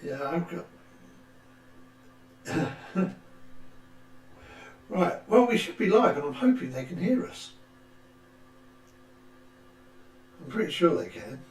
Yeah, I've got. Right, well, we should be live, and I'm hoping they can hear us. I'm pretty sure they can.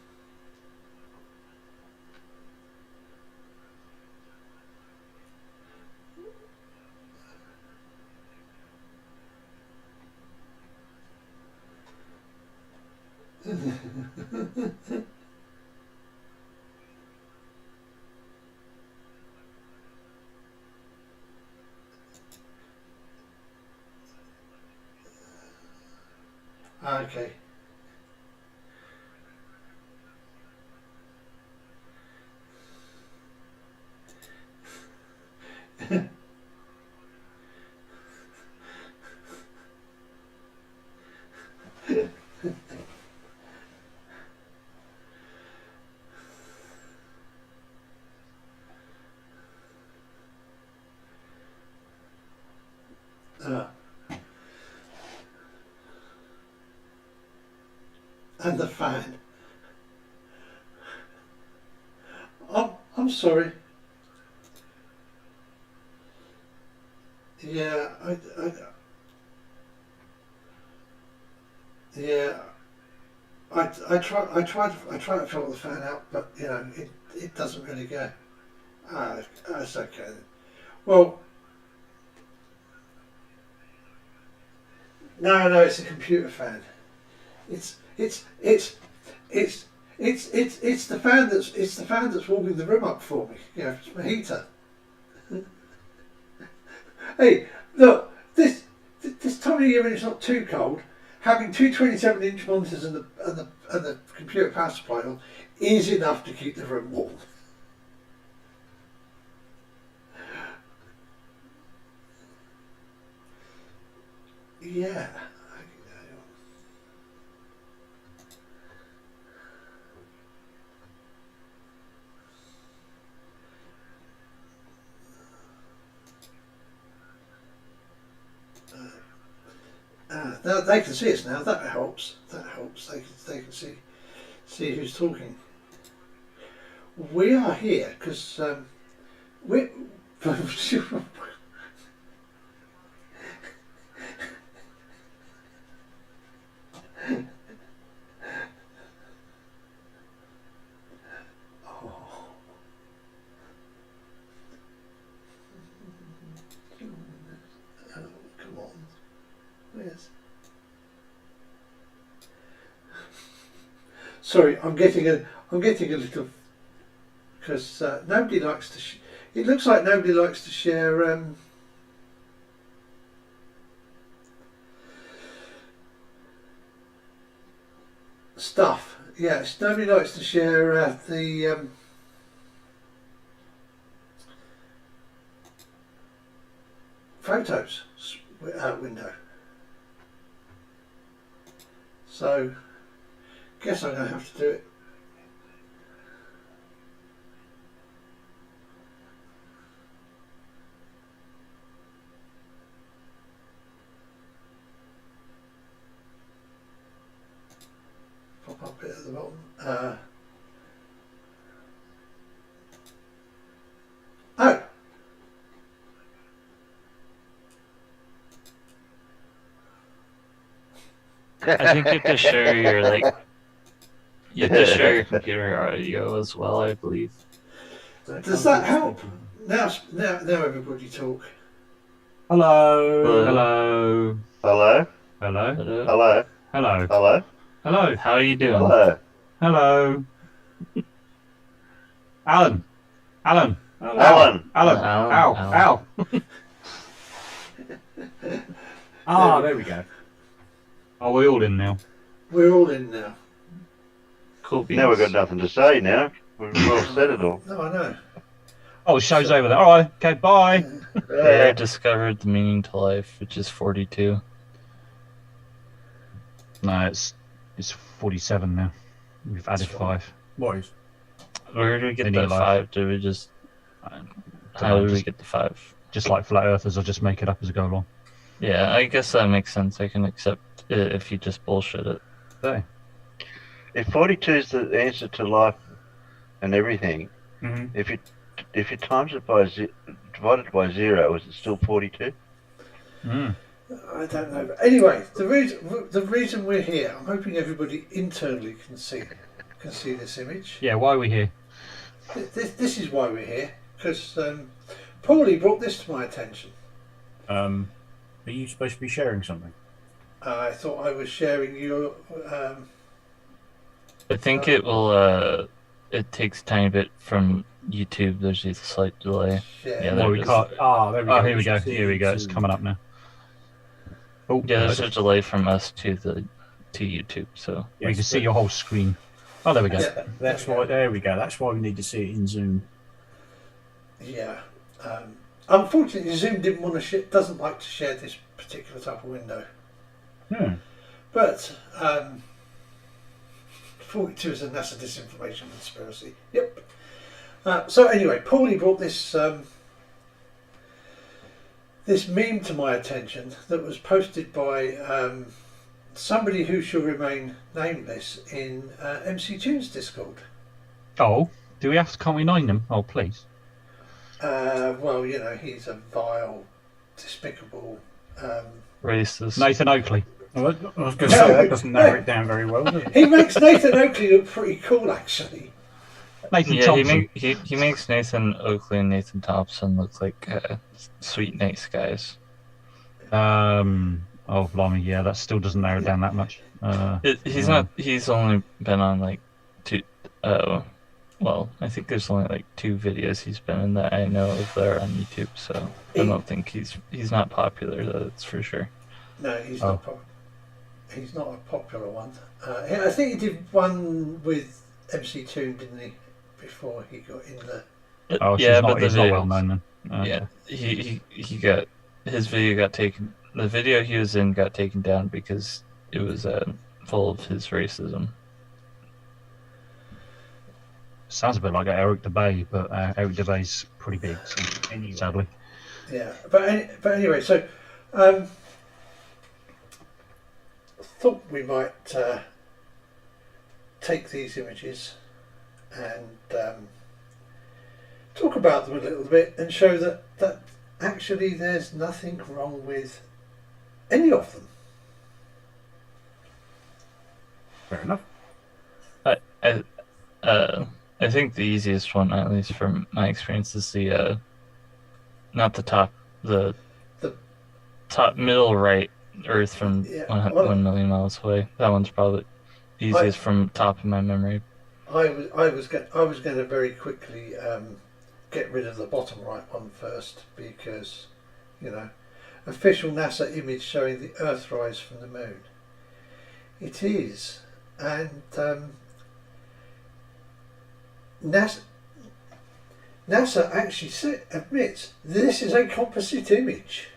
Okay. And the fan. I'm sorry. Yeah, yeah. I try to fill the fan out, but you know it doesn't really go. That's okay then. Well, no, it's a computer fan. It's it's it's it's it's the fan that's warming the room up for me. You know, it's my heater. Hey, look, this time of year when it's not too cold, having two 27-inch monitors and the computer power supply on is enough to keep the room warm. Yeah. Now they can see us now. That helps. That helps. They can see who's talking. We are here because we. Come on. Where's? Sorry, I'm getting a little because nobody likes to. It looks like nobody likes to share stuff. Yes, nobody likes to share the photos window. So, guess I'm going to have to do it. Pop up it at the bottom. Oh! I think you have to share your you have to share your computer audio as well, I believe. Does that help? Now everybody talk. Hello. Hello. Hello. Hello. Hello. Hello. Hello. Hello. Hello. How are you doing? Hello. Hello. Alan. Alan. Alan. Alan. Al. Ah, there we go. Are we all in now? We're all in now. Cool beans. Now we've got nothing to say now. We've well said it all. No, I know. Oh, the show's over there. All right. Okay, bye. They discovered the meaning to life, which is 42. No, it's 47 now. We've added 5. What is? Where did we get Meaning that of life. 5? Did we just... How did we get the 5? Just like flat earthers, I'll just make it up as I go along. Yeah, I guess that makes sense. I can accept it if you just bullshit it. There. If 42 is the answer to life and everything, Mm-hmm. if you if you times it by divided by 0, is it still 42? Mm. I don't know. But anyway, the reason we're here, I'm hoping everybody internally can see this image. Yeah, why are we here? This is why we're here, because Paulie brought this to my attention. Are you supposed to be sharing something? I thought I was sharing your. I think it will. It takes a tiny bit from YouTube. There's a slight delay. Share. Yeah, Well, there we it is. can't. There we Oh, go. here we go. You should Here we go. It's see coming up now. Oh, Yeah, there's hello. a delay from us to YouTube. So We can Yes, see but your whole screen. Oh, there we go. Yeah, That's why. There we go. That's why we need to see it in Zoom. Yeah. Unfortunately, Zoom doesn't like to share this particular type of window. Hmm. But 42 is a NASA disinformation conspiracy. Yep. So anyway, Paulie brought this this meme to my attention that was posted by somebody who shall remain nameless in MC Tunes Discord. Oh, do we have to? Can't we name them? Oh, please. Well, you know, he's a vile, despicable. racist. Nathan Oakley. I was going to say that doesn't narrow it down very well, does it? He makes Nathan Oakley look pretty cool, actually. Nathan Yeah, Thompson. he makes Nathan Oakley and Nathan Thompson look like sweet, nice guys. Oh, blimey. Yeah, that still doesn't narrow it down that much. He's not. He's only been on like two. Well, I think there's only like 2 videos he's been in that I know of that are on YouTube. So I don't think he's not popular. That's for sure. No, he's not. He's not a popular one. I think he did one with MC Tune, didn't he? Before he got in the. Oh, yeah, but but he's the not video, well known then. yeah, he got his video got taken. The video he was in got taken down because it was full of his racism. Sounds a bit like Eric DeBay, but Eric DeBay's pretty big, so, sadly. Yeah, but anyway, so thought we might take these images and talk about them a little bit and show that actually there's nothing wrong with any of them. Fair enough. I think the easiest one, at least from my experience, is the not the top, the top middle right Earth from 1 million miles away. That one's probably the easiest from top of my memory. I was going to very quickly get rid of the bottom right one first because, you know, official NASA image showing the Earthrise from the moon. It is, and NASA actually admits this is a composite image.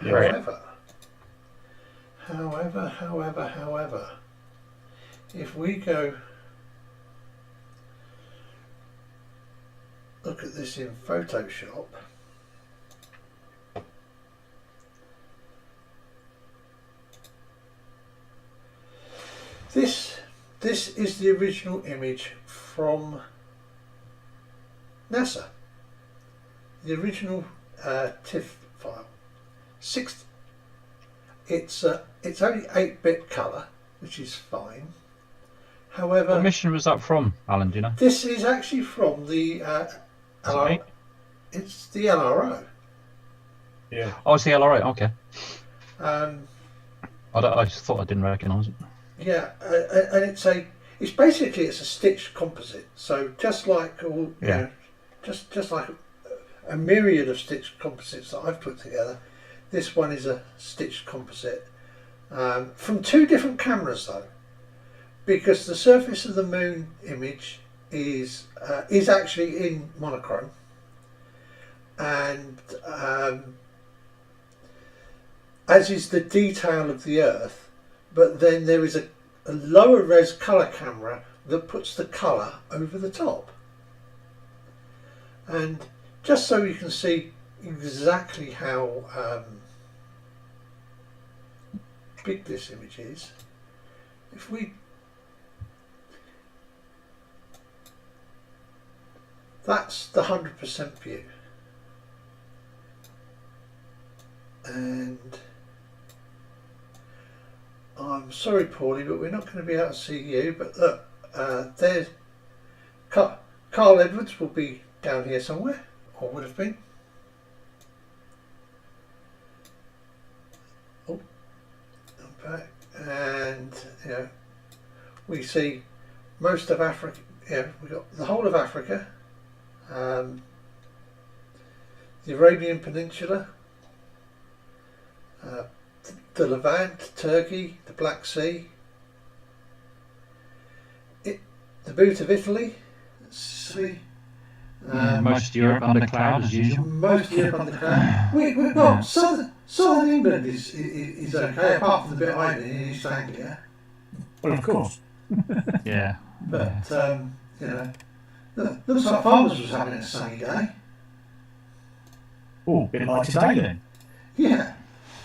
Right. However, if we go look at this in Photoshop, this is the original image from NASA. The original TIFF file. It's only 8-bit colour, which is fine. However, What mission was that from, Alan? Do you know? this is actually from the it? it's the LRO. Yeah. Oh, it's the LRA. Okay. Um, I just thought I didn't recognise it. yeah, and it's basically a stitched composite. So just like all, you know, just like a myriad of stitched composites that I've put together, this one is a stitched composite from 2 different cameras though, because the surface of the moon image is actually in monochrome, and as is the detail of the Earth, but then there is a lower res colour camera that puts the colour over the top. And just so you can see exactly how big this image is, if we That's the 100% view. And I'm sorry, Paulie, but we're not going to be able to see you. But look, there's Carl Edwards will be down here somewhere, or would have been. Oh, I'm back. And we see most of Africa. We've got the whole of Africa, the Arabian Peninsula, the Levant, Turkey, the Black Sea, the boot of Italy. Most of Europe under cloud as usual. Most of Europe under cloud. We've got southern England is okay, apart from the bit I'm in East Anglia. Well, of course. Yeah. But looks like Farmers was having a sunny day. Oh, a bit like today then. Yeah.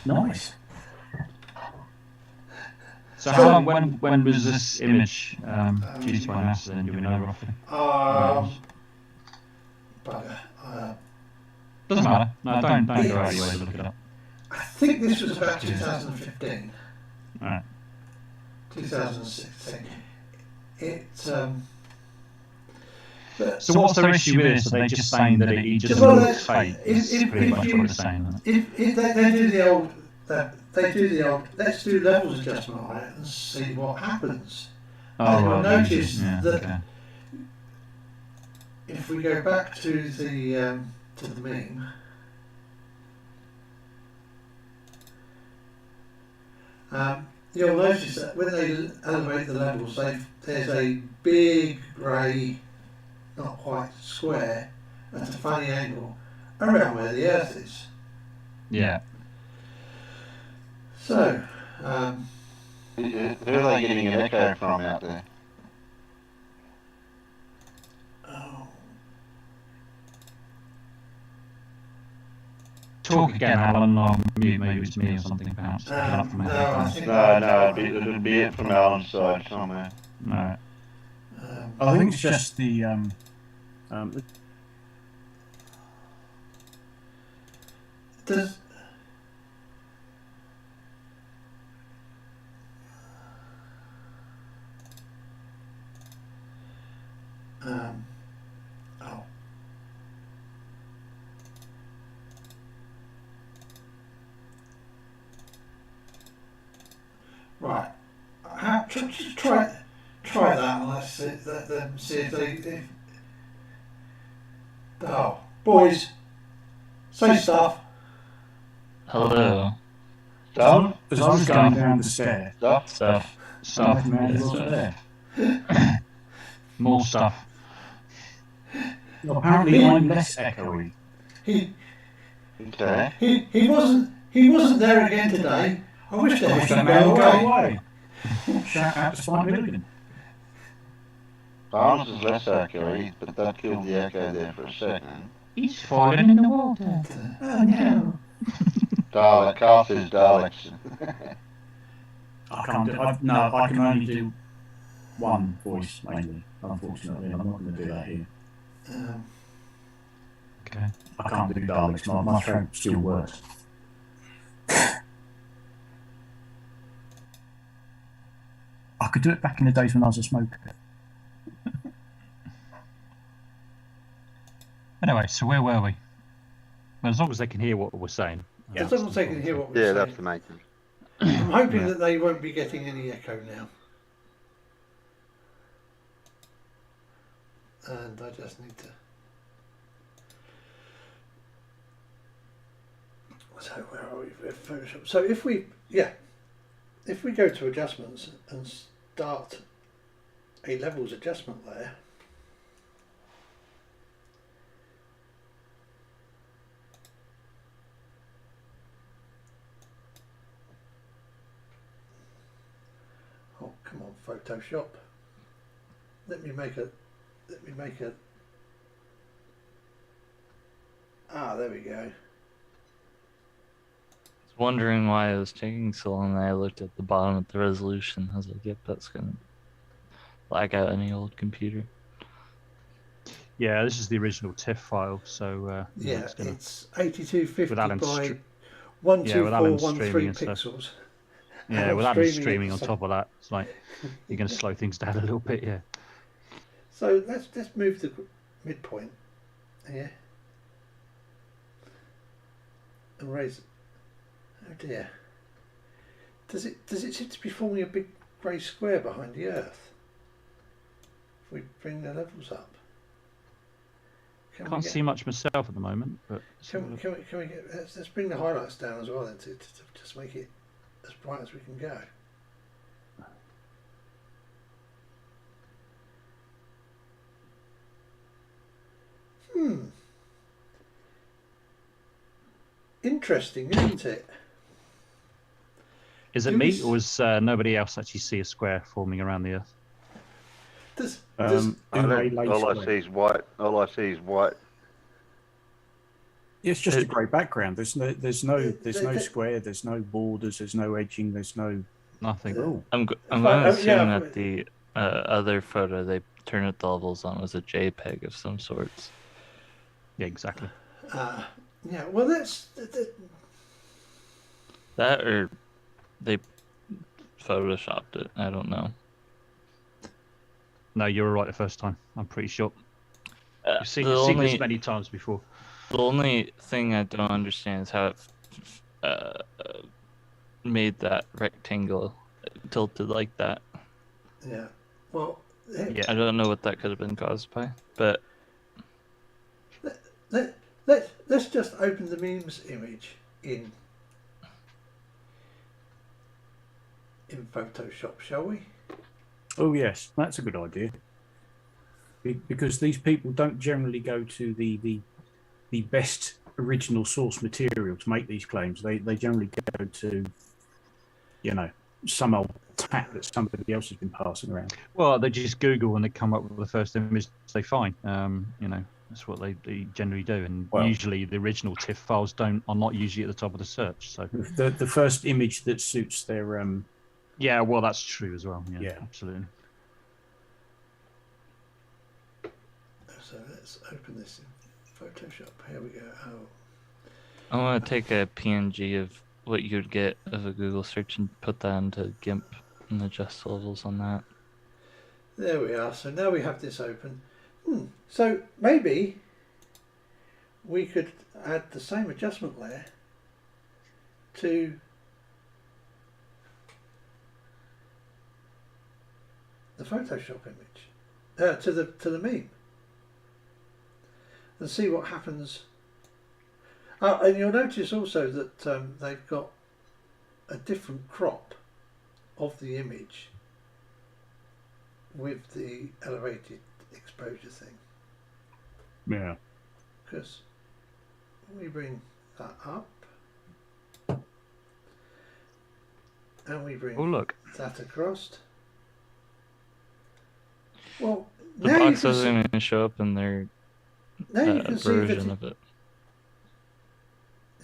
Nice. So how long, when was this image produced by NASA then, do we know roughly? Doesn't matter. No, don't go out of your way to look it up. I think this was about 2015. Alright. 2016. So what's their issue with this? Are they just saying that it just looks fake? It's pretty much what it's saying. If they do the old, let's do levels adjustment on it and see what happens. And you'll notice that if we go back to the meme, you'll notice that when they elevate the levels, there's a big grey, not quite square, at a funny angle around where the Earth is. Yeah. So, who are they getting an echo from out there? Talk again, Alan, or mute, maybe it's me or something, perhaps. No, it'd be it from Alan's side somewhere. No. I think it's just the does right. Just try that and let's see, let them see if they. Oh, boys, say stuff. Hello. Stuff? as I was going down the stair. Stuff. Stuff. There. More stuff. Well, apparently I'm less echoey. He wasn't there again today. I wish I wish that that man go would go away. away. Shout out to Spike Milligan. Barnes is less accurate, but that killed the echo there for a second. He's fallen in the water. Oh no. Dalek, Carl says Daleks. I can't do. I can only do one voice mainly. Unfortunately, I'm not going to do that here. Okay. I can't do Daleks. My throat still works. I could do it back in the days when I was a smoker. Anyway, so where were we? Well, as long as they can hear what we're saying. As long as they can hear what we're saying. That's the main thing. I'm hoping that they won't be getting any echo now. And I just need to. So where are we with Photoshop? So if we go to adjustments and start a levels adjustment layer. Oh, come on, Photoshop. Let me make a. There we go. Wondering why it was taking so long. I looked at the bottom of the resolution. I was like, yep, that's gonna lag out any old computer. Yeah, this is the original TIFF file. So yeah, it's, gonna, it's 8250 with Alan by with Alan 12413 streaming and stuff. pixels. Yeah, And with I'm Alan streaming streaming it, on so- top of that, it's like you're going to slow things down a little bit. Yeah. So let's move the midpoint here and raise it. Oh dear. Does it seem to be forming a big grey square behind the Earth? If we bring the levels up. Can't see much myself at the moment, but Can we get? Let's bring the highlights down as well then to just make it as bright as we can go. Interesting, isn't it? Is it me, or does nobody else actually see a square forming around the Earth? All I see is white. All I see is white. It's just a grey background. There's no square. There's no borders. There's no edging. There's no nothing. Oh. I'm going to assume that the other photo they turned the levels on was a JPEG of some sorts. Yeah, exactly. Yeah, well, that's that, or they photoshopped it. I don't know. No, you were right the first time. I'm pretty sure. You've seen this many times before. The only thing I don't understand is how it made that rectangle tilted like that. Yeah. Well, yeah, I don't know what that could have been caused by, but let's just open the memes image in Photoshop, shall we? Oh yes, that's a good idea. Because these people don't generally go to the best original source material to make these claims. They generally go to, some old tat that somebody else has been passing around. Well, they just Google and they come up with the first image they find. That's what they generally do, and usually the original TIFF files are not usually at the top of the search. So the first image that suits their yeah, well, that's true as well. Yeah, absolutely. So let's open this in Photoshop. Here we go. Oh. I want to take a PNG of what you'd get of a Google search and put that into GIMP and adjust levels on that. There we are. So now we have this open. So maybe we could add the same adjustment layer to the Photoshop image, to the meme, and see what happens. And you'll notice also that they've got a different crop of the image with the elevated exposure thing. Yeah. Because we bring that up and we bring that across. Well, the box doesn't even show up in their version of it.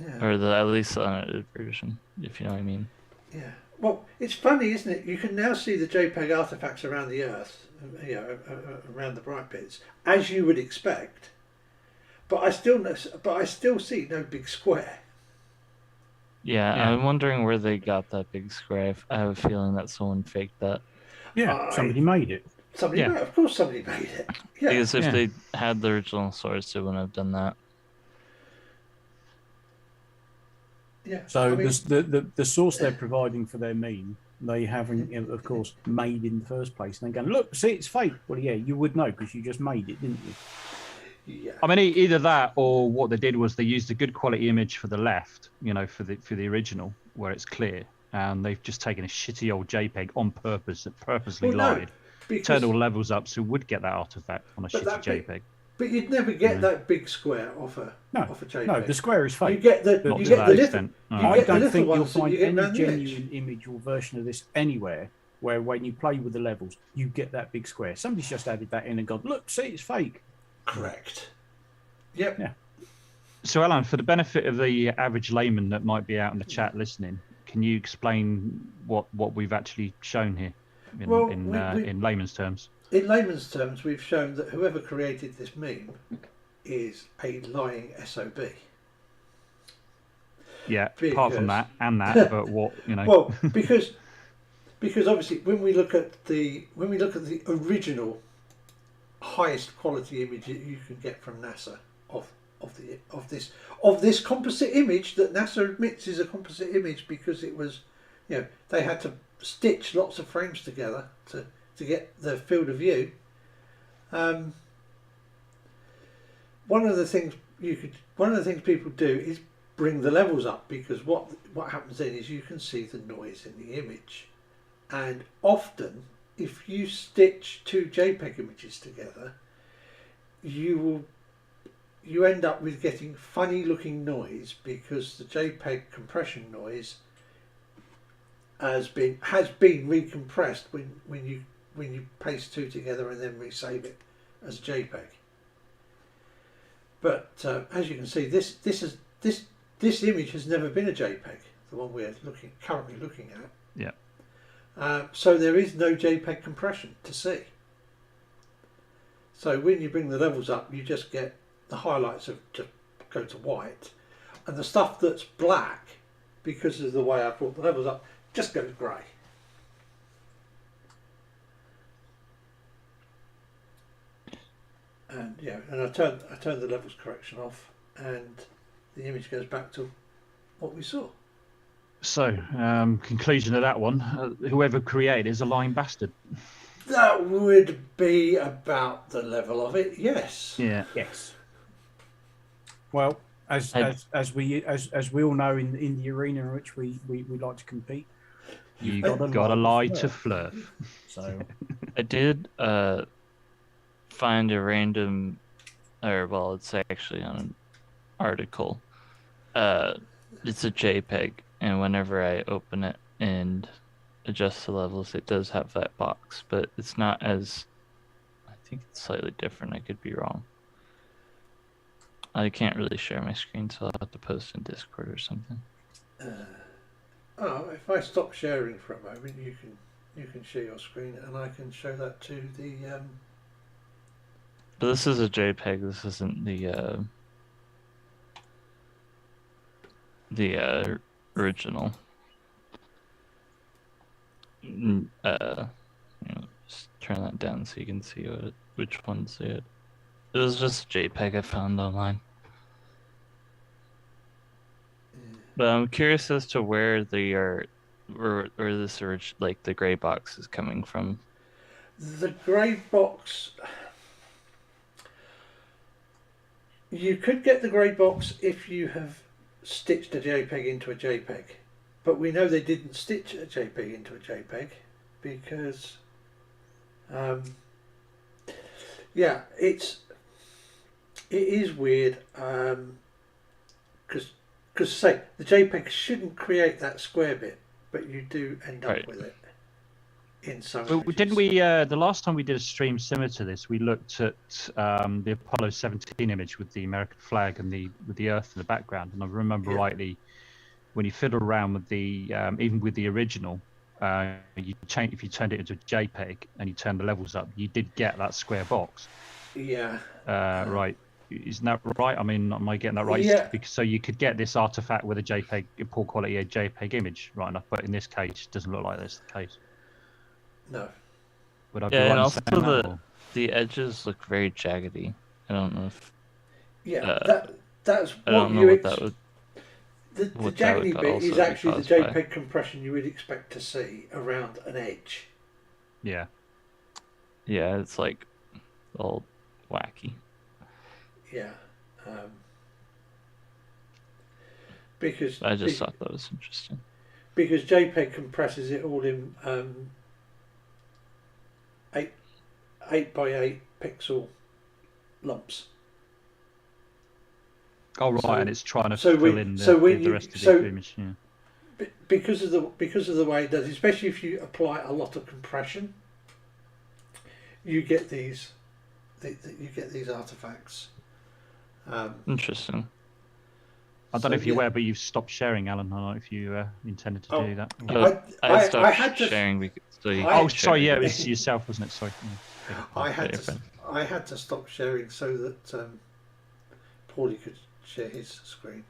Yeah. Or at least the unedited version, if you know what I mean. Yeah. Well, it's funny, isn't it? You can now see the JPEG artifacts around the Earth, around the bright bits, as you would expect. But I still see no big square. Yeah, I'm wondering where they got that big square. I have a feeling that someone faked that. Yeah, somebody made it. Of course, somebody made it. Yeah. Because if they had the original source, they wouldn't have done that. Yeah. So the source they're providing for their meme, they haven't, of course, made in the first place. And they're going, look, see, it's fake. Well, yeah, you would know because you just made it, didn't you? Yeah. I mean, either that or what they did was they used a good quality image for the left, for the original where it's clear, and they've just taken a shitty old JPEG on purpose that purposely lied, turned all levels up so would get that artifact on a shitty JPEG. But you'd never get that big square off a JPEG. No, the square is fake. You get the little. I don't think you'll find any genuine image or version of this anywhere where when you play with the levels, you get that big square. Somebody's just added that in and gone, look, see, it's fake. Correct. Yep. Yeah. So, Alan, for the benefit of the average layman that might be out in the chat listening, can you explain what we've actually shown here in layman's terms? in layman's terms, we've shown that whoever created this meme is a lying SOB. Yeah, apart from that and that, but what, you know? Well, because obviously when we look at the original highest quality image that you can get from NASA of this composite image that NASA admits is a composite image because it was, they had to stitch lots of frames together to get the field of view. One of the things people do is bring the levels up, because what happens then is you can see the noise in the image, and often if you stitch two JPEG images together, you end up with getting funny looking noise, because the JPEG compression noise has been recompressed when you paste two together and then resave it as a JPEG. But as you can see, this image has never been a JPEG, the one we're currently looking at. Yeah. So there is no JPEG compression to see. So when you bring the levels up, you just get the highlights just go to white, and the stuff that's black, because of the way I brought the levels up, just goes grey. And and I turn the levels correction off, and the image goes back to what we saw. So, conclusion of that one: whoever created is a lying bastard. That would be about the level of it. Yes. Yeah. Yes. Well, as we all know, in the arena in which we like to compete, you got to lie to flirt. So I did find a random, it's actually on an article. It's a JPEG, and whenever I open it and adjust the levels, it does have that box, but it's not as, I think it's slightly different. I could be wrong. I can't really share my screen, so I'll have to post in Discord or something. If I stop sharing for a moment, you can share your screen, and I can show that to the. But this is a JPEG. This isn't the original. Just turn that down so you can see which one's it. It was just a JPEG I found online. But I'm curious as to where they are, where this like the gray box is coming from. The grey box. You could get the grey box if you have stitched a JPEG into a JPEG, but we know they didn't stitch a JPEG into a JPEG because, it is weird, because say the JPEG shouldn't create that square bit, but you do end up with it in some. Well, didn't we? The last time we did a stream similar to this, we looked at the Apollo 17 image with the American flag and with the Earth in the background, and I remember rightly, when you fiddle around with the even with the original, if you turned it into a JPEG and you turned the levels up, you did get that square box. Yeah. Right. Isn't that right? I mean, am I getting that right? Yeah. So you could get this artifact with a JPEG, a poor quality a JPEG image, right enough. But in this case, it doesn't look like that's the case. No. Would I be right and in also saying that, the edges look very jaggedy. I don't know if. That's I don't know what that would. The jaggedy bit is actually the JPEG compression you would expect to see around an edge. Yeah. Yeah, it's like all wacky. Yeah. Because I just thought that was interesting. Because JPEG compresses it all in 8 by 8 pixel lumps. Oh right, and it's trying to so fill in the rest of the image. Yeah. Because of the way it does, especially if you apply a lot of compression, you get these artifacts. Interesting. I don't know if you're aware, but you've stopped sharing, Alan. I don't know if you intended to do that. I stopped sharing because. Sorry, yeah, it was yourself, wasn't it? Sorry. I had to stop sharing so that Paulie could share his screen.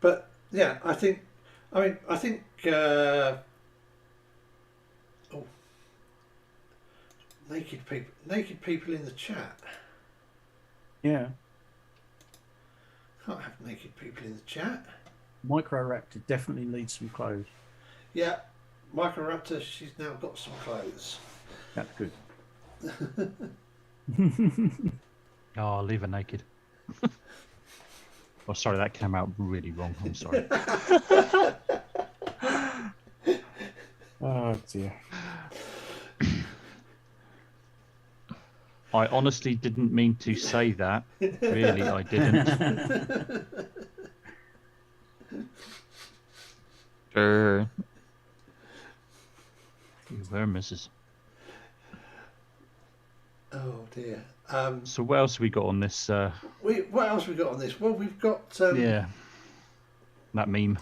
But yeah, I think naked people in the chat. Yeah. Can't have naked people in the chat. Microraptor definitely needs some clothes. Yeah, Microraptor, she's now got some clothes. That's good. Oh, leave her naked. Oh, sorry, that came out really wrong. I'm sorry. Oh dear. I honestly didn't mean to say that. Really, I didn't. Sure. You were, Mrs. Oh dear. So what else have we got on this? What else we got on this? Well, we've got yeah, that meme.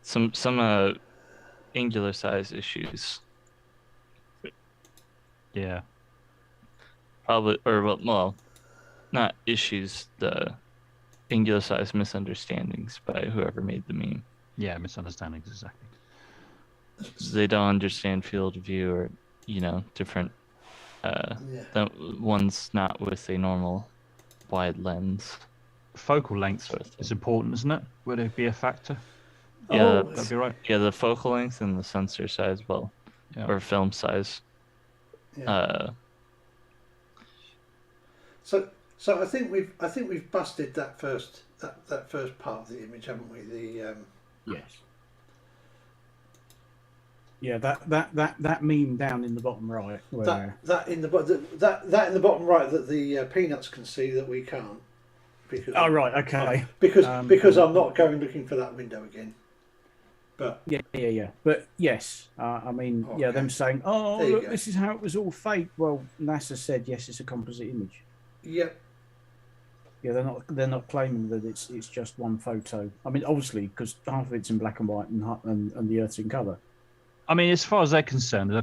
Some angular size issues. Yeah. Probably, or well, not issues. The angular size misunderstandings by whoever made the meme. Yeah, misunderstandings, exactly. They don't understand field of view, or different. That one's not with a normal wide lens. Focal length is important, isn't it? Would it be a factor? Yeah, that'd be right. Yeah, the focal length and the sensor size, or film size. Yeah. So I think we've busted that first part of the image, haven't we? Yes. Yeah, that meme down in the bottom right. Where... That in the bottom right that the peanuts can see that we can't. Because right, okay. Because I'm not going looking for that window again. But yeah. But yes, I mean, okay. Them saying, "Oh, look, this is how it was all fake." Well, NASA said yes, it's a composite image. Yep. Yeah, they're not claiming that it's just one photo. I mean, obviously, because half of it's in black and white and the Earth's in colour. I mean, as far as they're concerned, the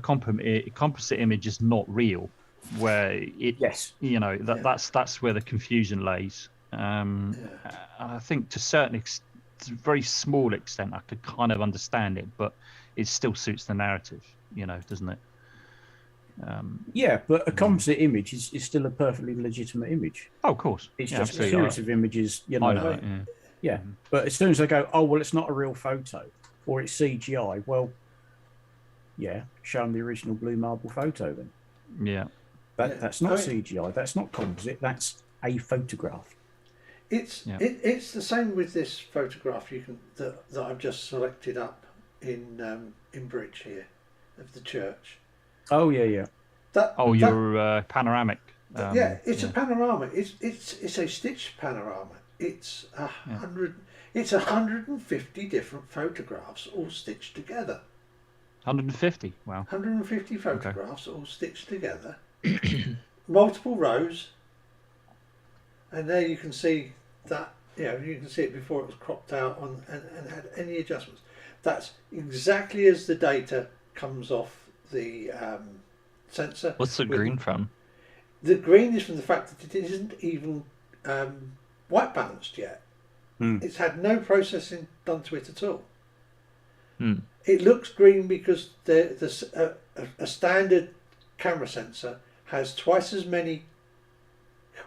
composite image is not real. Where it, yes, that's where the confusion lays. I think to a very small extent, I could kind of understand it, but it still suits the narrative, doesn't it? Yeah, but a composite image is still a perfectly legitimate image. Oh, of course. It's just a series of images, I know it, yeah. But as soon as they go, oh, well, it's not a real photo, or it's CGI, well, yeah, show them the original blue marble photo then. Yeah. That's not CGI, that's not composite, that's a photograph. It's the same with this photograph that I've just selected up in Bridge here of the church. Oh yeah. Your panoramic. It's a panorama. It's a stitched panorama. It's 100. It's 150 different photographs all stitched together. 150. Wow. 150 photographs all stitched together. Multiple rows. And there you can see that, you can see it before it was cropped out and had any adjustments. That's exactly as the data comes off the sensor. What's the green from? The green is from the fact that it isn't even white balanced yet. It's had no processing done to it at all. It looks green because a standard camera sensor has twice as many,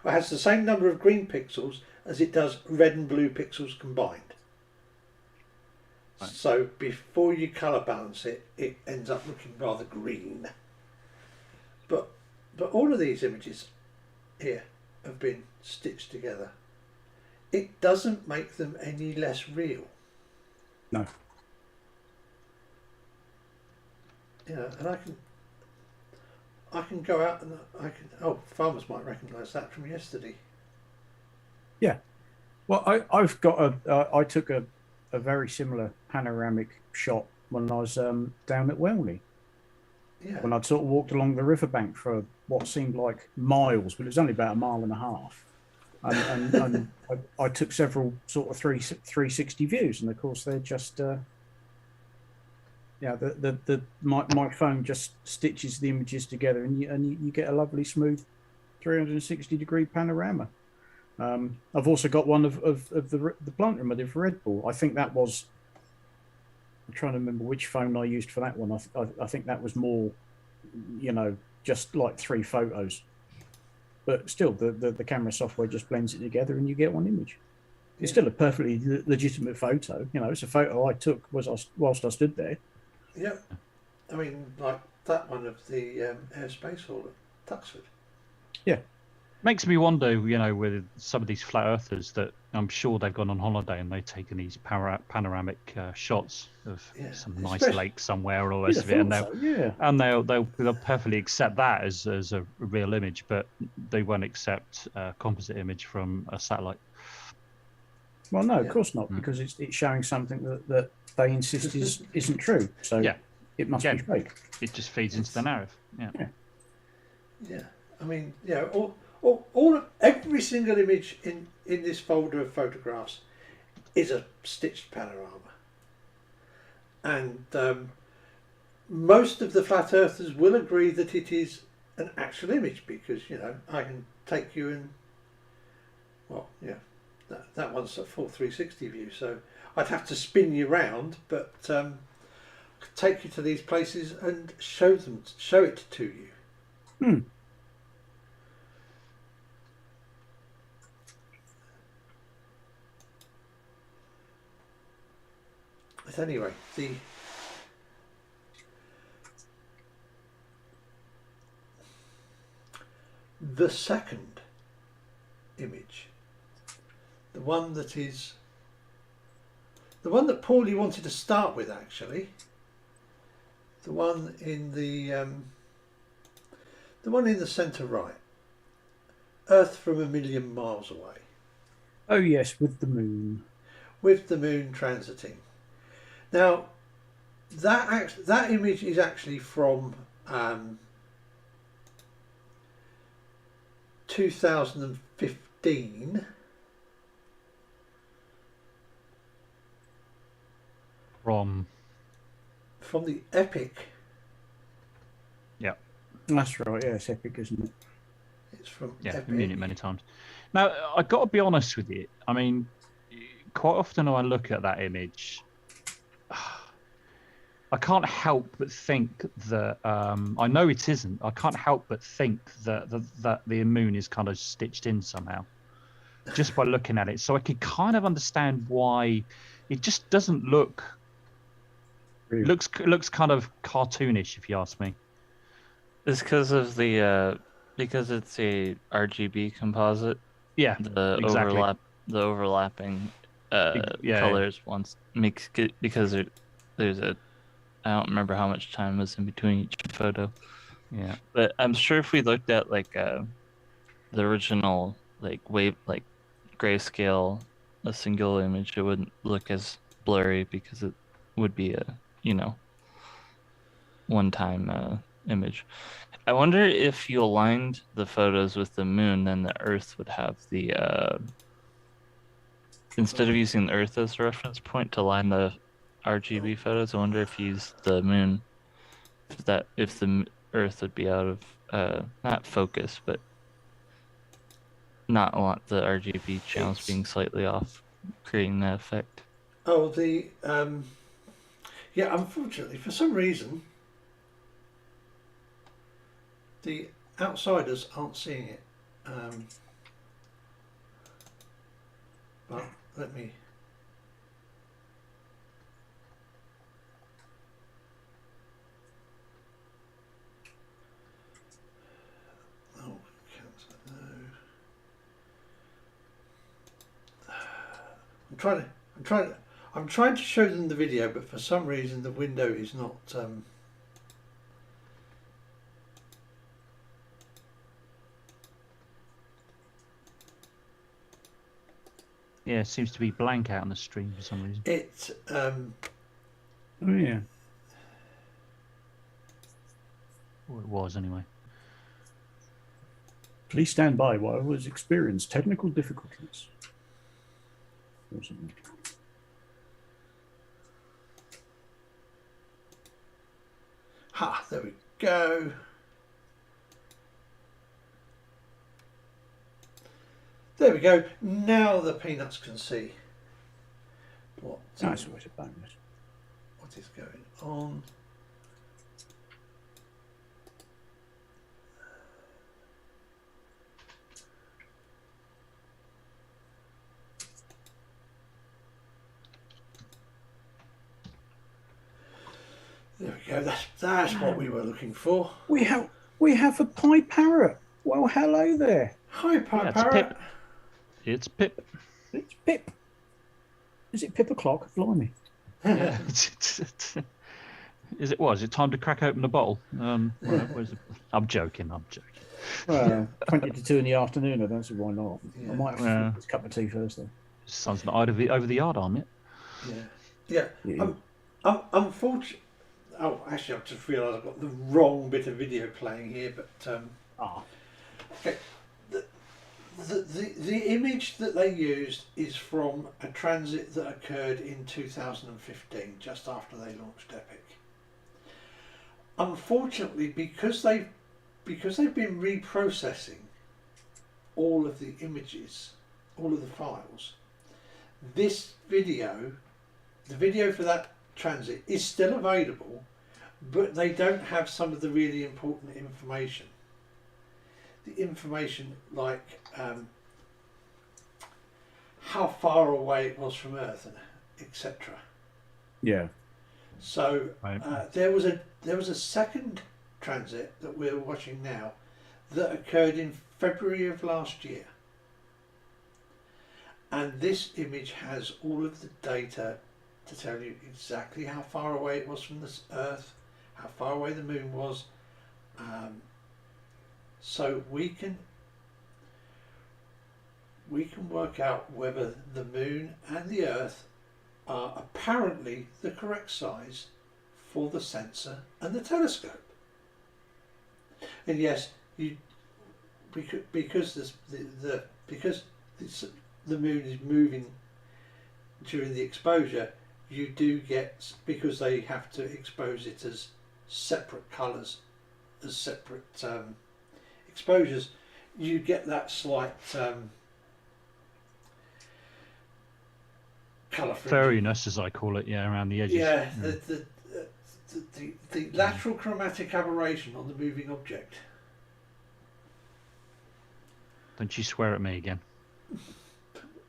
or has the same number of green pixels as it does red and blue pixels combined. Right. So before you colour balance it, it ends up looking rather green. But all of these images here have been stitched together. It doesn't make them any less real. No. And I can go out and farmers might recognise that from yesterday. Yeah. Well, I've got I took a very similar panoramic shot when I was down at Welney. Yeah. When I'd sort of walked along the riverbank for what seemed like miles, but it was only about a mile and a half. And I took several sort of 360 views, and of course they're just Yeah, my phone just stitches the images together, and you get a lovely smooth 360-degree panorama. I've also got one of the plant room I did for Red Bull. I think that was. I'm trying to remember which phone I used for that one. I think that was more, just like 3 photos. But still, the camera software just blends it together, and you get one image. It's still a perfectly legitimate photo. It's a photo I took whilst I stood there. Yeah, I mean, like that one of the airspace hall at Tuxford. Yeah. Makes me wonder, with some of these flat earthers that I'm sure they've gone on holiday and they've taken these panoramic shots of some nice lake somewhere or all the rest of it, and they'll perfectly accept that as a real image, but they won't accept a composite image from a satellite. Well, no, of course not, because it's showing something that they insist isn't true. So it must be fake. It just feeds into the narrative. Yeah. I mean, every single image in this folder of photographs is a stitched panorama, and most of the flat earthers will agree that it is an actual image, because I can take you and that one's a full 360 view, so I'd have to spin you round, but I could take you to these places and show it to you. But anyway, the second image, the one that Paulie wanted to start with, actually, the one in the centre right, Earth from 1,000,000 miles away. Oh yes, with the moon. With the moon transiting. Now, that image is actually from 2015. From the Epic. Yeah. That's right, yeah, it's Epic, isn't it? It's from Epic. I've seen it many times. Now, I've got to be honest with you. I mean, quite often when I look at that image, I can't help but think that I know it isn't. I can't help but think that the moon is kind of stitched in somehow, just by looking at it. So I could kind of understand why it just doesn't look. Looks kind of cartoonish, if you ask me. It's because of because it's a RGB composite. Yeah, exactly. The overlapping colors once makes it, because there's a, I don't remember how much time was in between each photo. Yeah, but I'm sure if we looked at the original grayscale, a single image, it wouldn't look as blurry, because it would be a one-time image. I wonder if you aligned the photos with the moon, then the Earth would have the instead of using the Earth as a reference point to line the RGB photos, I wonder if you used the moon, if the Earth would be out of not focus, but not a lot, the RGB channels being slightly off, creating that effect. Oh, unfortunately, for some reason, the outsiders aren't seeing it. But let me. Oh, no. I'm trying to show them the video, but for some reason the window is not. Yeah, it seems to be blank out on the stream for some reason. It. Oh yeah. Or it was anyway. Please stand by while I experience technical difficulties. Ha, there we go. There we go. Now the peanuts can see what That's always a bonus. what is going on. There we go. That's what we were looking for. We have a pie parrot. Well, hello there. Hi, Pie Yeah, Parrot. It's Pip. It's Pip. Is it Pip o'clock? Blimey. Yeah. Is it? What? Is it time to crack open the bottle? Where's the... I'm joking. Well, 20 to 2 in the afternoon. I don't see why not. Yeah. I might have a cup of tea first, though. Sun's not over the yard arm yet. Yeah. Unfortunately. Oh, actually, I've just realised I've got the wrong bit of video playing here. But okay. The image that they used is from a transit that occurred in 2015, just after they launched Epic. Unfortunately, because they've been reprocessing all of the images, all of the files, this video, the video for that transit is still available, but they don't have some of the really important information. The information like how far away it was from Earth, and etc. Yeah. So there was a second transit that we're watching now that occurred in February of last year, and this image has all of the data to tell you exactly how far away it was from the Earth, how far away the Moon was, so we can work out whether the Moon and the Earth are apparently the correct size for the sensor and the telescope. And yes, because the Moon is moving during the exposure, you do get, because they have to expose it as separate colours, as separate exposures, you get that slight colour furriness, as I call it, around the edges. Yeah, the lateral chromatic aberration on the moving object. Don't you swear at me again.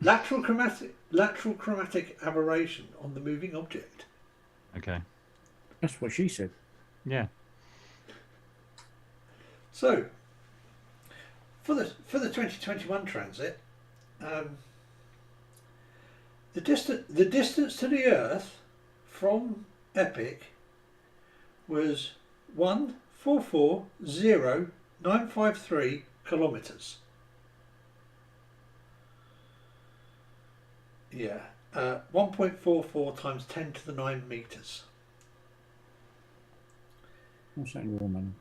Lateral chromatic aberration on the moving object. Okay. That's what she said. Yeah. So, for the 2021 transit, the distance to the Earth from Epic was 1440953 kilometres. Yeah, 1.44 times 10 to the 9 metres. What's that in raw money?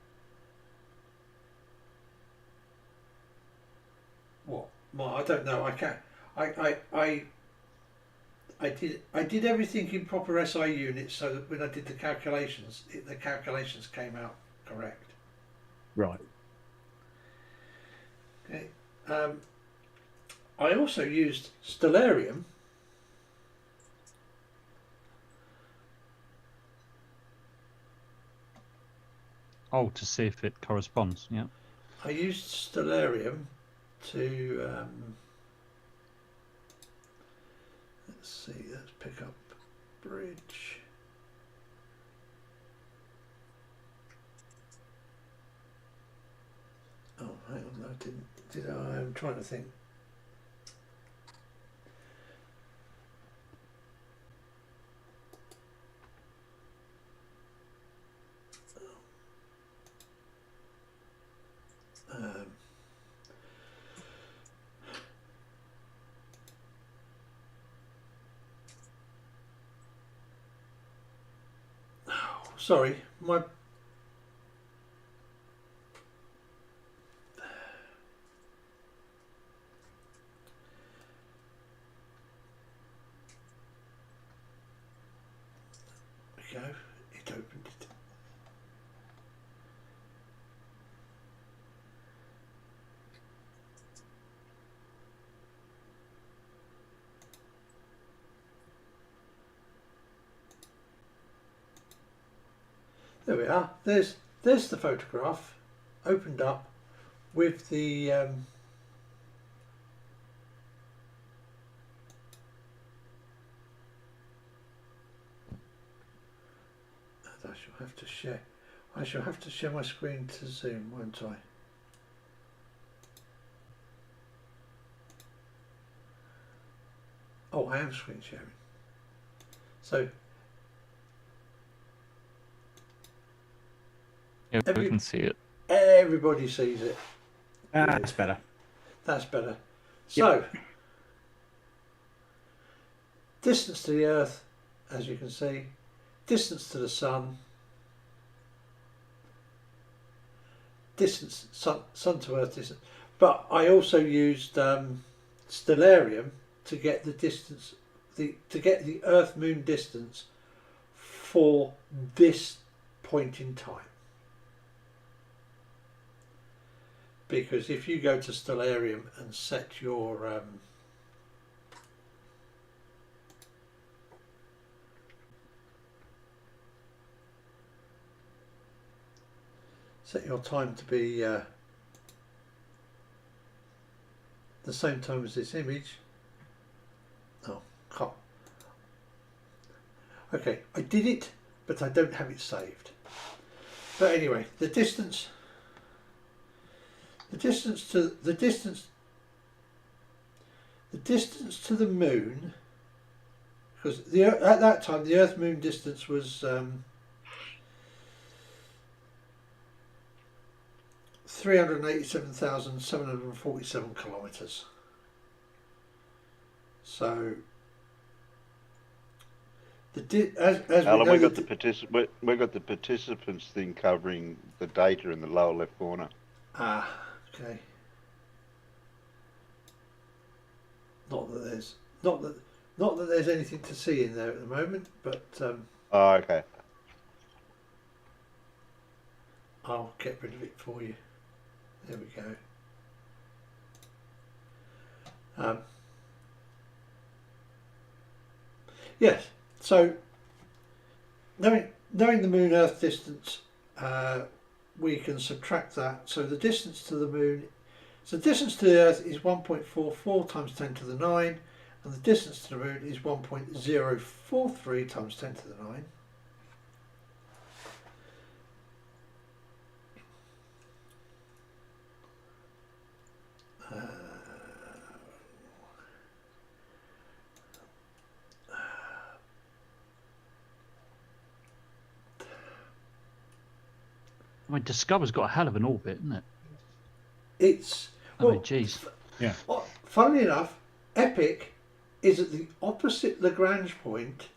What? Well, I don't know. I can't. I did everything in proper SI units, so that when I did the calculations, the calculations came out correct. Right. Okay. I also used Stellarium. Oh, to see if it corresponds. Yeah. I used Stellarium to let's see. Let's pick up bridge. Oh, hang on. No, did I? I'm trying to think. Sorry, my go. It opened it. There we are. There's the photograph opened up with the I shall have to share. I shall have to share my screen to Zoom, won't I? Oh, I am screen sharing. So Yeah, we can see it. everybody sees it. That's better. That's better. So, distance to the Earth, as you can see, distance to the Sun, distance sun to Earth distance. But I also used stellarium to get the distance, to get the Earth Moon distance for this point in time. Because if you go to stellarium and set your time to be the same time as this image. Oh, can't. Okay, I did it, but I don't have it saved. But anyway, the distance to the moon, because at that time the Earth Moon distance was 387,747 kilometres. So Alan, we got the participants thing covering the data in the lower left corner. Ah, okay. Not that there's anything to see in there at the moment, but Oh, okay. I'll get rid of it for you. There we go. Yes. So knowing the Moon Earth distance, we can subtract that. So the distance to the Moon, so the distance to the Earth is 1.44 times 10 to the 9, and the distance to the Moon is 1.043 times 10 to the 9. I mean, Discover's got a hell of an orbit, isn't it? It's I mean, geez. Yeah. Funnily enough, Epic is at the opposite Lagrange point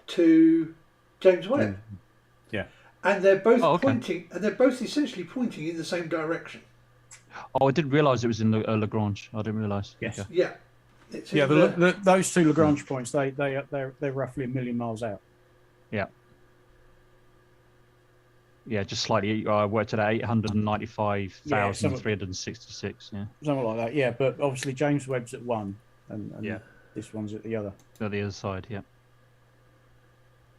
to James Webb. Yeah. And they're both okay. pointing, and they're both essentially pointing in the same direction. Oh, I didn't realise it was in Lagrange. I didn't realise. Yes. Okay. Yeah. Those two Lagrange points, they're roughly a million miles out. Yeah. Yeah, just slightly. I worked at 895,366. Yeah. Something like that. Yeah, but obviously James Webb's at one, and yeah, this one's at the other. At the other side. Yeah.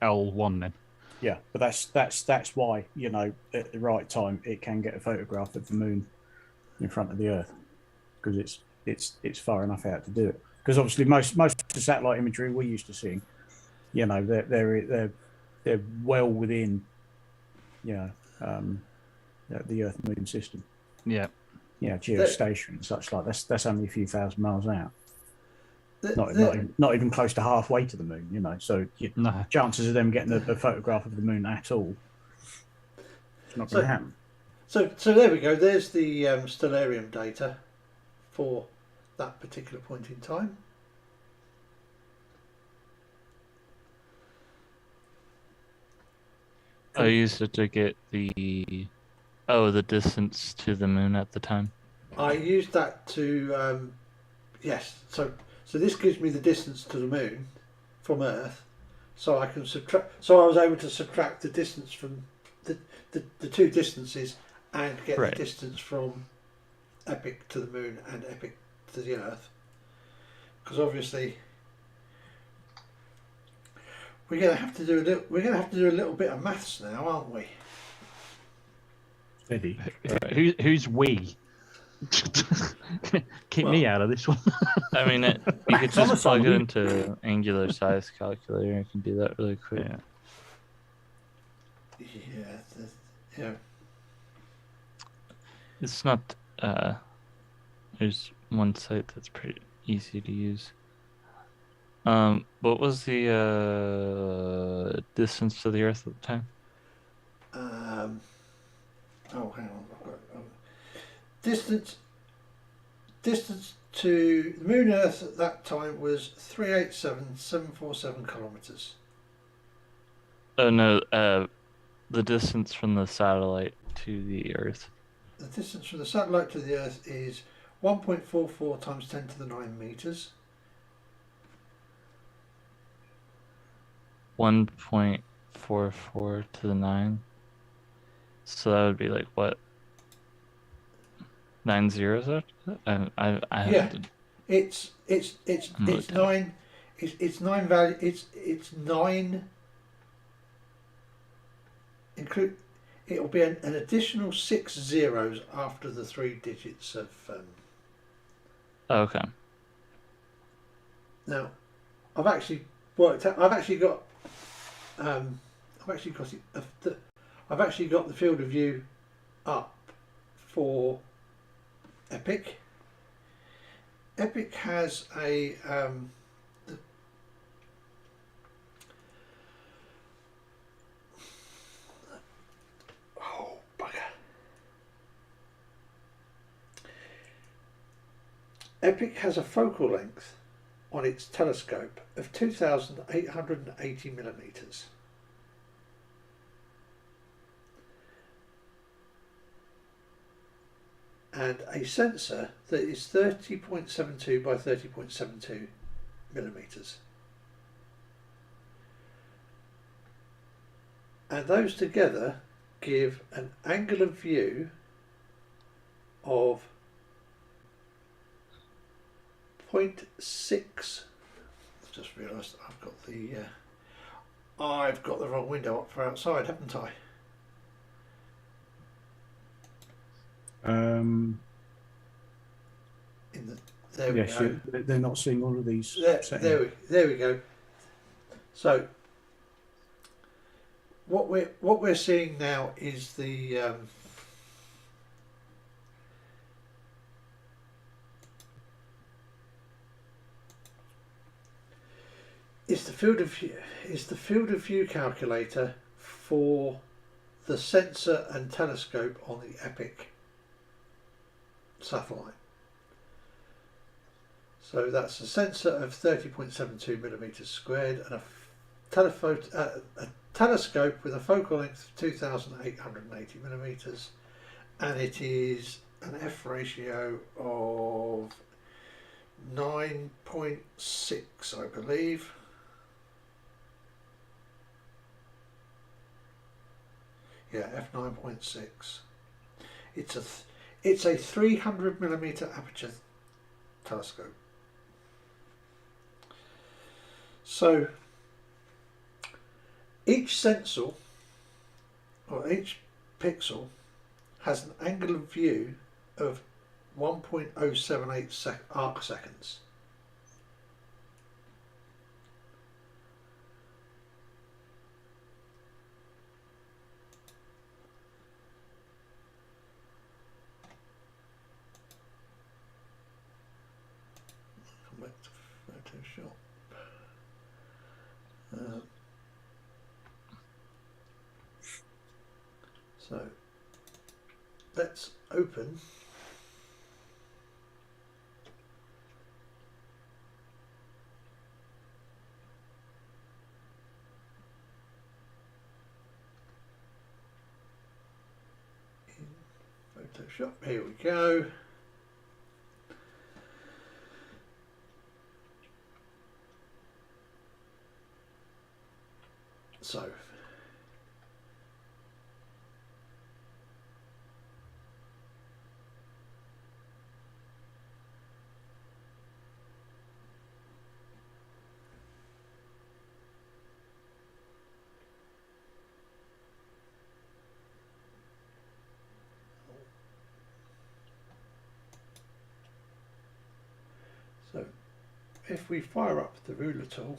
L1 then. Yeah, but that's why, you know, at the right time it can get a photograph of the Moon in front of the Earth, because it's far enough out to do it. Because obviously most of the satellite imagery we're used to seeing, you know, they're well within, you know, the Earth Moon system. Yeah. Yeah, geostationary and such like that's only a few thousand miles out. Not even close to halfway to the Moon, you know. So chances of them getting a photograph of the Moon at all, it's not going to happen. So there we go. There's the stellarium data for that particular point in time. I used it to get the distance to the Moon at the time. I used that to yes. So this gives me the distance to the Moon from Earth. So I can subtract. So I was able to subtract the distance from the two distances and get the distance from Epic to the Moon and Epic to the Earth. Because obviously, we're going to have to do a little bit of maths now, aren't we? Eddie. Who's we? Keep me out of this one. I mean, you could just plug it into Angular size calculator and you can do that really quick. Yeah. It's not. There's one site that's pretty easy to use. What was the distance to the Earth at the time? Hang on. Distance to the Moon Earth at that time was 387,747 kilometers. Oh no, the distance from the satellite to the Earth. The distance from the satellite to the Earth is 1.44 times 10 to the 9 meters. 1.44 to the 9. So that would be like what? 9 zeros? Yeah, it's 9. It's 9 value. It's 9. It'll be an additional 6 zeros after the 3 digits of. Okay. Now, I've actually worked out. I've actually got the field of view up for Epic. Epic has a Epic has a focal length on its telescope of 2,880 millimeters. And a sensor that is 30.72 by 30.72 millimeters. And those together give an angle of view of 0.6. I've just realised I've got the wrong window up for outside, haven't I? There we go. They're not seeing all of these. There we go. So what we're seeing now is the field of view calculator for the sensor and telescope on the Epic satellite. So that's a sensor of 30.72 millimeters squared and a telescope with a focal length of 2,880 millimeters, and it is an F ratio of 9.6, I believe. Yeah, f9.6. It's a 300 millimeter aperture telescope. So each sensor or each pixel has an angle of view of 1.078 arc seconds. Come back to Photoshop. So let's open in Photoshop. Here we go. So So if we fire up the ruler tool,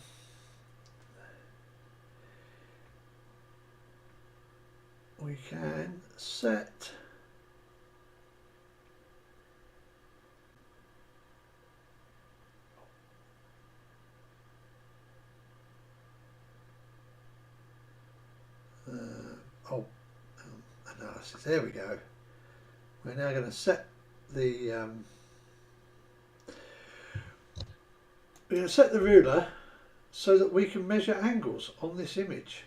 we can set analysis. There we go. We're now going to set the ruler so that we can measure angles on this image.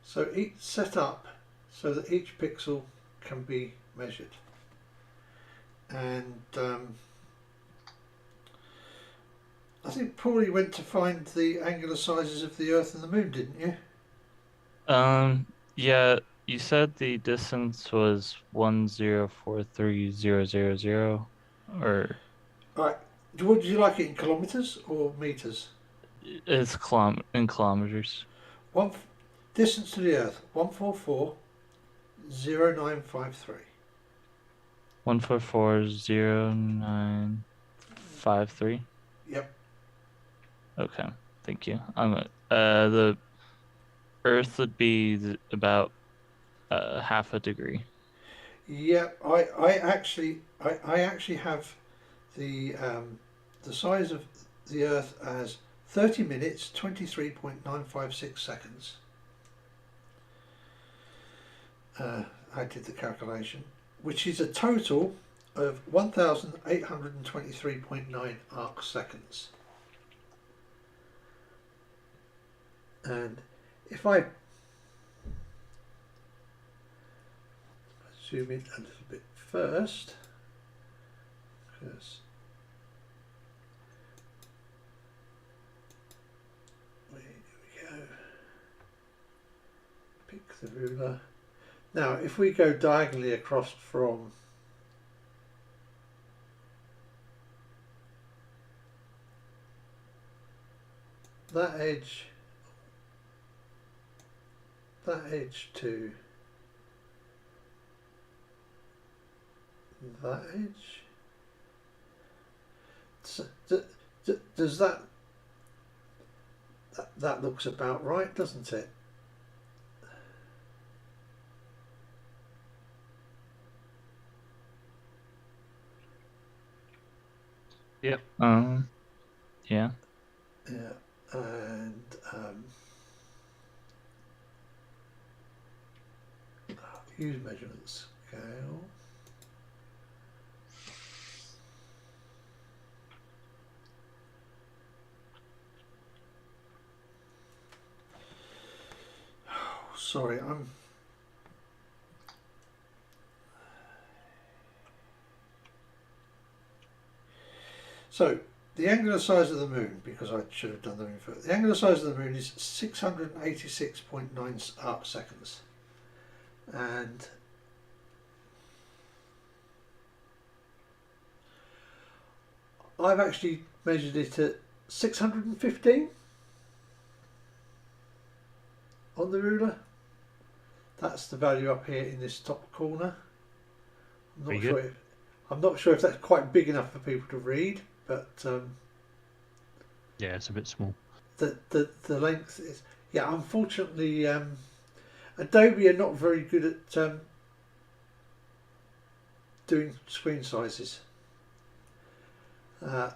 So each set up so that each pixel can be measured. And I think probably went to find the angular sizes of the Earth and the Moon, didn't you? Yeah, you said the distance was 1043000, or Right. Would you like it in kilometers or meters? it's in kilometers. Distance to the Earth 1440953. 1440953. Yep. Okay, thank you. The Earth would be about half a degree. Yeah, I actually have the size of the Earth as 30 minutes 23.956 seconds. I did the calculation, which is a total of 1823.9 arc seconds. And if I zoom in a little bit first, because here we go, pick the ruler. Now if we go diagonally across from that edge to that edge, so, does that looks about right, doesn't it? Yep. Yeah. Yeah, and use measurement scale. Sorry, So the angular size of the Moon, because I should have done them first. The angular size of the Moon is 686.9 arc seconds, and I've actually measured it at 615 on the ruler. That's the value up here in this top corner. I'm not sure if that's quite big enough for people to read, but yeah, it's a bit small. The length is, yeah. Unfortunately, Adobe are not very good at doing screen sizes. So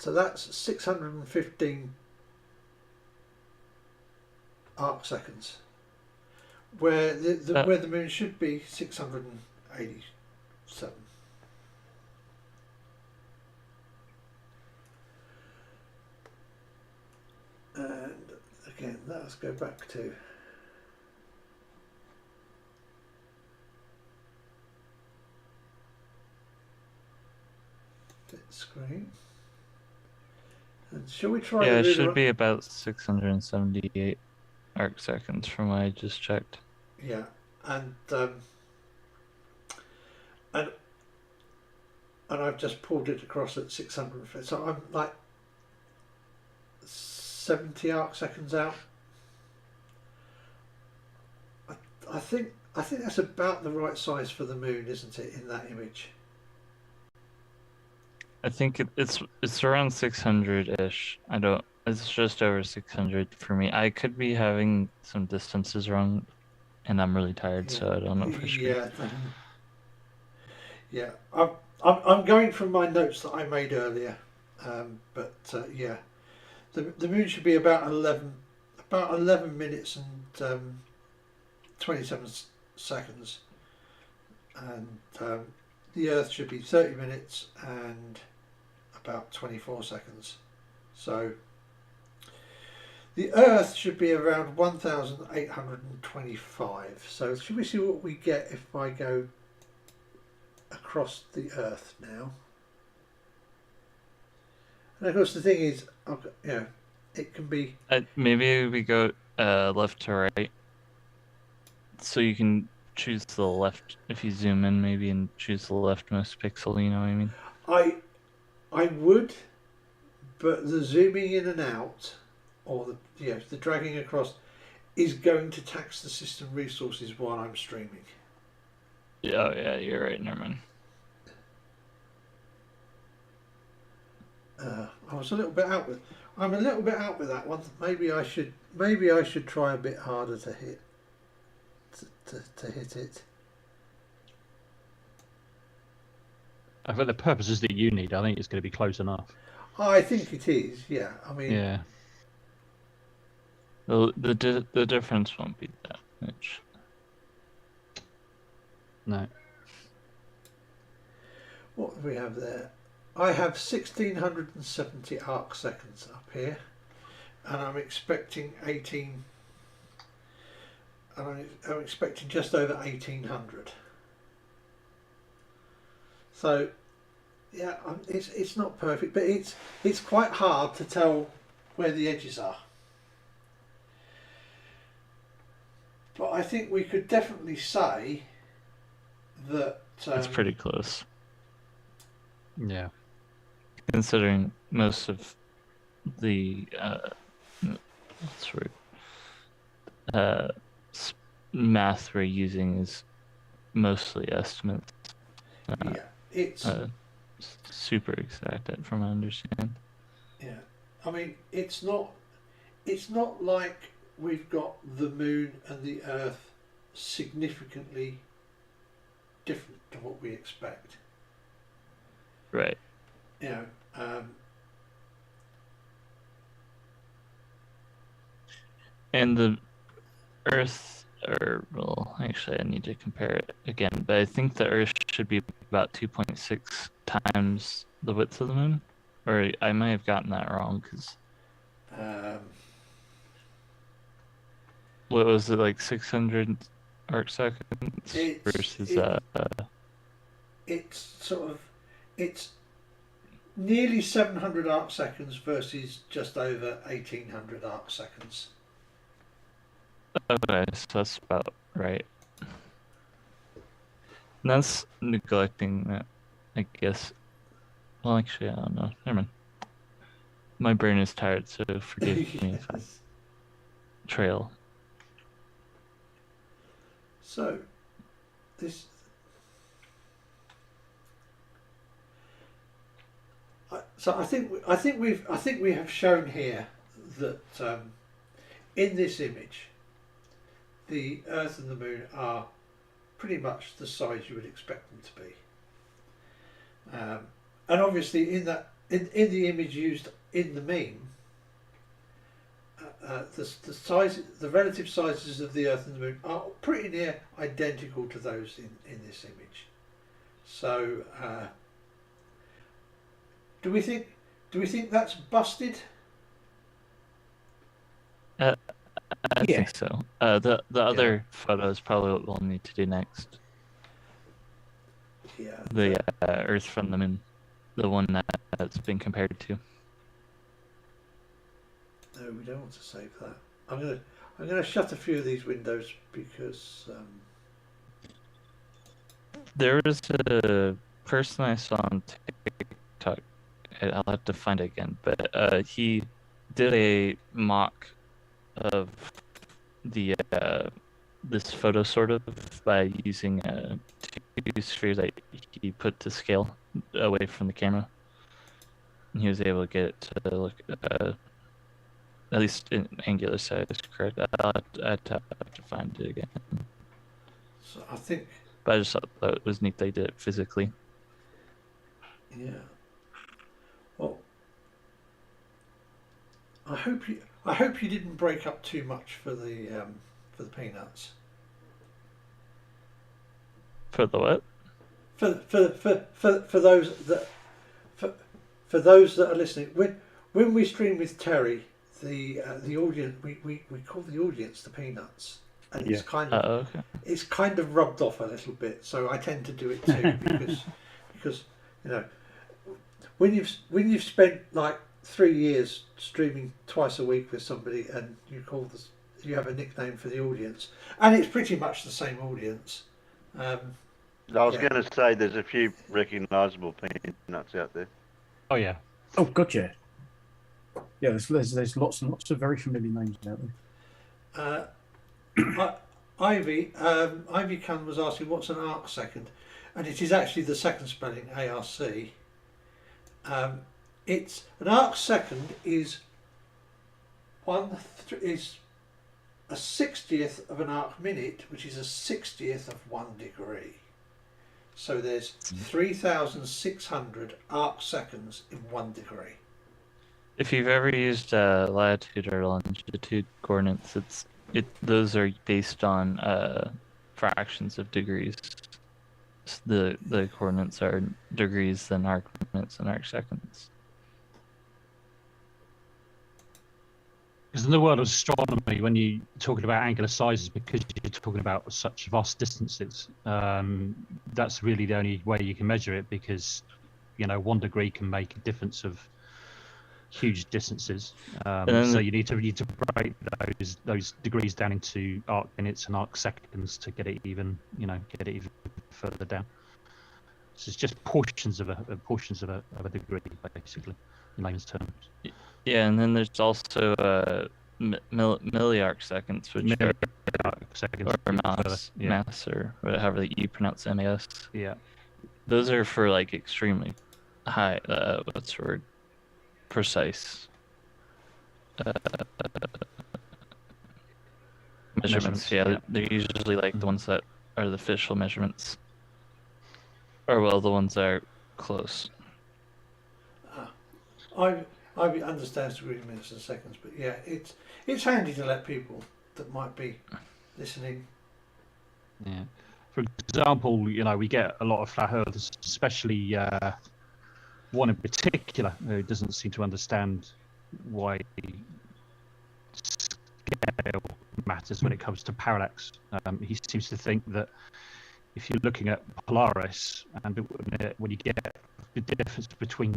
that's 615 arc seconds, where where the Moon should be 687. And again, let's go back to fit screen. And shall we try? Yeah, it should be about 678 arc seconds from what I just checked. Yeah, and I've just pulled it across at 650. So I'm like 70 arc seconds out. I think that's about the right size for the Moon, isn't it, in that image? I think it's around 600-ish. It's just over 600 for me. I could be having some distances wrong, and I'm really tired, so I don't know for sure. Yeah, yeah. I'm going from my notes that I made earlier, but yeah, the moon should be about 11 minutes and 27 seconds, and the Earth should be 30 minutes and about 24 seconds. So the Earth should be around 1,825. So should we see what we get if I go across the Earth now? And of course the thing is, it can be... maybe we go left to right. So you can choose the left, if you zoom in maybe, and choose the leftmost pixel, you know what I mean? I would, but the zooming in and out, or the dragging across, is going to tax the system resources while I'm streaming. Yeah, you're right, never mind. I'm a little bit out with that one. Maybe I should try a bit harder to hit it. I think the purposes that you need, I think it's going to be close enough. I think it is. Yeah, I mean. Yeah. The difference won't be that much. No. What do we have there? I have 1,670 arc seconds up here, and I'm expecting 18. And I'm expecting just over 1,800. So, yeah, it's not perfect, but it's quite hard to tell where the edges are. But I think we could definitely say that it's pretty close. Yeah. Considering most of the math we're using is mostly estimates. Yeah, it's super exact from what I understand. Yeah, I mean it's not like we've got the moon and the Earth significantly different to what we expect. Right. And the Earth, actually I need to compare it again, but I think the Earth should be about 2.6 times the width of the moon, or I might have gotten that wrong, because what was it, like 600 arc seconds versus it's nearly 700 arc seconds versus just over 1,800 arc seconds. Okay, so that's about right. And that's neglecting that, I guess. Well, actually, I don't know. Never mind. My brain is tired, so forgive me if I trail. So, this. I think we have shown here that in this image, the Earth and the Moon are pretty much the size you would expect them to be, and obviously in the image used in the meme, the relative sizes of the Earth and the Moon are pretty near identical to those in this image. So, do we think that's busted? I think so. The other photo is probably what we'll need to do next. Yeah. The Earth from the Moon, the one that's been compared to. No, we don't want to save that. I'm gonna shut a few of these windows because there was a person I saw on TikTok. I'll have to find it again, but he did a mock of the this photo sort of by using two spheres that he put to scale away from the camera, he was able to get it to look at least in angular size correct. I'd have to find it again. So I think. But I just thought that it was neat they did it physically. Yeah. Well, I hope you didn't break up too much for the peanuts. For the what? For those that are listening, when we stream with Terry, the audience we call the audience the peanuts, and it's kind of rubbed off a little bit. So I tend to do it too because you know when you've spent like 3 years streaming twice a week with somebody, and you have a nickname for the audience, and it's pretty much the same audience. I was going to say there's a few recognisable peanuts out there. Oh yeah. Oh god, yeah. Yeah, there's lots and lots of very familiar names out there. Ivy Khan was asking what's an arc second, and it is actually the second spelling ARC. It's an arc second is a 60th of an arc minute, which is a 60th of 1 degree. So there's 3,600 arc seconds in 1 degree. If you've ever used latitude or longitude coordinates, those are based on fractions of degrees. The coordinates are degrees, then arc minutes, and arc seconds. Because in the world of astronomy, when you're talking about angular sizes, because you're talking about such vast distances, that's really the only way you can measure it, because 1 degree can make a difference of huge distances. So you need to break those degrees down into arc minutes and arc seconds to get it even further down. So it's just portions of a degree, basically, in layman's terms. Yeah, and then there's also milliarc seconds, which are seconds, or mass, or however you pronounce MAS. Yeah, those are for like extremely high. What's the word? Precise measurements. Yeah, they're usually like the ones that are the official measurements, or the ones that are close. I understand degree minutes and seconds, but yeah, it's handy to let people that might be listening. Yeah. For example, we get a lot of flat earthers, especially one in particular who doesn't seem to understand why scale matters when it comes to parallax. He seems to think that if you're looking at Polaris, and when you get the difference between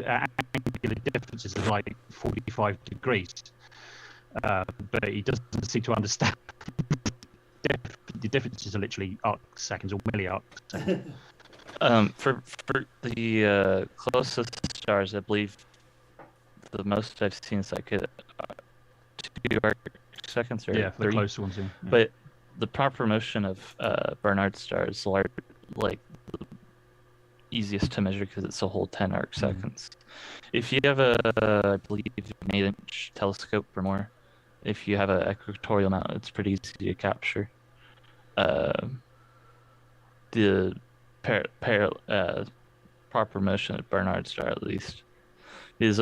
angular differences is like 45 degrees, but he doesn't seem to understand the differences are literally arc seconds or milliarc seconds. For the closest stars, I believe the most I've seen is like 2 arc seconds or for 3. The closer ones. Yeah. But the proper motion of Barnard stars are like the easiest to measure because it's a whole 10 arc seconds. If you have I believe an 8-inch telescope or more, if you have an equatorial mount, it's pretty easy to capture. The proper motion of Barnard star, at least, because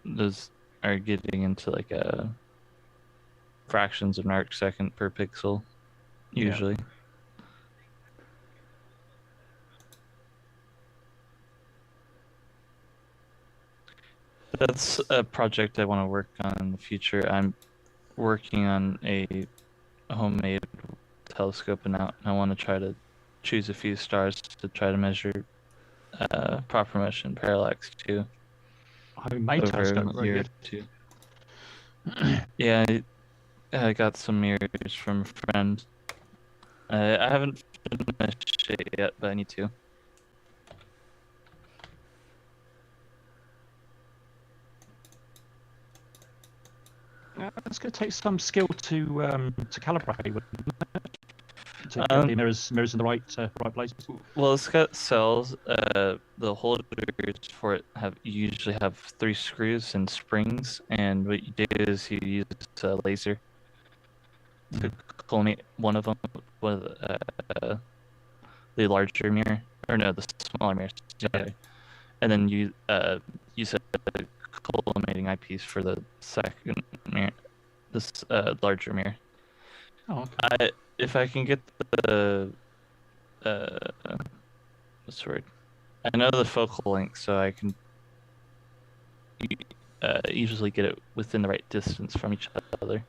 those are getting into like fractions of an arc second per pixel, usually. Yeah. That's a project I want to work on in the future. I'm working on a homemade telescope, and I want to try to choose a few stars to try to measure proper motion parallax too. Homemade telescope, very good. Too. Yeah, I got some mirrors from a friend. I haven't finished it yet, but I need to. It's going to take some skill to calibrate. to get the mirrors in the right places? Well, it's got cells. The holders for it usually have 3 screws and springs, and what you do is you use a laser to collimate one of them with the larger mirror, or no, the smaller mirror, and then you use a collimating eyepiece for the second mirror, this larger mirror. Oh, okay. If I can get the what's the word? I know the focal length, so I can usually get it within the right distance from each other.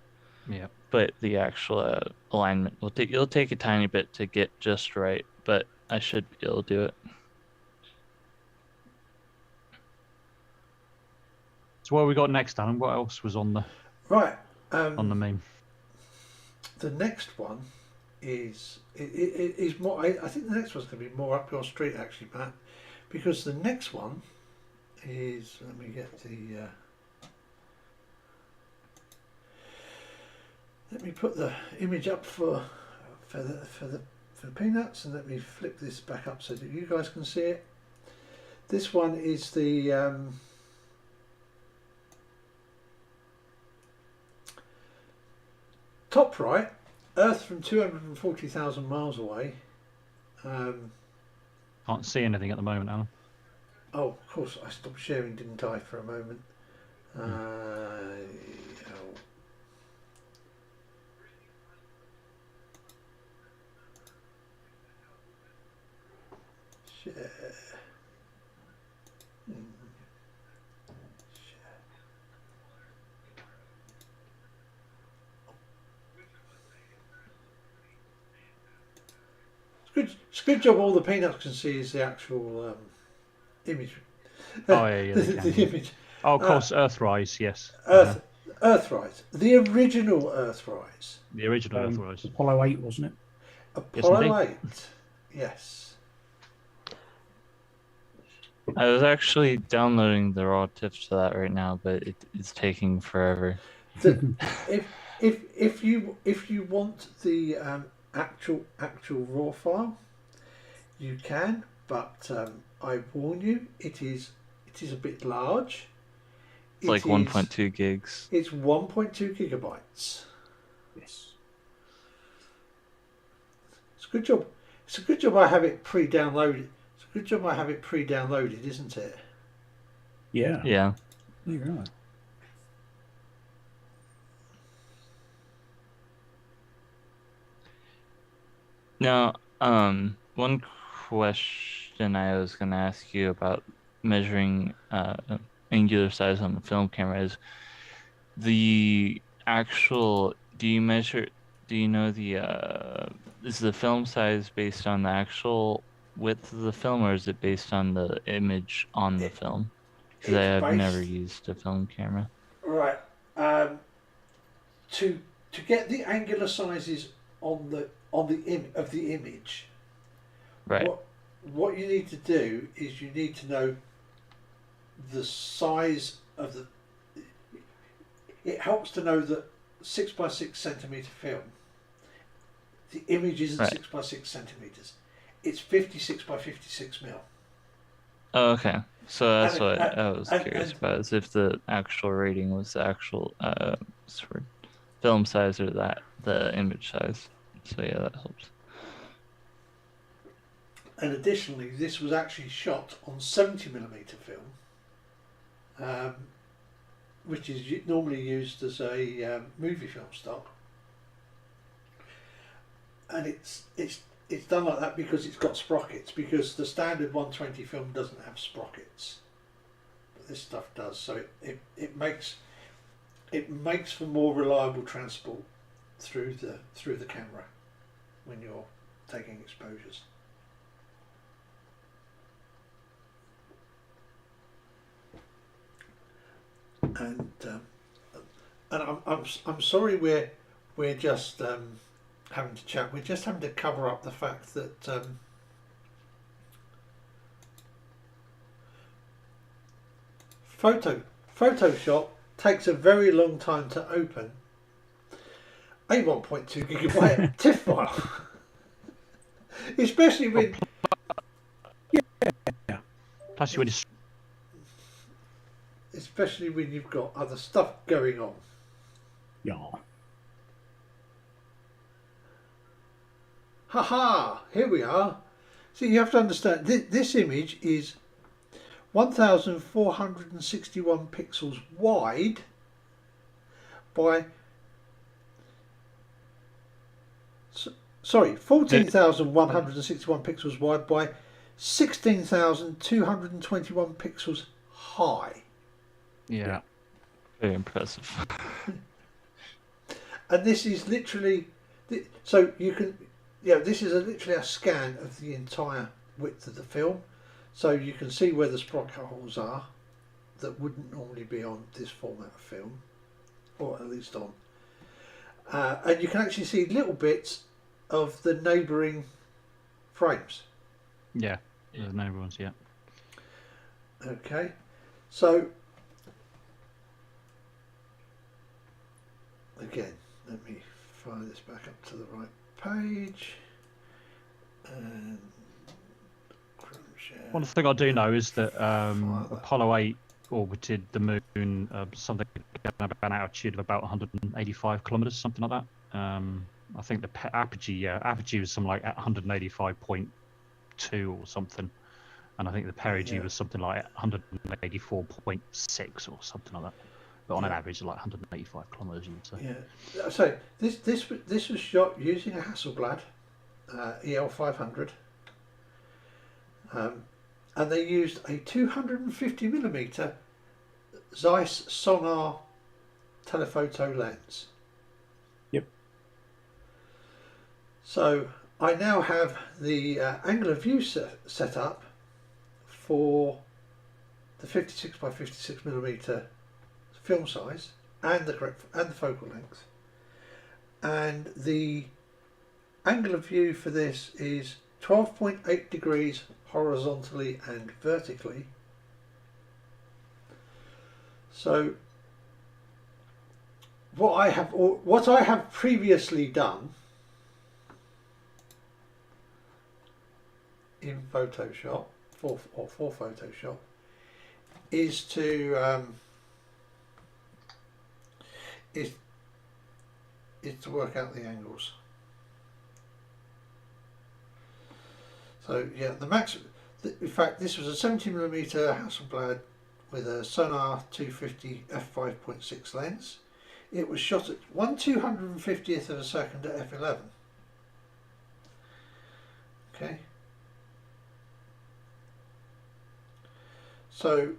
Yeah. But the actual alignment it'll take a tiny bit to get just right, but I should be able to do it. So what have we got next, Alan? What else was on the on the meme? The next one is more. I think the next one's going to be more up your street, actually, Matt, because the next one is. Let me get the. Let me put the image up for the peanuts, and let me flip this back up so that you guys can see it. This one is the. Top right, Earth from 240,000 miles away. Can't see anything at the moment, Alan. Oh, of course, I stopped sharing, didn't I, for a moment? Share. It's a good job all the peanuts can see is the actual image. Oh, yeah, the image. Oh, of course, Earthrise, yes. Earthrise. The original Earthrise. The original Earthrise. Apollo 8, wasn't it? Apollo 8, yes. I was actually downloading the raw tips to that right now, but it's taking forever. If you want the actual raw file, you can, but I warn you, it is a bit large. It's like 1.2 gigs. It's 1.2 gigabytes. Yes. It's a good job. It's a good job I have it pre-downloaded. It's a good job I have it pre-downloaded, isn't it? Yeah. Yeah. You're right. Now, one question I was going to ask you about measuring angular size on the film camera is the actual. Do you know is the film size based on the actual width of the film, or is it based on the image on the film? Because I have never used a film camera. Right. To get the angular sizes on the image, right. What you need to do is you need to know the size of the. It helps to know that 6x6 centimeter film. The image isn't 6x6 centimeters. It's 56 by 56 mil. Oh, okay. So that's what I was curious about, is if the actual rating was the actual film size or the image size. So yeah, that helps. And additionally, this was actually shot on 70mm film, which is normally used as a movie film stock. And it's done like that because it's got sprockets, because the standard 120 film doesn't have sprockets, but this stuff does. So it makes for more reliable transport through the camera when you're taking exposures. And I'm sorry we're just having to chat. We're just having to cover up the fact that Photoshop takes a very long time to open a 1.2 gigabyte TIFF file. especially when. Yeah. Plus, you would just. Especially when you've got other stuff going on. Yeah. Haha! Here we are. See, you have to understand. This image is 1,461 pixels wide by. Sorry, 14,161 pixels wide by 16,221 pixels high. Yeah. Very impressive. And this is literally, so you can, this is literally a scan of the entire width of the film. So you can see where the sprocket holes are that wouldn't normally be on this format of film, or at least on. And you can actually see little bits of the neighbouring frames. Yeah, there's no ones yet. Okay, so again, let me fire this back up to the right page. And one thing I do know is that Apollo 8 orbited the moon something about an altitude of about 185 kilometers, something like that. I think the apogee was something like 185.2 or something, and I think the perigee was something like 184.6 or something like that. But on an average, like 185 kilometers, you would say. Yeah. So this was shot using a Hasselblad EL 500, and they used a 250mm Zeiss Sonar telephoto lens. Yep. So I now have the angular view set up for the 56 by 56mm film size and the focal length, and the angular view for this is 12.8 degrees horizontally and vertically. So what I have previously done in Photoshop for Photoshop is to work out the angles. So yeah, the max. In fact, this was a 70mm Hasselblad with a Sonar 250 f5.6 lens. It was shot at 1/250th of a second at f11. Okay. So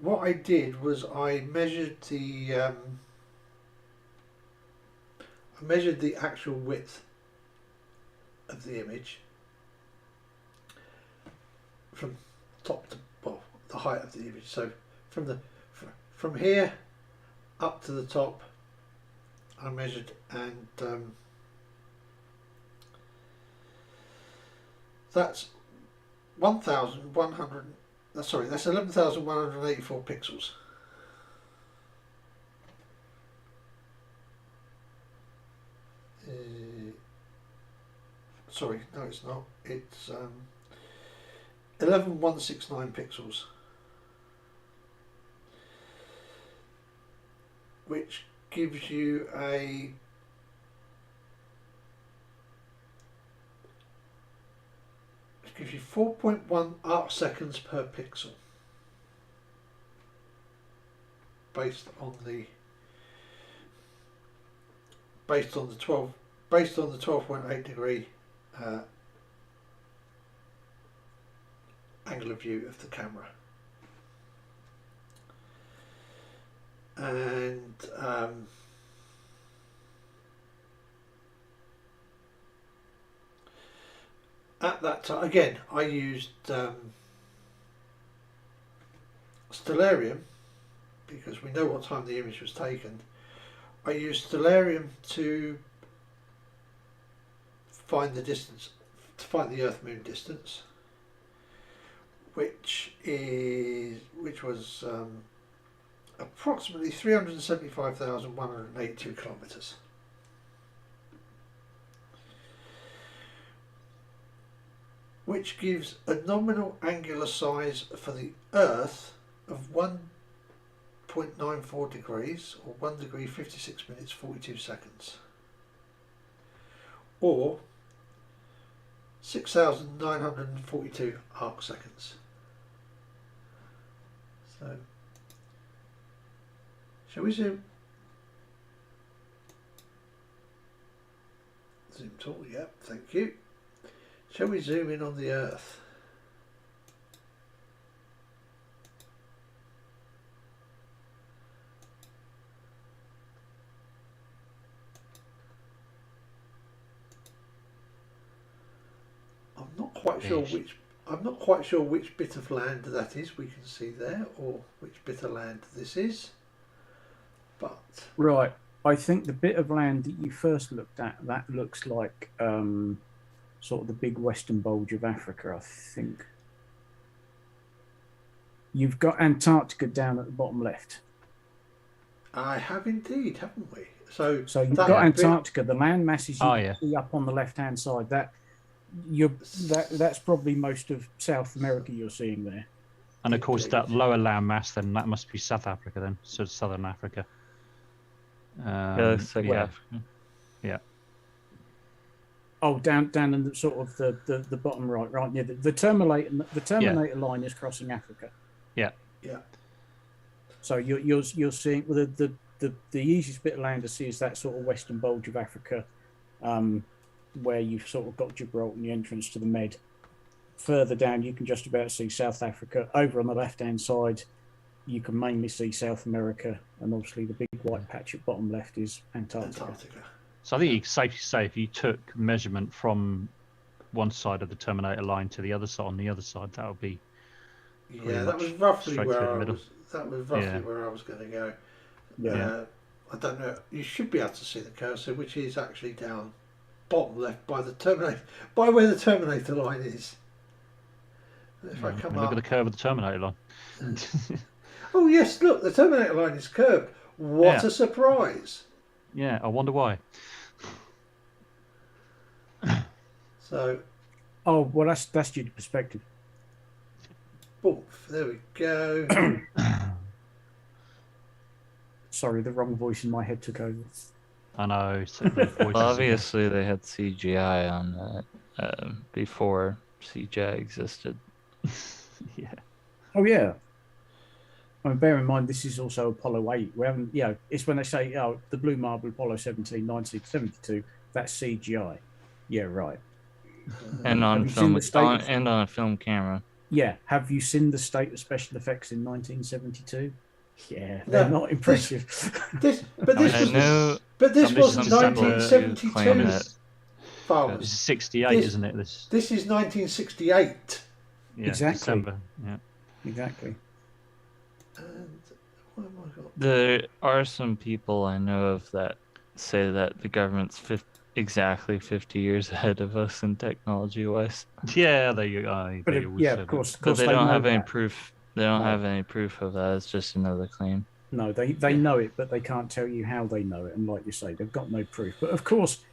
what I did was I measured the actual width of the image from top to the height of the image. So from here up to the top, I measured, and that's 1,100. Sorry, that's 11,184 pixels. Sorry, no, it's not. It's 11,169 pixels, which gives you 4.1 arc seconds per pixel, based on the 12.8 degree angular view of the camera. And at that time, again, I used Stellarium, because we know what time the image was taken. I used Stellarium to find the distance, to find the Earth-Moon distance, which was approximately 375,182 kilometres. which gives a nominal angular size for the Earth of 1.94 degrees, or 1 degree 56 minutes 42 seconds, or 6,942 arc seconds. So, shall we zoom? Zoom tool, yep, thank you. Shall we zoom in on the Earth? I'm not quite sure which bit of land that is we can see there, or which bit of land this is. But right, I think the bit of land that you first looked at, that looks like sort of the big western bulge of Africa, I think. You've got Antarctica down at the bottom left. I have indeed, haven't we? So you've got Antarctica, the land masses you can see up on the left-hand side. That's probably most of South America you're seeing there. And of course, that lower land mass, then that must be South Africa, then, so Southern Africa. Yeah. Yeah. Oh, down in the sort of the bottom right. Yeah, the Terminator line is crossing Africa. Yeah. Yeah. So you're seeing the easiest bit of land to see is that sort of western bulge of Africa, where you've sort of got Gibraltar and the entrance to the Med. Further down, you can just about see South Africa. Over on the left-hand side, you can mainly see South America, and obviously the big white patch at bottom left is Antarctica. So I think it's safe to say if you took measurement from one side of the Terminator line to the other side, on the other side, that would be that was roughly where I was. That was roughly where I was going to go. Yeah. I don't know. You should be able to see the cursor, which is actually down bottom left by where the Terminator line is. If I come look at the curve of the Terminator line. Oh yes, look, the Terminator line is curved. What a surprise! Yeah, I wonder why. So, well, that's due to perspective. Boom, there we go. Sorry, the wrong voice in my head took over. I know. Well, obviously, they had CGI on that before CGI existed. Yeah. Oh yeah. I mean, bear in mind, this is also Apollo 8. We haven't, it's when they say, the Blue Marble Apollo 17, 1972, that's CGI. Yeah, right. And on film, and on a film camera. Yeah. Have you seen the state of special effects in 1972? Yeah, they're not impressive. This was 1972. This is 68, isn't it? This is 1968. Yeah, exactly. December. Yeah. Exactly. And what have I got? There are some people I know of that say that the government's exactly 50 years ahead of us in technology-wise. Yeah, they But of course, but they don't have any proof. They don't have any proof of that. It's just another claim. No, they know it, but they can't tell you how they know it. And like you say, they've got no proof. But of course,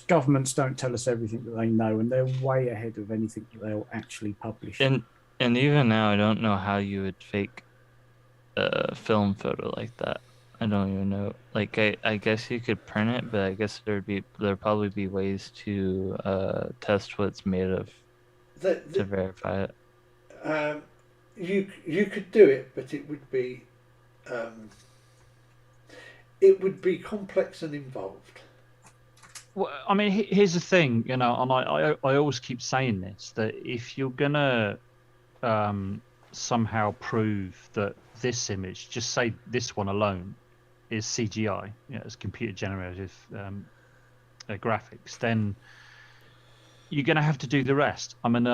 governments don't tell us everything that they know, and they're way ahead of anything that they'll actually publish. And even now, I don't know how you would fake a film photo like that. I don't even know. Like, I guess you could print it, but I guess there'd probably be ways to test what it's made of to verify it. You could do it, but it would be complex and involved. Well, I mean, here's the thing, and I always keep saying this, that if you're gonna somehow prove that this image, just say this one alone, is CGI, it's computer generated graphics, then you're going to have to do the rest. I mean,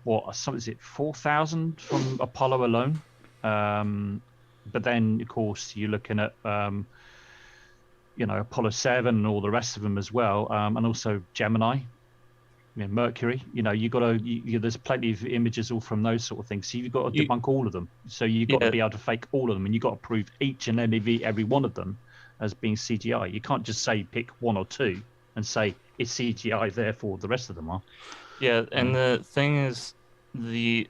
what is it, 4,000 from Apollo alone? But then, of course, you're looking at, Apollo 7 and all the rest of them as well, and also Gemini, Mercury. You got to. There's plenty of images all from those sort of things. So you've got to debunk all of them. So you've got to be able to fake all of them, and you've got to prove each and every one of them as being CGI. You can't just say pick one or two and say it's CGI, therefore the rest of them are. Yeah, and the thing is,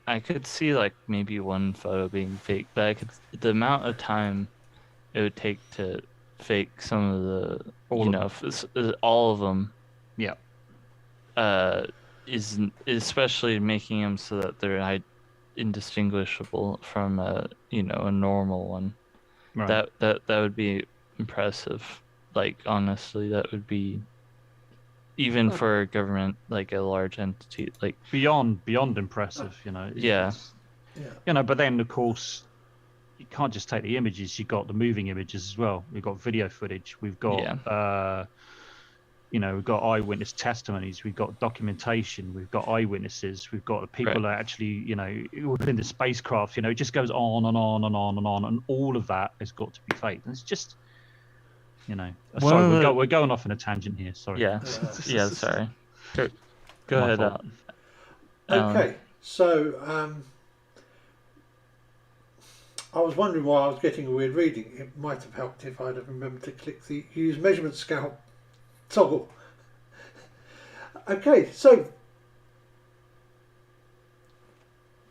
I could see like maybe one photo being fake, but the amount of time it would take to fake some of the, all of them. Yeah. Is especially making them so that they're indistinguishable from a normal one. Right. That would be impressive. Like honestly, that would be even for a government, like a large entity, like beyond impressive. Yeah. But then of course you can't just take the images. You've got the moving images as well. We've got video footage. We've got we've got eyewitness testimonies. We've got documentation. We've got eyewitnesses. We've got the people that actually, within the spacecraft. It just goes on and on and on and on, and all of that has got to be fake. And it's just, sorry, we're going off on a tangent here. Sorry. Yeah, yeah. Sorry. Go ahead. Okay, so I was wondering why I was getting a weird reading. It might have helped if I'd have remembered to click the use measurement scale toggle. Okay, so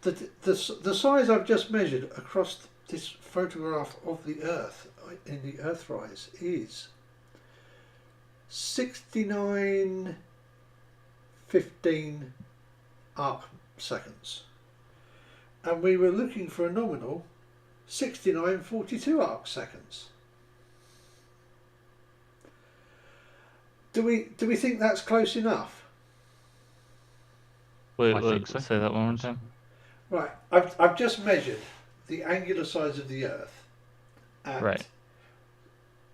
the size I've just measured across this photograph of the Earth in the Earthrise is 6915 arc seconds, and we were looking for a nominal 6942 arc seconds. Do we think that's close enough? Wait, say that one more time. Right, I've just measured the angular size of the Earth at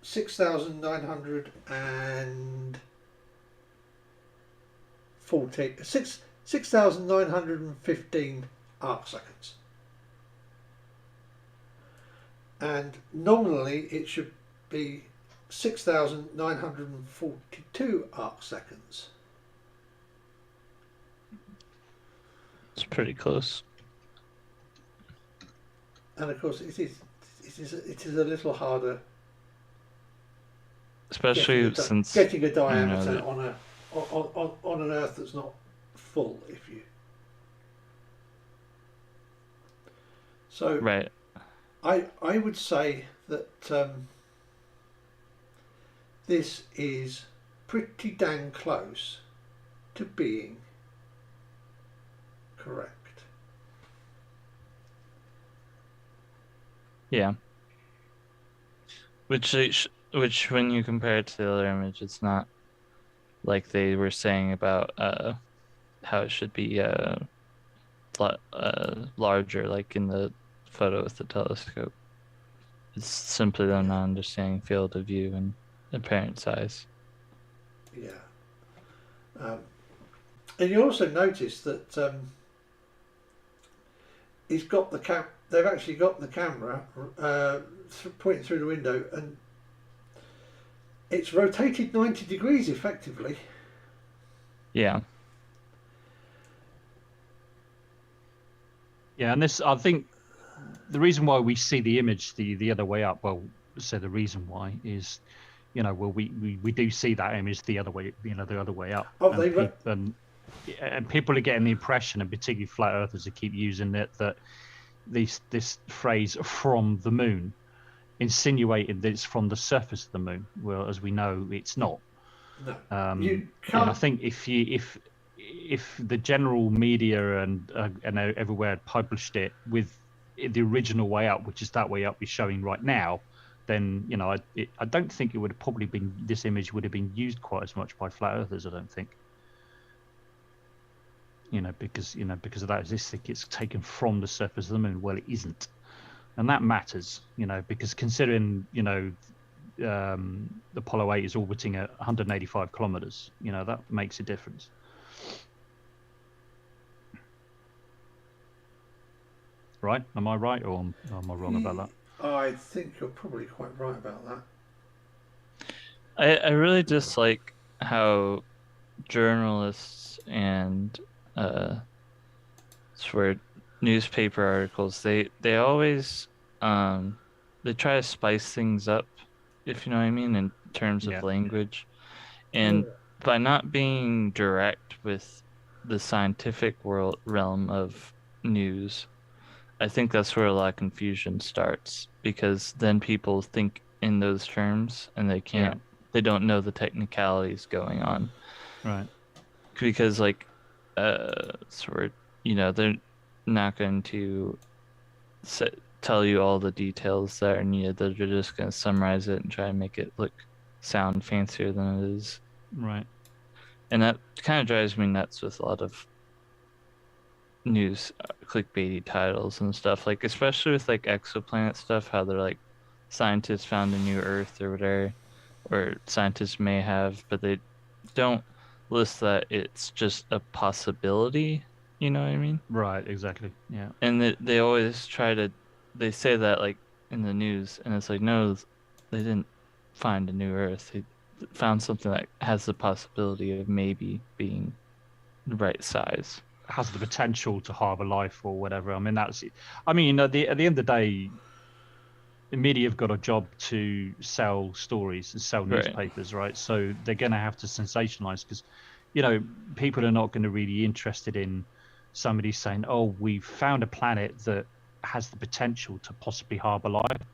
6,915 arc seconds, and nominally it should be 6,942 arc seconds. It's pretty close. And of course, it is a little harder, especially since getting a diameter on an Earth that's not full. I would say that this is pretty dang close to being correct. Yeah. Which when you compare it to the other image, it's not like they were saying about how it should be larger, like in the photo with the telescope. It's simply them not understanding field of view and apparent size. Yeah. And you also notice that he's got they've actually got the camera pointing through the window, and it's rotated 90 degrees effectively. Yeah. Yeah, and this, I think, the reason why we see the image the other way up, the reason why is, we do see that image the other way, the other way up. Oh, and people are getting the impression, and particularly flat earthers who keep using it, that this phrase "from the moon" insinuated that it's from the surface of the moon. Well, as we know, it's not. No. And I think if the general media and everywhere had published it with the original way up, which is that way up we're showing right now, then I don't think it would have probably been, this image would have been used quite as much by flat earthers. I don't think. Because of that, I just think it's taken from the surface of the moon. Well, it isn't, and that matters. Because considering Apollo 8 is orbiting at 185 kilometers, that makes a difference. Right? Am I right, or am I wrong about that? I think you're probably quite right about that. I really dislike how journalists and swear newspaper articles, they always they try to spice things up, if you know what I mean, in terms of language. And by not being direct with the scientific realm of news, I think that's where a lot of confusion starts, because then people think in those terms and they don't know the technicalities going on. Right. Because like they're not going to tell you all the details that are needed. They're just going to summarize it and try and make it sound fancier than it is. Right. And that kind of drives me nuts with a lot of news clickbaity titles and stuff, like especially with like exoplanet stuff, how they're like scientists found a new Earth or whatever, or scientists may have, but they don't list that it's just a possibility. You know what I mean? Right, exactly. Yeah. And they always they say that like in the news, and it's like, no, they didn't find a new Earth. They found something that has the possibility of maybe being the right size. Has the potential to harbor life or whatever. I mean, at the end of the day, the media have got a job to sell stories and sell newspapers, right? So they're going to have to sensationalize, because, people are not going to really be interested in somebody saying, oh, we've found a planet that has the potential to possibly harbor life.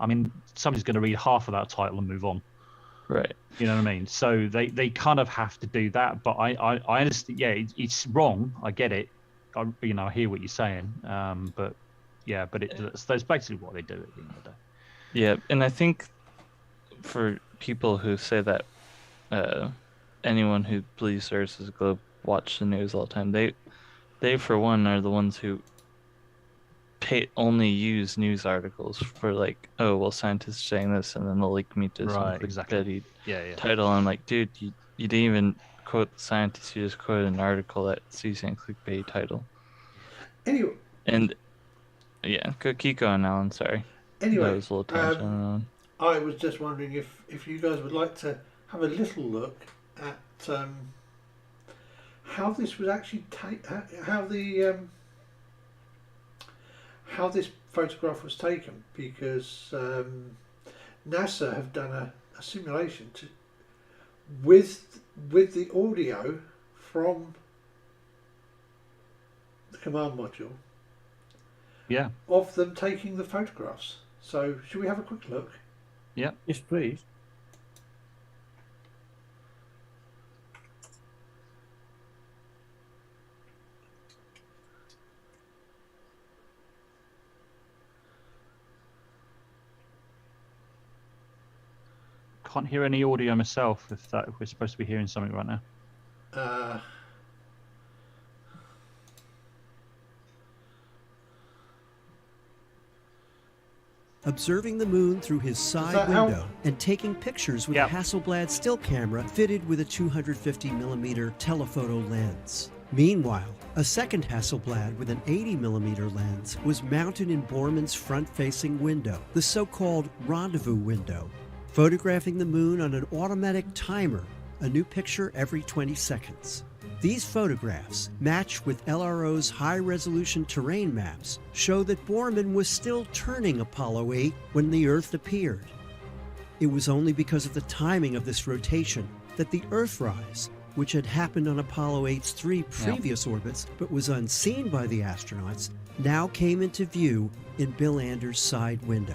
I mean, somebody's going to read half of that title and move on. Right. You know what I mean? So they kind of have to do that. But I understand. Yeah, it's wrong. I get it. I hear what you're saying. But that's basically what they do at the end of the day. Yeah, and I think for people who say that anyone who believes Earth is a globe watch the news all the time, they for one are the ones who only use news articles for like, oh well, scientists are saying this, and then they'll link me to some clickbaity title. And I'm like, dude, you didn't even quote the scientists, you just quoted an article that's using a clickbait title. Anyway, and yeah, keep going, Alan. Sorry. Anyway, that was a little tangent. I was just wondering if you guys would like to have a little look at how this was actually how this photograph was taken, because NASA have done a simulation with the audio from the command module. Yeah. Of them taking the photographs. So should we have a quick look? Yeah. Yes, please. Can't hear any audio myself if we're supposed to be hearing something right now. Observing the moon through his side window and taking pictures with a Hasselblad still camera fitted with a 250mm telephoto lens. Meanwhile, a second Hasselblad with an 80mm lens was mounted in Borman's front-facing window, the so-called rendezvous window, photographing the moon on an automatic timer, a new picture every 20 seconds. These photographs, matched with LRO's high-resolution terrain maps, show that Borman was still turning Apollo 8 when the Earth appeared. It was only because of the timing of this rotation that the Earthrise, which had happened on Apollo 8's 3 previous orbits but was unseen by the astronauts, now came into view in Bill Anders' side window.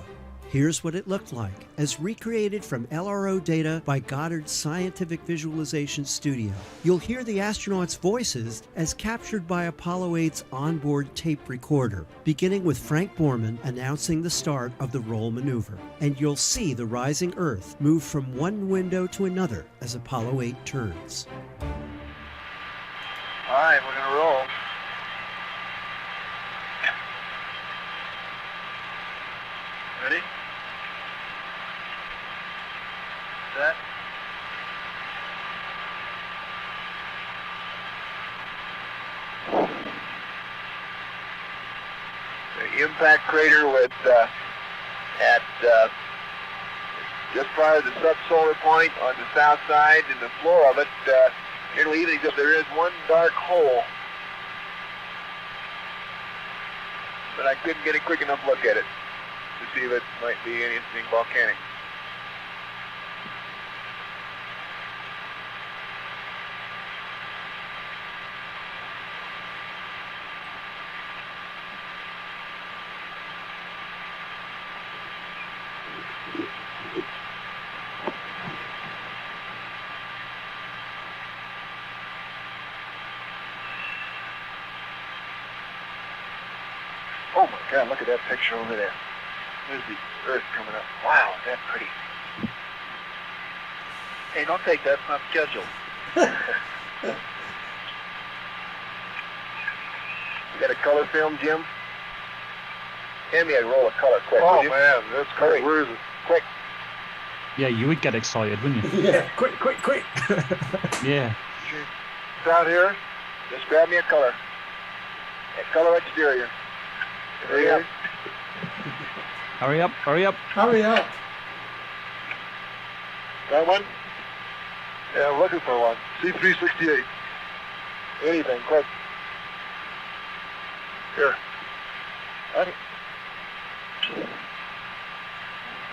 Here's what it looked like, as recreated from LRO data by Goddard's Scientific Visualization Studio. You'll hear the astronauts' voices as captured by Apollo 8's onboard tape recorder, beginning with Frank Borman announcing the start of the roll maneuver. And you'll see the rising Earth move from one window to another as Apollo 8 turns. All right, we're going to roll. Ready? Set. The impact crater with at just prior to the subsolar point on the south side, and the floor of it nearly even, except there is one dark hole, but I couldn't get a quick enough look at it to see if it might be anything volcanic. Oh my God, look at that picture over there. There's the Earth coming up. Wow, is that pretty. Hey, don't take that, it's not scheduled. You got a color film, Jim? Hand me a roll of color, quick. Oh man, that's great. Where is it? Quick. Yeah, you would get excited, wouldn't you? Yeah, quick. Yeah. It's out here. Just grab me a color. A color exterior. Hurry up. Hurry up. Hurry up. Got one? Yeah, I'm looking for one. C368. Anything, quick. Here. Got it.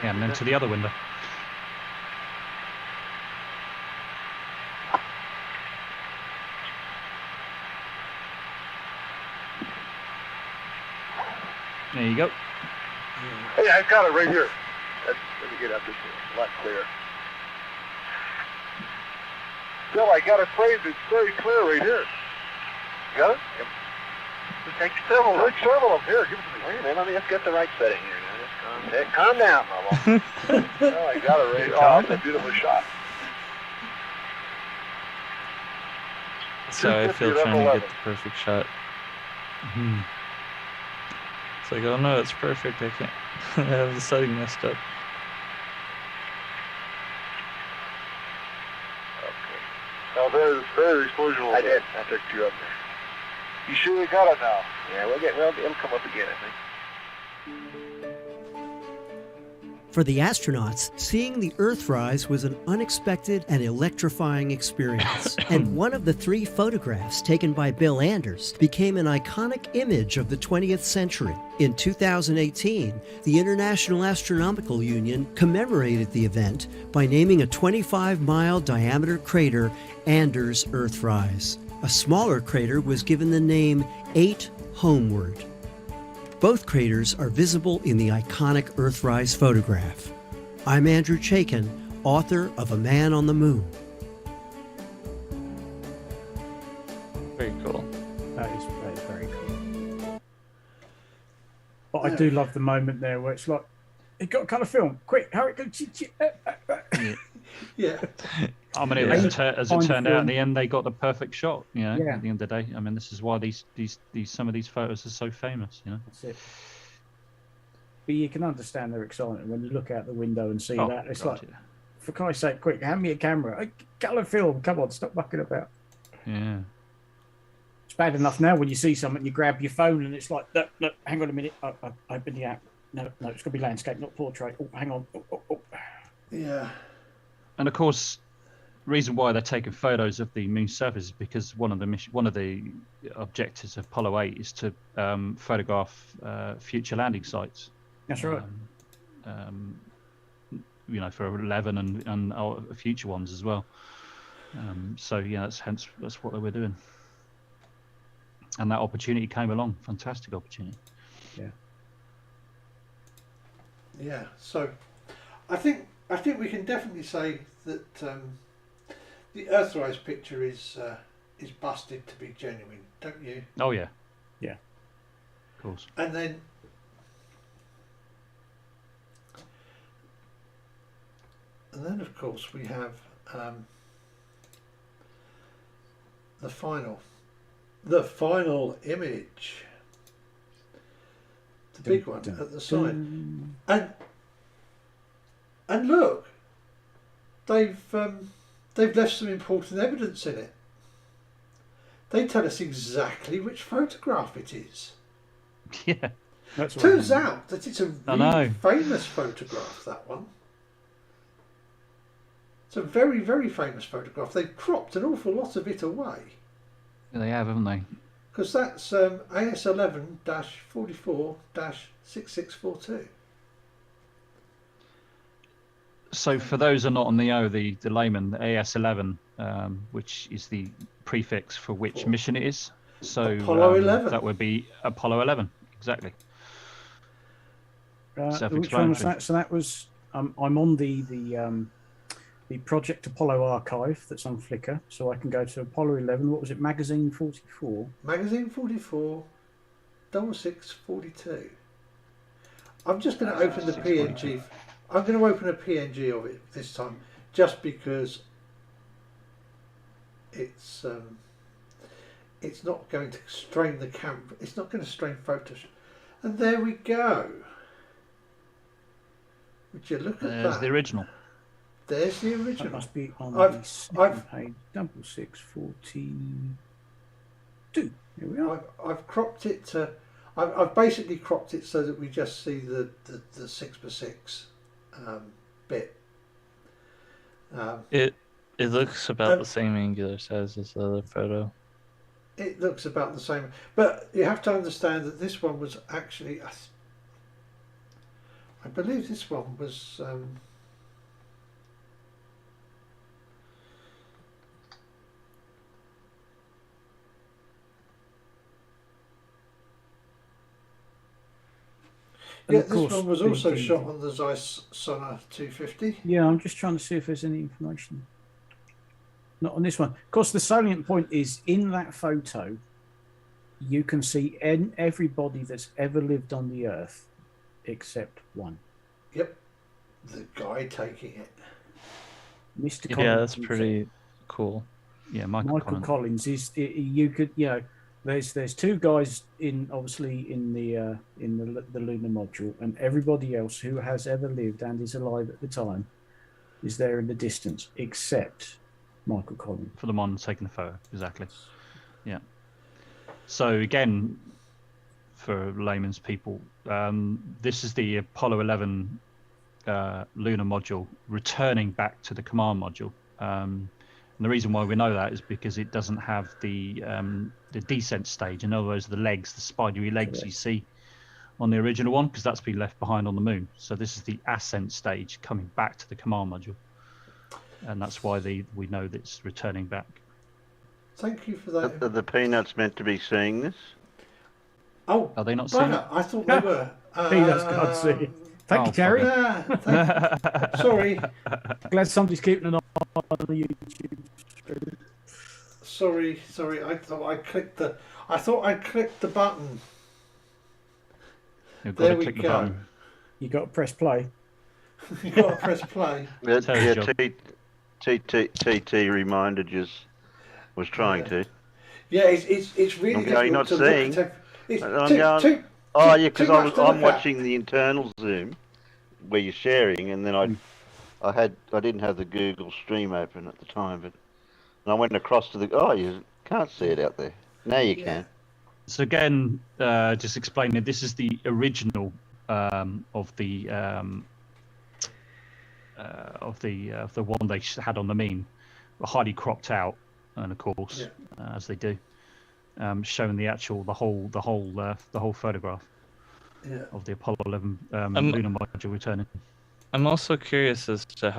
Yeah, and then to the other window. There you go. Hey, I got it right here. Let me get up this a lot clearer. Bill, I got it framed. It's very clear right here. Got it? Yep. Take several. Take several of them. Here, give it to me. Wait a minute, let me just get the right setting here now. Just calm down, Mama. Oh, I got it right. Oh, that's a beautiful shot. So I feel trying to get the perfect shot. Mm-hmm. It's like, oh no, it's perfect. I can't. I have the setting messed up. Okay. Now, there's exposure. I did. I took two up there. You sure you got it now? Yeah, it'll come up again, I think. For the astronauts, seeing the Earthrise was an unexpected and electrifying experience. And one of the 3 photographs taken by Bill Anders became an iconic image of the 20th century. In 2018, the International Astronomical Union commemorated the event by naming a 25-mile diameter crater Anders Earthrise. A smaller crater was given the name 8 Homeward. Both craters are visible in the iconic Earthrise photograph. I'm Andrew Chaikin, author of A Man on the Moon. Very cool. That is very cool. But I do love the moment there where it's like, you got to cut a film, quick, hurry, go. Yeah. I mean, as it turned out, in the end, they got the perfect shot. You know, at the end of the day. I mean, this is why these some of these photos are so famous. You know, that's it. But you can understand their excitement when you look out the window and see that. It's God, like, for Christ's sake, quick, hand me a camera, colour film. Come on, stop mucking about. Yeah. It's bad enough now when you see something, you grab your phone and it's like, no, hang on a minute, open the app. No, it's got to be landscape, not portrait. Oh, hang on. Oh. Yeah. And of course, reason why they're taking photos of the moon's surface is because one of the objectives of Apollo 8 is to photograph future landing sites. That's right. You know, for 11 and future ones as well. So yeah, that's what they were doing. And that opportunity came along. Fantastic opportunity. Yeah. Yeah. So, I think we can definitely say that the Earthrise picture is busted to be genuine, don't you? Oh yeah. Yeah. Of course. And then of course we have the final image, the big one at the side, and look, they've left some important evidence in it. They tell us exactly which photograph it is. Yeah, turns out that it's a really famous photograph. That one. It's a very, very famous photograph. They've cropped an awful lot of it away. Yeah, they have, haven't they? Because that's AS11-44-6642. So for those who are not on the layman, the AS11, which is the prefix for which mission it is. So Apollo 11. That would be Apollo 11, exactly. Which one was that? So that was I'm on the Project Apollo archive that's on Flickr, so I can go to Apollo 11. What was it? Magazine 44. Magazine 44. 6642. I'm just going to open the PNG. I'm going to open a PNG of it this time, just because it's not going to strain the camera. It's not going to strain Photoshop. And there we go. Would you look at that? There's the original. There's the original. That must be on the second page. 6642. Here we are. I've cropped it to. I've basically cropped it so that we just see the 6x6 bit. It looks about the same angular size as the other photo. It looks about the same, but you have to understand that this one was actually. I believe this one was. Yeah, this one was also shot on the Zeiss Sonner 250. Yeah, I'm just trying to see if there's any information. Not on this one. Of course, the salient point is in that photo, you can see everybody that's ever lived on the Earth except one. Yep, the guy taking it. Mr. Yeah, Collins, that's pretty cool. Yeah, Michael Collins is. You could, there's two guys obviously in the lunar module, and everybody else who has ever lived and is alive at the time is there in the distance, except Michael Collins. For the one taking the photo, exactly. Yeah. So again, for layman's people, this is the Apollo 11 lunar module returning back to the command module. And the reason why we know that is because it doesn't have the descent stage. In other words, the legs, the spidery legs you see on the original one, because that's been left behind on the moon. So this is the ascent stage coming back to the command module. And that's why we know that it's returning back. Thank you for that. Are the Peanuts meant to be seeing this? Oh, are they not seeing it? I thought they were. Peanuts can't see it. Thank you, Terry. Sorry. Glad somebody's keeping an eye on the YouTube. Sorry. I thought I clicked the button. You've got to click the button. You got to press play. You got to press play. TT reminded you. Was trying to. Yeah, it's really difficult. You're not to seeing. Because I'm watching the internal Zoom where you're sharing, and then I didn't have the Google Stream open at the time, and I went across to you can't see it out there. Now you can. So again, just explaining, this is the original of the one they had on the mean, highly cropped out, and of course, as they do, showing the whole photograph of the Apollo 11 lunar module returning. I'm also curious as to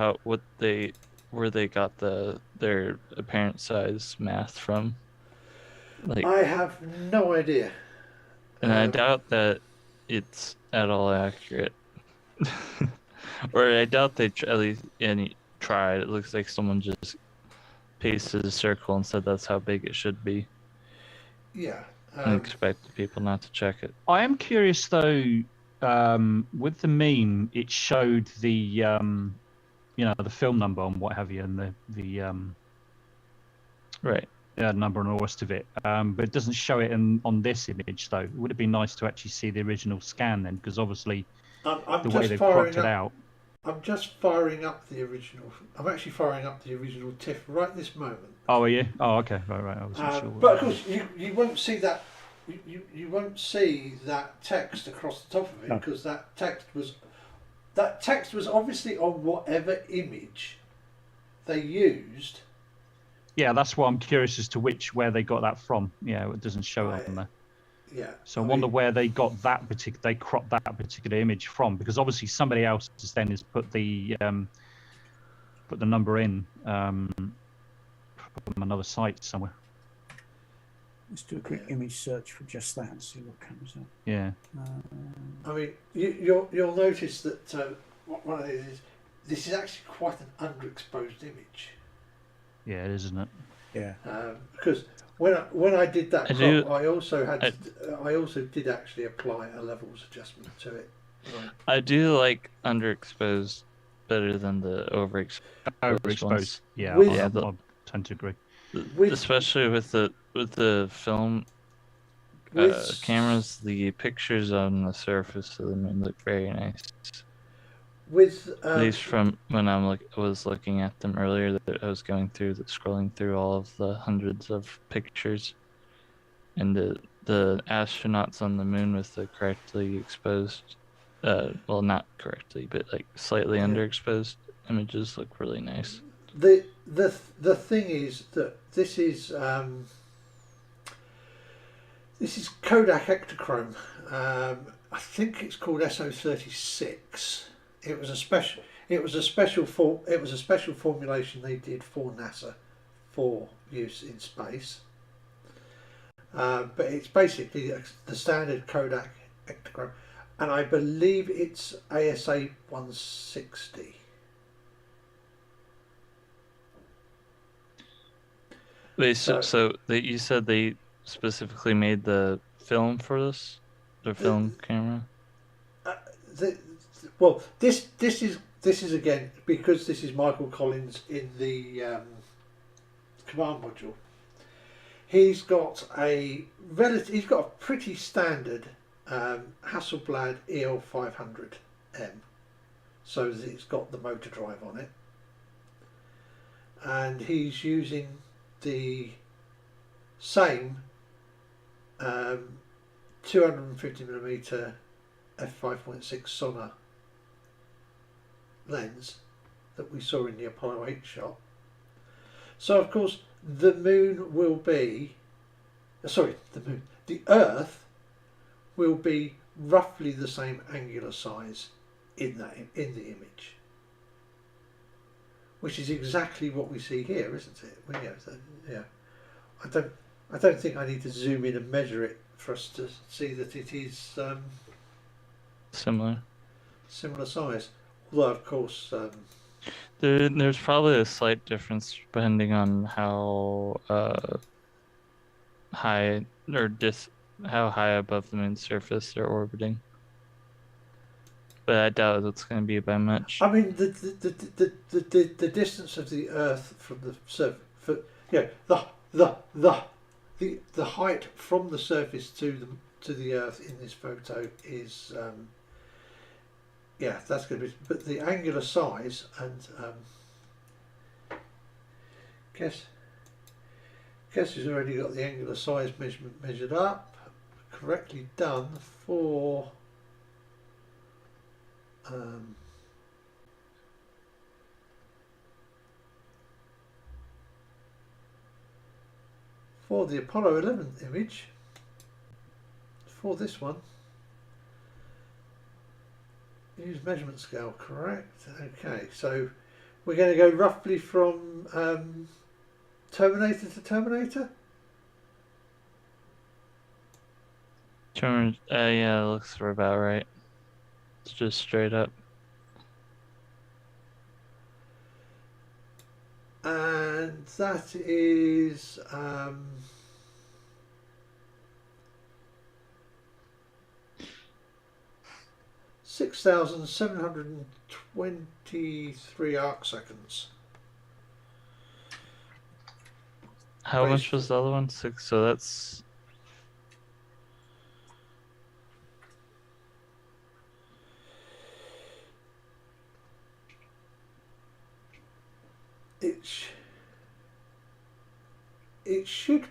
where they got their apparent size math from. I have no idea, and I doubt that it's at all accurate. Or I doubt they at least tried. It looks like someone just pasted a circle and said that's how big it should be. Yeah. And expect people not to check it. I am curious though. With the meme, it showed the the film number and what have you, and the right. Number and all the rest of it. But it doesn't show it on this image though. It would have been nice to actually see the original scan then, because obviously the way they've cropped it out. I'm just firing up the original. I'm actually firing up the original TIFF right this moment. Oh, are you? Oh, okay. Right. I wasn't sure. But of course, you won't see that. You won't see that text across the top of it, because that text was obviously on whatever image they used. Yeah, that's why I'm curious as to where they got that from. Yeah, it doesn't show it on there. Yeah. So I wonder where they got they cropped that particular image from, because obviously somebody else has put the number in from another site somewhere. Let's do a quick image search for just that and see what comes up. Yeah. I mean, you'll notice that one of these is this is actually quite an underexposed image. Yeah, it is, isn't it? Yeah. Because when I did that crop, I also did actually apply a levels adjustment to it. Right. I do like underexposed better than the overexposed ones. Yeah, With, I tend to agree. Especially with the film cameras, the pictures on the surface of the moon look very nice. At least from when was looking at them earlier, that I was scrolling through all of the hundreds of pictures, and the astronauts on the moon with the correctly exposed, well, not correctly, but like slightly underexposed images look really nice. The thing is that this is Kodak Ektachrome. I think it's called SO36. It was a special formulation they did for NASA for use in space. But it's basically the standard Kodak Ektachrome, and I believe it's ASA 160. You said they specifically made the film for this, the film camera. This is again because this is Michael Collins in the command module. He's got a pretty standard Hasselblad EL500M, so that it's got the motor drive on it, and he's using the same 250mm f5.6 Sonnar lens that we saw in the Apollo 8 shot. So of course the Earth will be roughly the same angular size in the image, which is exactly what we see here, isn't it? Yeah. I don't think I need to zoom in and measure it for us to see that it is similar size. Although of course there's probably a slight difference depending on how high how high above the moon's surface they're orbiting. But I doubt it's going to be by much. I mean, the distance of the Earth from the surface, the height from the surface to the Earth in this photo is, that's going to be. But the angular size and guess who's already got the angular size measurement measured up, correctly done for. For the Apollo 11 image, for this one, use measurement scale, correct? Okay, so we're going to go roughly from Terminator to Terminator? Yeah, looks about right. It's just straight up. And that is 6,723 arc seconds. How much was the other one? 6. So that's. It should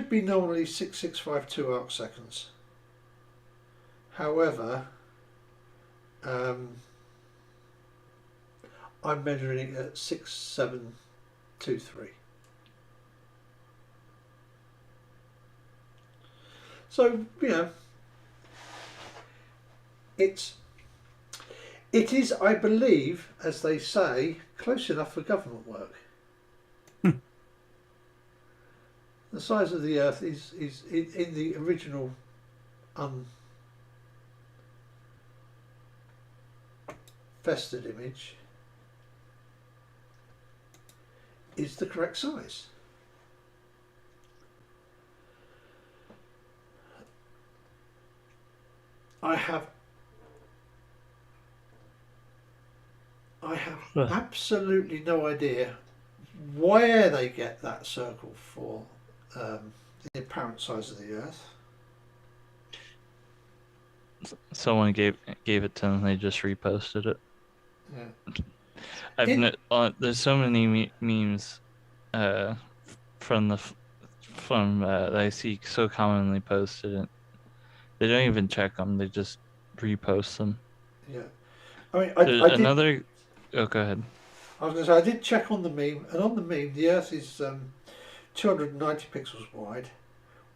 be normally 6,652 arc seconds. However, I'm measuring it at 6,723. So it is, I believe, as they say, close enough for government work. The size of the Earth is in the original unfestered image. is the correct size. I have absolutely no idea where they get that circle for the apparent size of the Earth. Someone gave it to them. They just reposted it. Yeah. There's so many memes from that I see so commonly posted, and they don't even check them. They just repost them. Yeah, I mean, I did. Oh, go ahead. I was going to say I did check on the meme, and on the meme, the Earth is 290 pixels wide,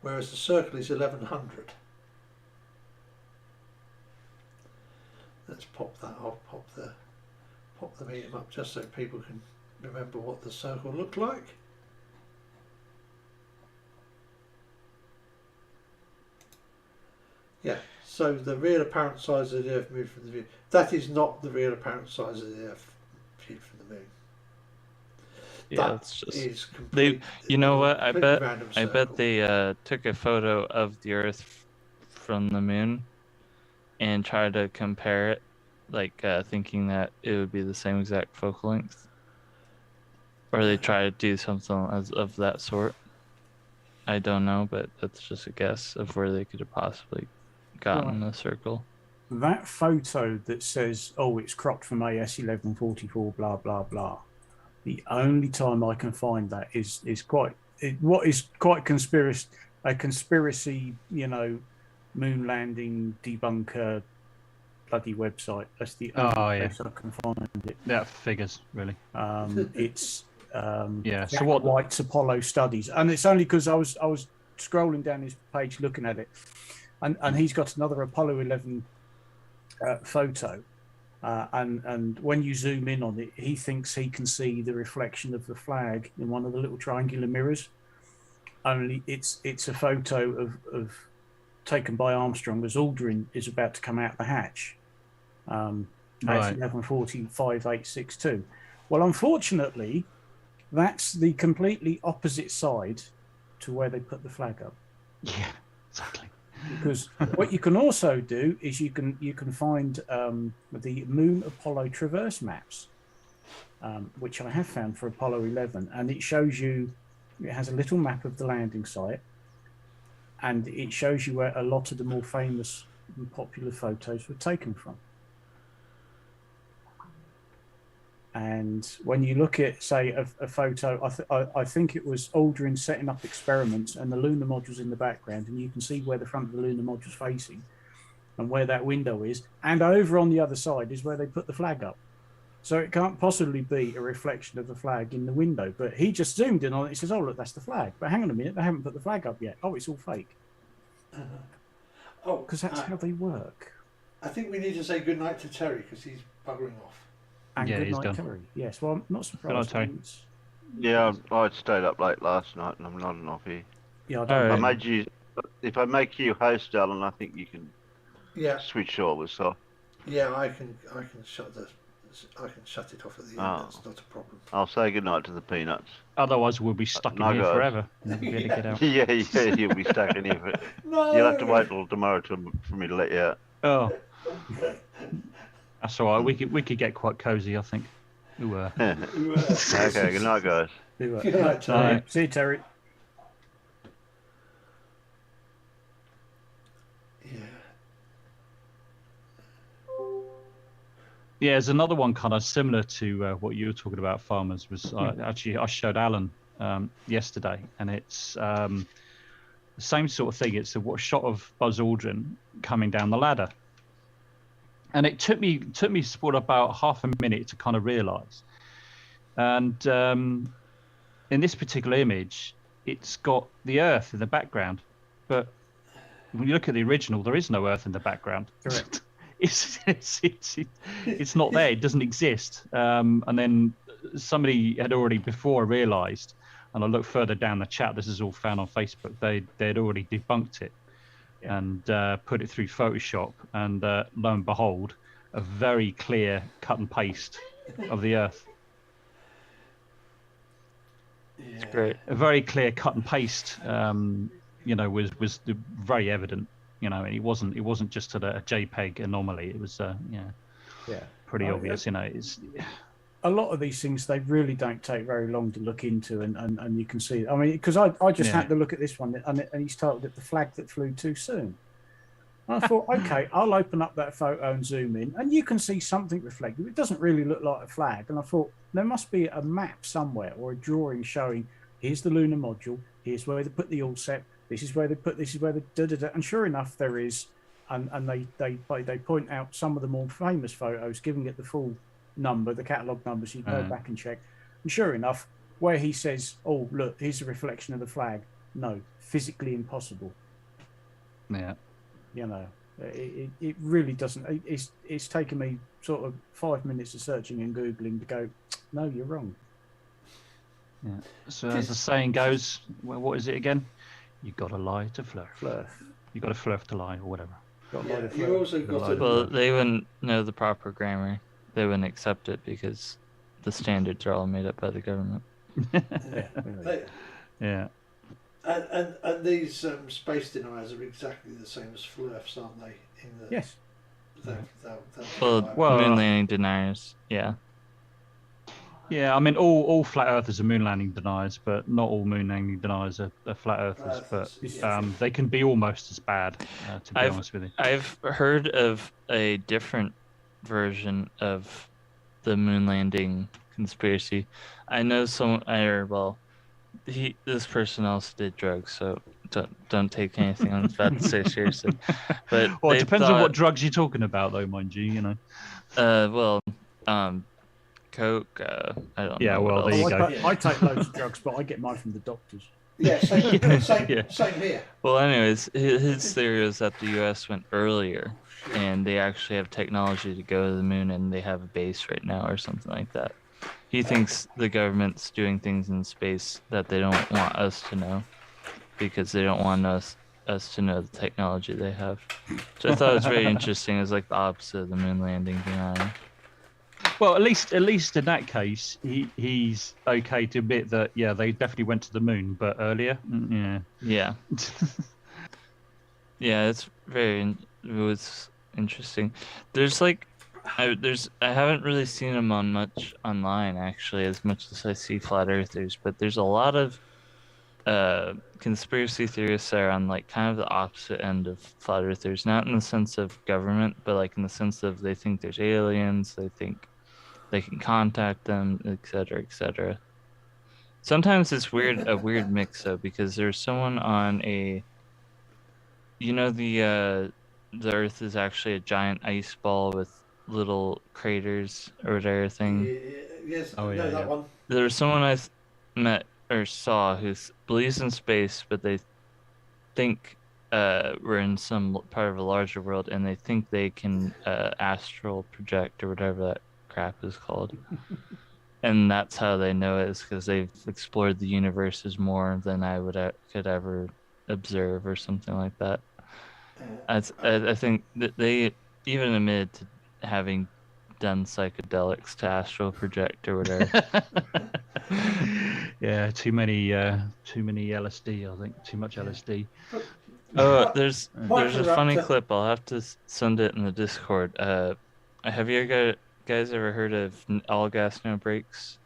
whereas the circle is 1100. Let's pop that. I'll pop the meme up just so people can remember what the circle looked like. Yeah, so the real apparent size of the Earth viewed from the view. That is not the real apparent size of the Earth viewed from the moon. Yeah, that's just you know what? I bet they took a photo of the Earth from the moon and tried to compare it, like thinking that it would be the same exact focal length, or they try to do something of that sort. I don't know, but that's just a guess of where they could have possibly gotten the circle. That photo that says, "Oh, it's cropped from AS 1144," blah blah blah. The only time I can find that is quite conspiracy, moon landing debunker bloody website. That's the only place I can find it. That figures really. It's yeah. So what? White's Apollo studies, and it's only because I was scrolling down his page looking at it, and he's got another Apollo 11 photo. And when you zoom in on it, he thinks he can see the reflection of the flag in one of the little triangular mirrors. Only it's a photo of taken by Armstrong as Aldrin is about to come out the hatch. Right. 1140-5862. Well, unfortunately, that's the completely opposite side to where they put the flag up. Yeah, exactly. Because what you can also do is you can find the Moon Apollo traverse maps, which I have found for Apollo 11, and it shows you. It has a little map of the landing site, and it shows you where a lot of the more famous and popular photos were taken from. And when you look at, say, a photo, I think it was Aldrin setting up experiments and the lunar module's in the background, and you can see where the front of the lunar module's facing and where that window is. And over on the other side is where they put the flag up. So it can't possibly be a reflection of the flag in the window. But he just zoomed in on it. He says, "Oh, look, that's the flag. But hang on a minute, they haven't put the flag up yet. Oh, it's all fake." Oh, because that's how they work. I think we need to say goodnight to Terry because he's buggering off. And good night, Terry. Yes, well, I'm not surprised. Good night, Terry. Yeah, I stayed up late last night and I'm nodding off here. Yeah, if I make you host, Alan, I think you can switch over. So yeah, I can shut it off at the end. That's not a problem. I'll say goodnight to the peanuts. Otherwise, we'll be stuck in here forever. Get out. Yeah, you'll be stuck in here. No. You'll have to wait till tomorrow for me to let you out. Oh. That's all right. We could get quite cozy, I think. Okay, good night, guys. Good night, Terry. See you, Terry. Yeah, there's another one kind of similar to what you were talking about, farmers. I showed Alan yesterday, and it's the same sort of thing. It's a shot of Buzz Aldrin coming down the ladder. And it took me about half a minute to kind of realise. And in this particular image, it's got the Earth in the background, but when you look at the original, there is no Earth in the background. Correct. It's not there. It doesn't exist. And then somebody had already before realised, and I looked further down the chat. This is all found on Facebook. They'd already debunked it. And put it through Photoshop, and lo and behold, a very clear cut and paste of the Earth. It's great. A very clear cut and paste, was very evident. And it wasn't just a JPEG anomaly. It was, pretty obvious. It's a lot of these things they really don't take very long to look into, and you can see. I mean, because I just had to look at this one, and he's titled it "The Flag That Flew Too Soon." And I thought, okay, I'll open up that photo and zoom in, and you can see something reflective. It doesn't really look like a flag, and I thought there must be a map somewhere or a drawing showing here's the lunar module, here's where they put the ALSEP, this is where they da-da-da, and sure enough there is, and they point out some of the more famous photos, giving it the full number, the catalogue number, so you can go back and check. And sure enough, where he says, "Oh, look, here's a reflection of the flag," no, physically impossible. Yeah. It really doesn't. It's taken me sort of 5 minutes of searching and googling to go, no, you're wrong. Yeah. So as the saying goes, well, what is it again? You got to lie to flirt. You got to flirt to lie, or whatever. You also got to. Well, they wouldn't know the proper grammar. They wouldn't accept it because the standards are all made up by the government. Yeah. And these space deniers are exactly the same as flirfs, aren't they? Yes. Well, moon landing deniers, yeah. Yeah, I mean, all flat earthers are moon landing deniers, but not all moon landing deniers are flat earthers. But they can be almost as bad, to be honest with you. I've heard of a different version of the moon landing conspiracy. I know this person also did drugs, so don't take anything I'm about to say seriously. But it depends on what drugs you're talking about, though, mind you. Coke. I don't know. Yeah, well, there you go. I take loads of drugs, but I get mine from the doctors. Yeah, same here. Well, anyways, his theory is that the U.S. went earlier, and they actually have technology to go to the moon, and they have a base right now or something like that. He thinks the government's doing things in space that they don't want us to know, because they don't want us to know the technology they have. So I thought it was very interesting. It was like the opposite of the moon landing denial. Well, at least in that case, he's okay to admit that they definitely went to the moon, but earlier. Yeah. Yeah, it was interesting. There's I haven't really seen them on much online actually, as much as I see flat earthers, but there's a lot of conspiracy theorists that are on kind of the opposite end of flat earthers, not in the sense of government, but in the sense of they think there's aliens, they think they can contact them, etc., etc. Sometimes it's a weird mix though, because there's someone on the Earth is actually a giant ice ball with little craters or whatever thing. Yes. That one. There was someone I met or saw who believes in space, but they think we're in some part of a larger world, and they think they can astral project or whatever that crap is called. And that's how they know it, is because they've explored the universes more than I could ever observe or something like that. I think that they even admitted to having done psychedelics to astral project or whatever. Yeah, too many LSD. I think too much LSD. Oh, there's a funny clip. I'll have to send it in the Discord. Have you guys ever heard of All Gas No Brakes?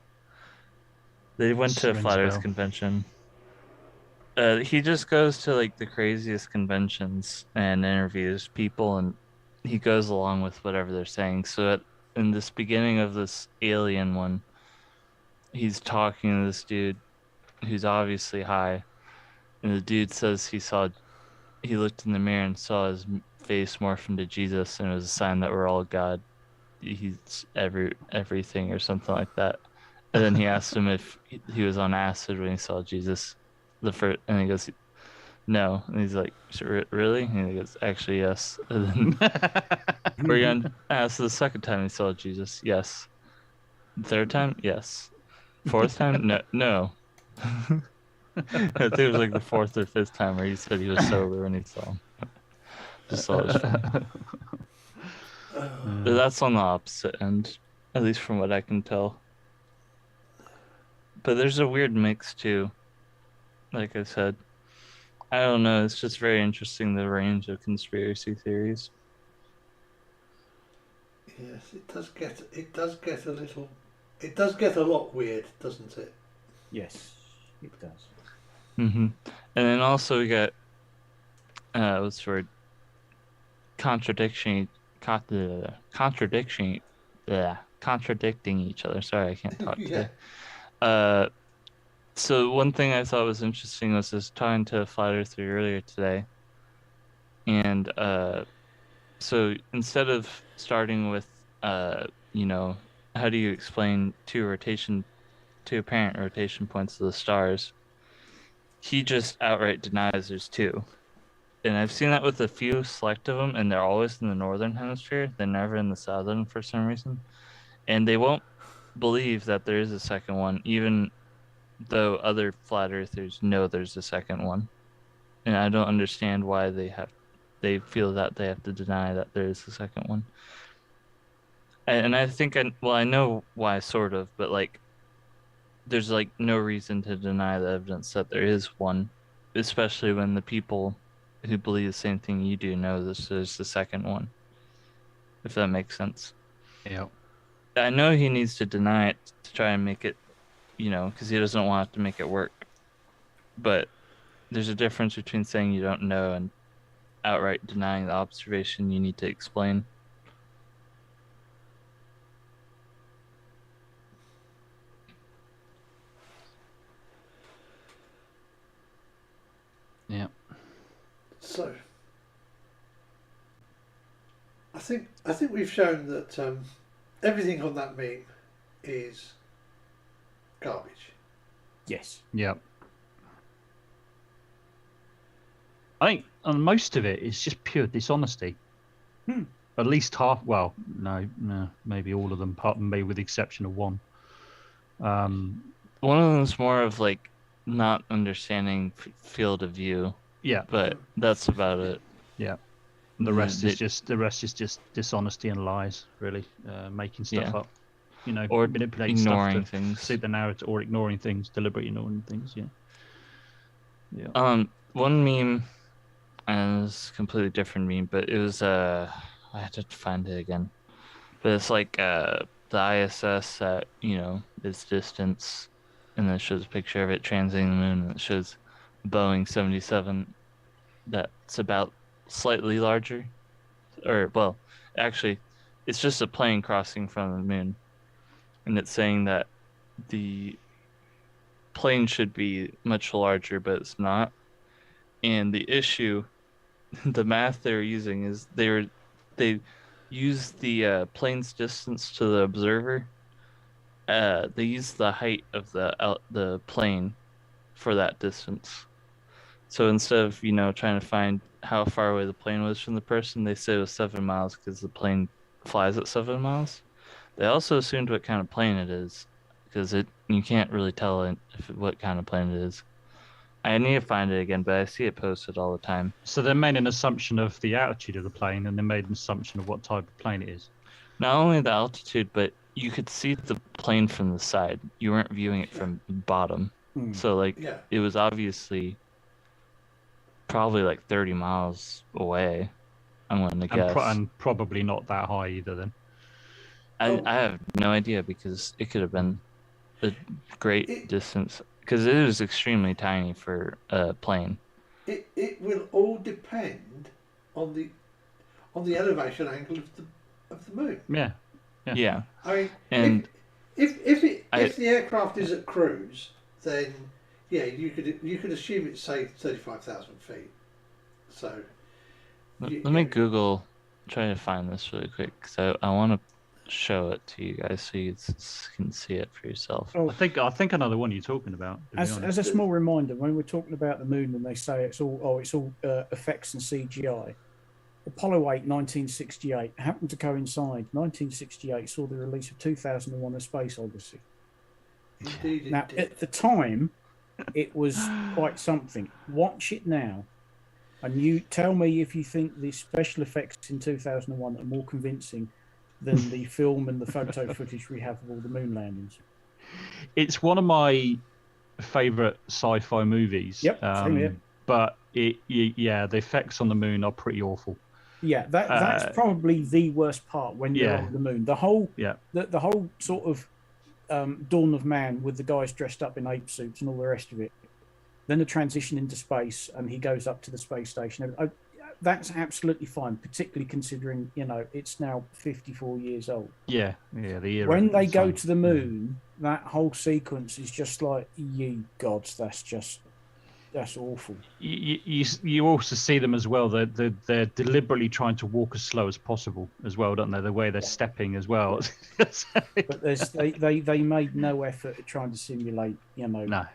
They went to a flat Earth convention. He just goes to the craziest conventions and interviews people, and he goes along with whatever they're saying. So in this beginning of this alien one, he's talking to this dude who's obviously high, and the dude says he looked in the mirror and saw his face morph into Jesus, and it was a sign that we're all God. He's everything or something like that. And then he asked him if he was on acid when he saw Jesus. And he goes, no. And he's like, really? And he goes, actually, yes. And then we're going to ask the second time he saw Jesus. Yes. Third time? Yes. Fourth time? No. I think it was the fourth or fifth time where he said he was sober when he saw him. Just saw his friend. But that's on the opposite end, at least from what I can tell. But there's a weird mix too. Like I said, I don't know. It's just very interesting, the range of conspiracy theories. Yes, it does get a lot weird, doesn't it? Yes, it does. And then also we got what's the word? Contradicting each other. Sorry, I can't talk today. So one thing I thought was interesting was just talking to a flat earther earlier today, and so instead of starting with you know, how do you explain two apparent rotation points of the stars, he just outright denies there's two. And I've seen that with a few select of them, and they're always in the northern hemisphere. They're never in the southern for some reason. And they won't believe that there is a second one, even though other flat earthers know there's a second one. And I don't understand why they feel that they have to deny that there is a second one. And I think I know why, sort of, but like there's like no reason to deny the evidence that there is one, especially when the people who believe the same thing you do know this is the second one, if that makes sense. Yeah. I know he needs to deny it to try and make it, you know, because he doesn't want to make it work. But there's a difference between saying you don't know and outright denying the observation you need to explain. Yeah. So, I think we've shown that everything on that meme is garbage. Yes. Yeah. I think most of it is just pure dishonesty. At least half. Well, no, maybe all of them, apart from me, with the exception of one. One of them's more of like not understanding field of view. Yeah. But that's about it. Yeah. The rest is just dishonesty and lies, really, making stuff up. You know, or manipulating ignoring stuff to things, suit the narrative, or ignoring things, deliberately ignoring things. Yeah. One meme, and it's a completely different meme, but it was I had to find it again. But it's like the ISS at, you know, its distance, and then it shows a picture of it transiting the moon, and it shows Boeing 77 that's about slightly larger, or well, actually, it's just a plane crossing from the moon, and it's saying that the plane should be much larger, but it's not. And the issue, the math they're using is they use the plane's distance to the observer. They use the height of the plane for that distance. So instead of, you know, trying to find how far away the plane was from the person, they say it was 7 miles because the plane flies at 7 miles. They also assumed what kind of plane it is, because you can't really tell what kind of plane it is. I need to find it again, but I see it posted all the time. So they made an assumption of the altitude of the plane, and they made an assumption of what type of plane it is. Not only the altitude, but you could see the plane from the side. You weren't viewing it from the bottom. So like it was obviously probably like 30 miles away, I'm going to guess. And probably not that high either then. I have no idea, because it could have been a great distance, because it is extremely tiny for a plane. It will all depend on the elevation angle of the moon. Yeah. I mean, and if the aircraft is at cruise, then you could assume it's, say, 35,000 feet. So let me try to find this really quick, because I want to show it to you guys so you can see it for yourself. Oh, I think I know the one you're talking about. As a small reminder, when we're talking about the moon and they say it's all effects and CGI, Apollo 8 1968 happened to coincide. 1968 saw the release of 2001: A Space Odyssey. Indeed, now, at the time, it was quite something. Watch it now, and you tell me if you think the special effects in 2001 are more convincing than the film and the photo footage we have of all the moon landings. It's one of my favorite sci-fi movies. Yep, same here. But the effects on the moon are pretty awful. Yeah, that's probably the worst part when you're on the moon. The whole sort of Dawn of Man with the guys dressed up in ape suits and all the rest of it. Then the transition into space, and he goes up to the space station. That's absolutely fine, particularly considering it's now 54 years old. Yeah, the era. When they go to the moon, that whole sequence is just like, ye gods, that's awful. You also see them as well. They're deliberately trying to walk as slow as possible as well, don't they? The way they're stepping as well. But they made no effort at trying to simulate, no.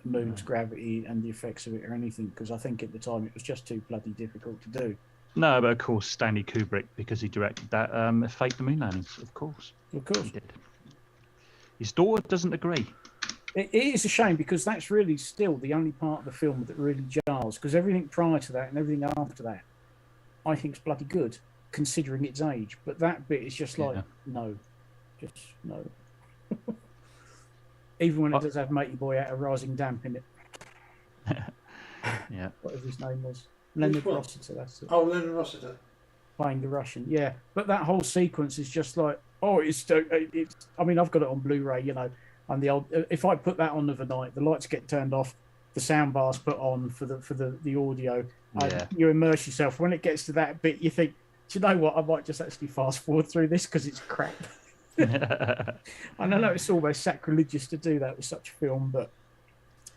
moon's gravity and the effects of it or anything, because I think at the time it was just too bloody difficult to do. No, but of course Stanley Kubrick, because he directed that, Fake the Moon Landings, of course. Of course. He did. His daughter doesn't agree. It is a shame, because that's really still the only part of the film that really jars, because everything prior to that and everything after that I think is bloody good, considering its age. But that bit is just like, no. Even when it does have Matey Boy out of Rising Damp in it. Yeah. Whatever his name was. Leonard Rossiter, that's it. Oh, Leonard Rossiter. Playing the Russian, yeah. But that whole sequence is just like, I mean, I've got it on Blu-ray, and if I put that on overnight, the lights get turned off, the sound bar's put on for the audio, and you immerse yourself. When it gets to that bit, you think, do you know what? I might just actually fast forward through this because it's crap. And I know it's almost sacrilegious to do that with such a film, but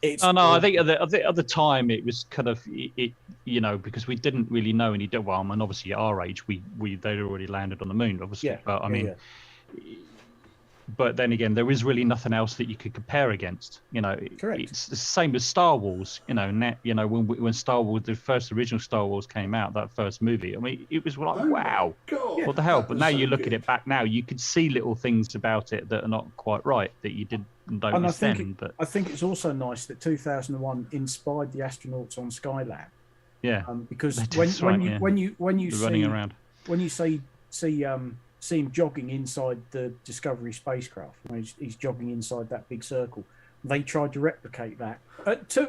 it's. Oh no, I think at the time it was kind of because we didn't really know any. Well, I mean, obviously at our age, they'd already landed on the moon, obviously. Yeah. But I mean. But then again, there is really nothing else that you could compare against. Correct. It's the same as Star Wars. When Star Wars, the original Star Wars came out, that first movie. I mean, it was like, wow, God, what the hell? But now you look at it back now, you could see little things about it that are not quite right that you don't understand. I think it's also nice that 2001 inspired the astronauts on Skylab. Yeah. Because when you see running around, when you see him jogging inside the Discovery spacecraft, when he's jogging inside that big circle, they tried to replicate that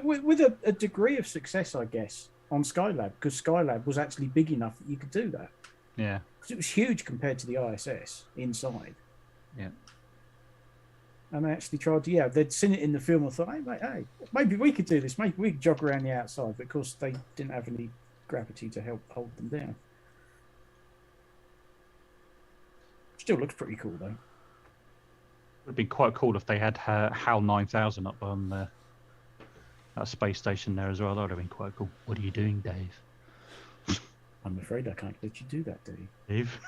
with a degree of success, I guess, on Skylab, because Skylab was actually big enough that you could do that. Yeah. Because it was huge compared to the ISS inside. Yeah. And they actually tried to, they'd seen it in the film and thought, hey, maybe we could do this. Maybe we could jog around the outside. But of course, they didn't have any gravity to help hold them down. Still looks pretty cool, though. It would have been quite cool if they had HAL 9000 up on that space station there as well. That would have been quite cool. What are you doing, Dave? I'm afraid I can't let you do that, Dave.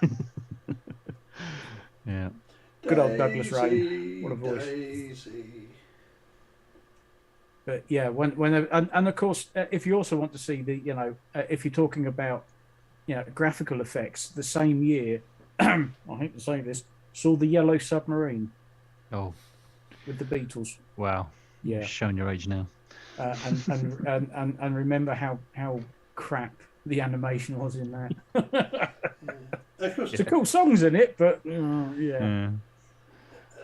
Yeah. Good old Douglas Ray. What a voice. Daisy. But yeah, and of course, if you also want to see if you're talking about, graphical effects, the same year, I hate to say this, saw the Yellow Submarine. Oh. With the Beatles. Wow. Yeah. You're showing your age now. And remember how crap the animation was in that. It's a cool songs in it, but yeah.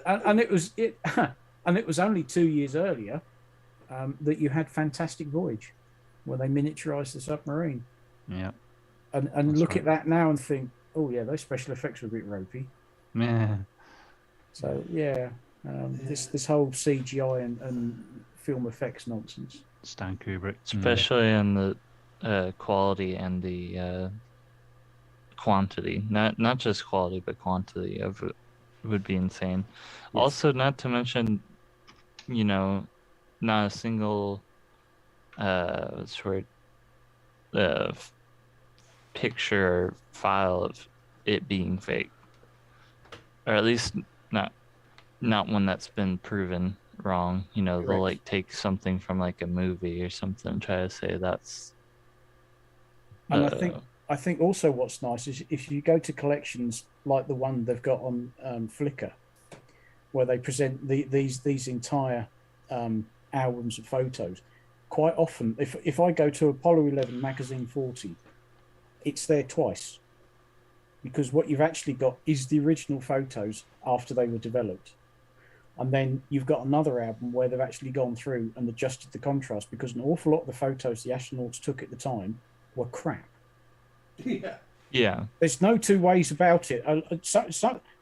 And it was only 2 years earlier that you had Fantastic Voyage, where they miniaturized the submarine. Yeah. And look at that now and think, oh yeah, those special effects were a bit ropey. Yeah. So yeah, this whole CGI and film effects nonsense. Stan Kubrick, especially in the quality and the quantity, not just quality but quantity of it would be insane. Yes. Also, not to mention, not a single picture or file of it being fake, or at least not one that's been proven wrong. Correct. They'll take something from a movie or something and try to say that's. And I think also what's nice is if you go to collections like the one they've got on Flickr, where they present these entire albums of photos. Quite often, if I go to Apollo 11 magazine 40, it's there twice, because what you've actually got is the original photos after they were developed. And then you've got another album where they've actually gone through and adjusted the contrast, because an awful lot of the photos the astronauts took at the time were crap. Yeah. Yeah. There's no two ways about it.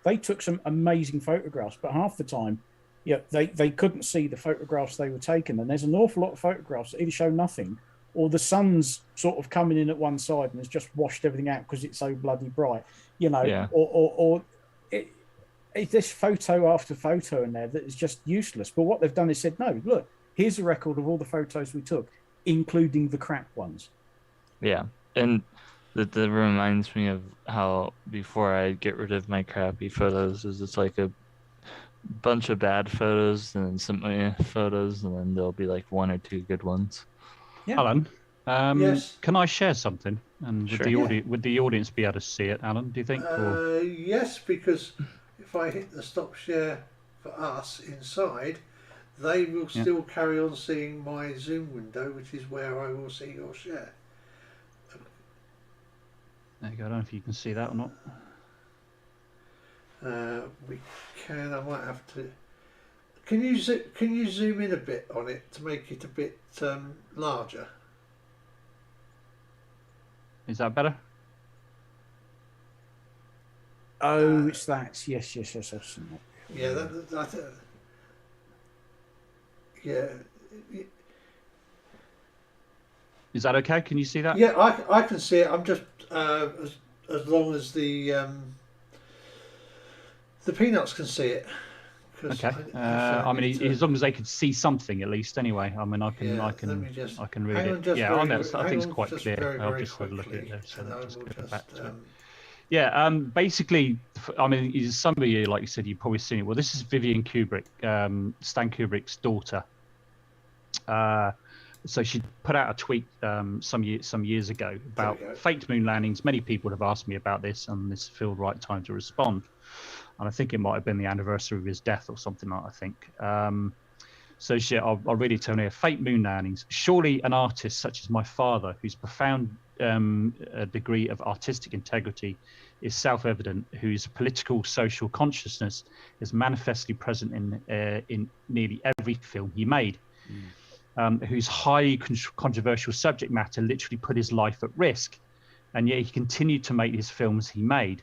They took some amazing photographs, but half the time, they couldn't see the photographs they were taking. And there's an awful lot of photographs that either show nothing, or the sun's sort of coming in at one side and has just washed everything out because it's so bloody bright, Yeah. or it's this photo after photo in there that is just useless. But what they've done is said, no, look, here's a record of all the photos we took, including the crap ones. Yeah. And that reminds me of how before I get rid of my crappy photos, is it's like a bunch of bad photos and then some photos, and then there'll be like one or two good ones. Yeah. Alan, yes. Can I share something? And Sure. would the audience be able to see it, Alan, do you think? Yes, because if I hit the stop share for us inside, they will still carry on seeing my Zoom window, which is where I will see your share. There you go. I don't know if you can see that or not. We can. I might have to. Can you zoom in a bit on it to make it a bit larger? Is that better? Oh, it's that. Yes. I've seen that. Yeah, yeah. Is that okay? Can you see that? Yeah, I can see it. I'm just as long as the Peanuts can see it. Okay. I mean, as long as they could see something at least. Anyway, I mean, I can read it. Yeah, I think it's quite clear. I'll just have a look at it there. So I'll just go back to it. Yeah. Basically, I mean, some of you, like you said, you've probably seen it. Well, this is Vivian Kubrick, Stan Kubrick's daughter. So she put out a tweet some years ago about faked moon landings. Many people have asked me about this, and this felt the right time to respond. And I think it might have been the anniversary of his death or something like that, I think. So I'll read it to you. Fake moon landings. Surely an artist such as my father, whose profound degree of artistic integrity is self-evident, whose political social consciousness is manifestly present in nearly every film he made, whose highly controversial subject matter literally put his life at risk, and yet he continued to make his films he made.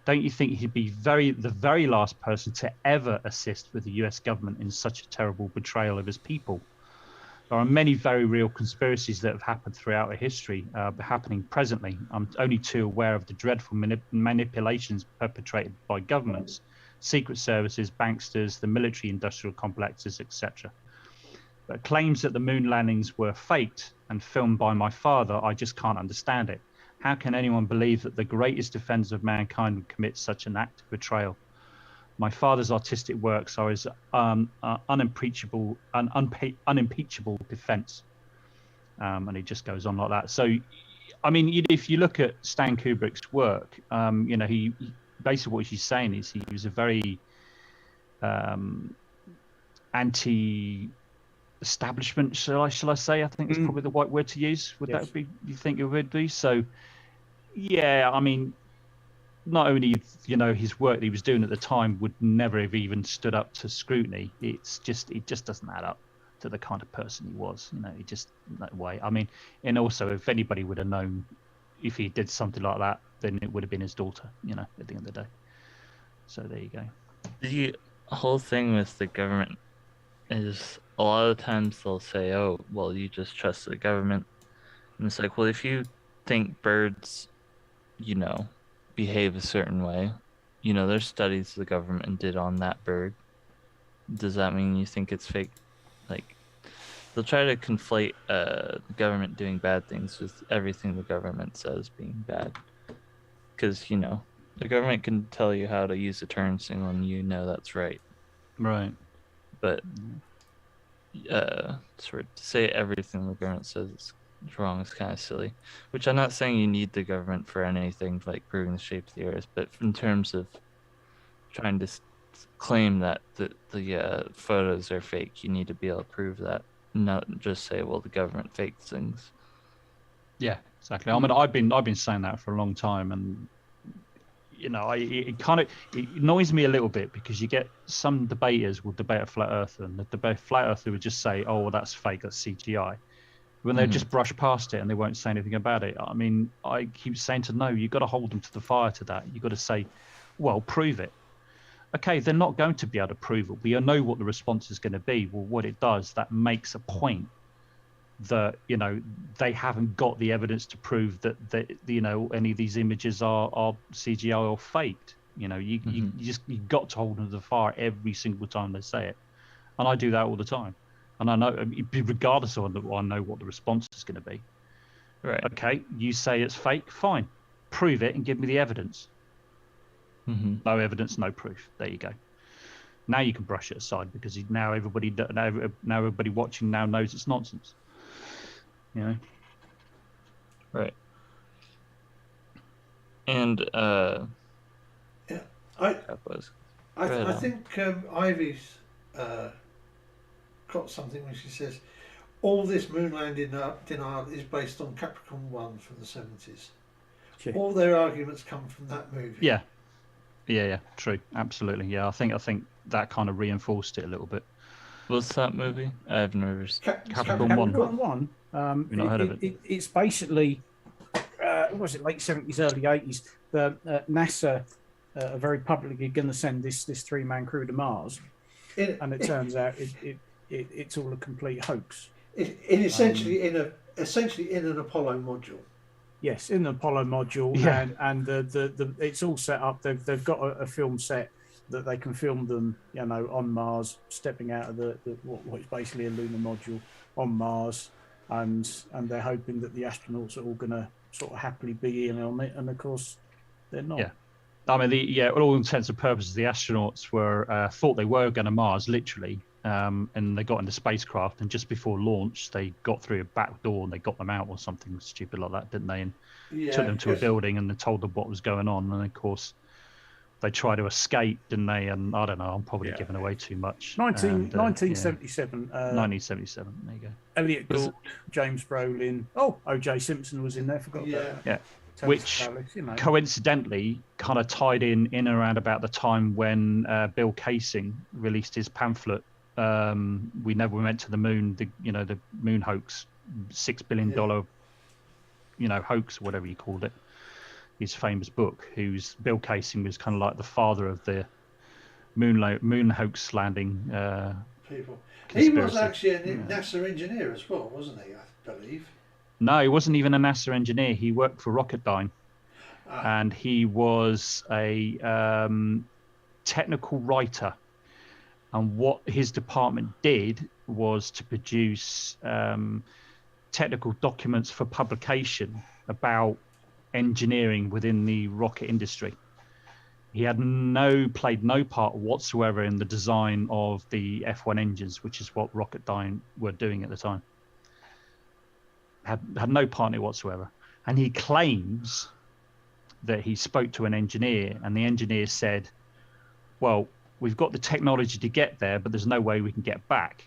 Don't you think he'd be the very last person to ever assist with the US government in such a terrible betrayal of his people? There are many very real conspiracies that have happened throughout our history, happening presently. I'm only too aware of the dreadful manipulations perpetrated by governments, secret services, banksters, the military-industrial complexes, etc. But claims that the moon landings were faked and filmed by my father, I just can't understand it. How can anyone believe that the greatest defenders of mankind would commit such an act of betrayal? My father's artistic works are his unimpeachable defense. And he just goes on like that. So, I mean, if you look at Stan Kubrick's work, he basically what he's saying is he was a very anti-establishment, shall I say? I think it's probably the right word to use. Would that be? You think it would be? So, yeah, I mean, not only his work that he was doing at the time would never have even stood up to scrutiny. It just doesn't add up to the kind of person he was. He just that way. I mean, and also if anybody would have known if he did something like that, then it would have been his daughter. At the end of the day. So there you go. The whole thing with the government is a lot of times they'll say, "Oh, well, you just trust the government," and it's like, well, if you think birds, behave a certain way, there's studies the government did on that bird. Does that mean you think it's fake? Like, they'll try to conflate the government doing bad things with everything the government says being bad. Because, the government can tell you how to use a turn signal and that's right. Right. But to say everything the government says is wrong is kind of silly. Which I'm not saying you need the government for anything like proving the shape of the earth, but in terms of trying to claim that the photos are fake, you need to be able to prove that, not just say, well, the government faked things. Yeah, exactly. I mean, I've been saying that for a long time, and it annoys me a little bit because you get some debaters will debate a flat earther, and the flat earther would just say, "Oh, well, that's fake, that's CGI," when they just brush past it and they won't say anything about it. I mean, I keep saying to no, you've got to hold them to the fire to that. You've got to say, well, prove it. Okay, they're not going to be able to prove it. We know what the response is going to be. Well, what it does, that makes a point that, they haven't got the evidence to prove that any of these images are CGI or faked. You've got to hold them to the fire every single time they say it. And I do that all the time. And I know, regardless of I know what the response is going to be. Right. Okay, you say it's fake, fine. Prove it and give me the evidence. No evidence, no proof. There you go. Now you can brush it aside because now everybody watching now knows it's nonsense. Right. And yeah, I think Ivy's got something when she says all this moon landing denial is based on Capricorn 1 from the 70s. Sure. All their arguments come from that movie. Yeah, true, absolutely. Yeah, I think that kind of reinforced it a little bit. What's that movie? I've never seen. Capricorn 1. Capricorn 1. You've not heard of it? It's basically, was it late 70s, early 80s? The NASA are very publicly going to send this 3-man crew to Mars, and it turns out it's all a complete hoax. Essentially in an Apollo module. Yes, in the Apollo module, yeah. and the it's all set up. They've got a film set that they can film them, on Mars, stepping out of what is basically a lunar module on Mars, and they're hoping that the astronauts are all going to sort of happily be in on it, and of course they're not. Yeah, I mean, all intents and purposes, the astronauts were thought they were going to Mars, literally. And they got in the spacecraft, and just before launch, they got through a back door and they got them out or something stupid like that, didn't they? And took them to a building and they told them what was going on. And of course, they tried to escape, didn't they? And I don't know, I'm probably giving away too much. 1977. 1977, there you go. Elliot Gould, James Brolin. Oh, O.J. Simpson was in there, forgot about that. Yeah. Which coincidentally kind of tied in around about the time when Bill Casing released his pamphlet, We Never Went to the Moon, the moon hoax, $6 billion, hoax, or whatever you called it, his famous book, whose Bill Casing was kind of like the father of the moon hoax landing people. He was actually a NASA engineer as well, wasn't he, I believe? No, he wasn't even a NASA engineer. He worked for Rocketdyne. And he was a technical writer. And what his department did was to produce technical documents for publication about engineering within the rocket industry. He had played no part whatsoever in the design of the F1 engines, which is what Rocketdyne were doing at the time. Had no part in it whatsoever. And he claims that he spoke to an engineer, and the engineer said, well, we've got the technology to get there, but there's no way we can get back.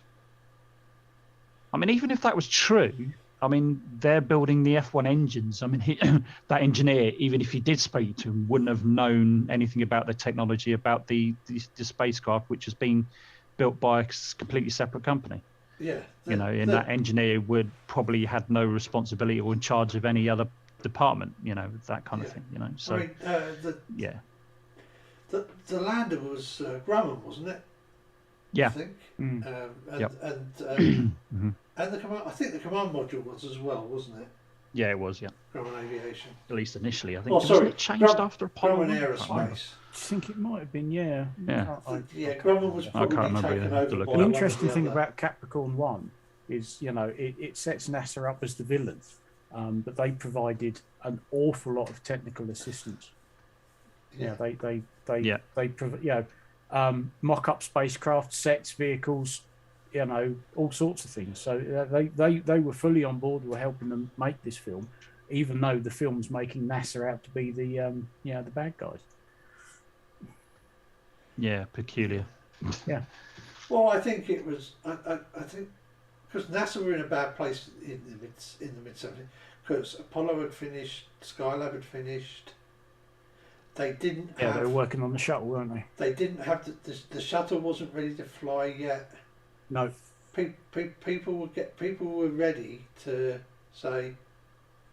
I mean, even if that was true, I mean, they're building the F1 engines. I mean, that engineer, even if he did speak to him, wouldn't have known anything about the technology, about the spacecraft, which has been built by a completely separate company. Yeah. That engineer would probably had no responsibility or in charge of any other department, that kind of thing, So, the lander was Grumman, wasn't it? Yeah. I think. And the command, I think the command module was as well, wasn't it? Yeah, it was. Yeah. Grumman Aviation. At least initially, I think. Wasn't it changed after Apollo? Grumman Aerospace. I think it might have been, yeah. Grumman was probably taken over by the interesting thing about Capricorn 1 is, it sets NASA up as the villain, but they provided an awful lot of technical assistance. They provide, mock-up spacecraft, sets, vehicles, all sorts of things. So they were fully on board. Were helping them make this film, even though the film's making NASA out to be the bad guys. Yeah, peculiar. Yeah. Well, I think it was. I think because NASA were in a bad place in the mid 70s, because Apollo had finished, Skylab had finished. they didn't. Yeah, they were working on the shuttle, weren't they? They didn't have the shuttle wasn't ready to fly yet. No. People were ready to say,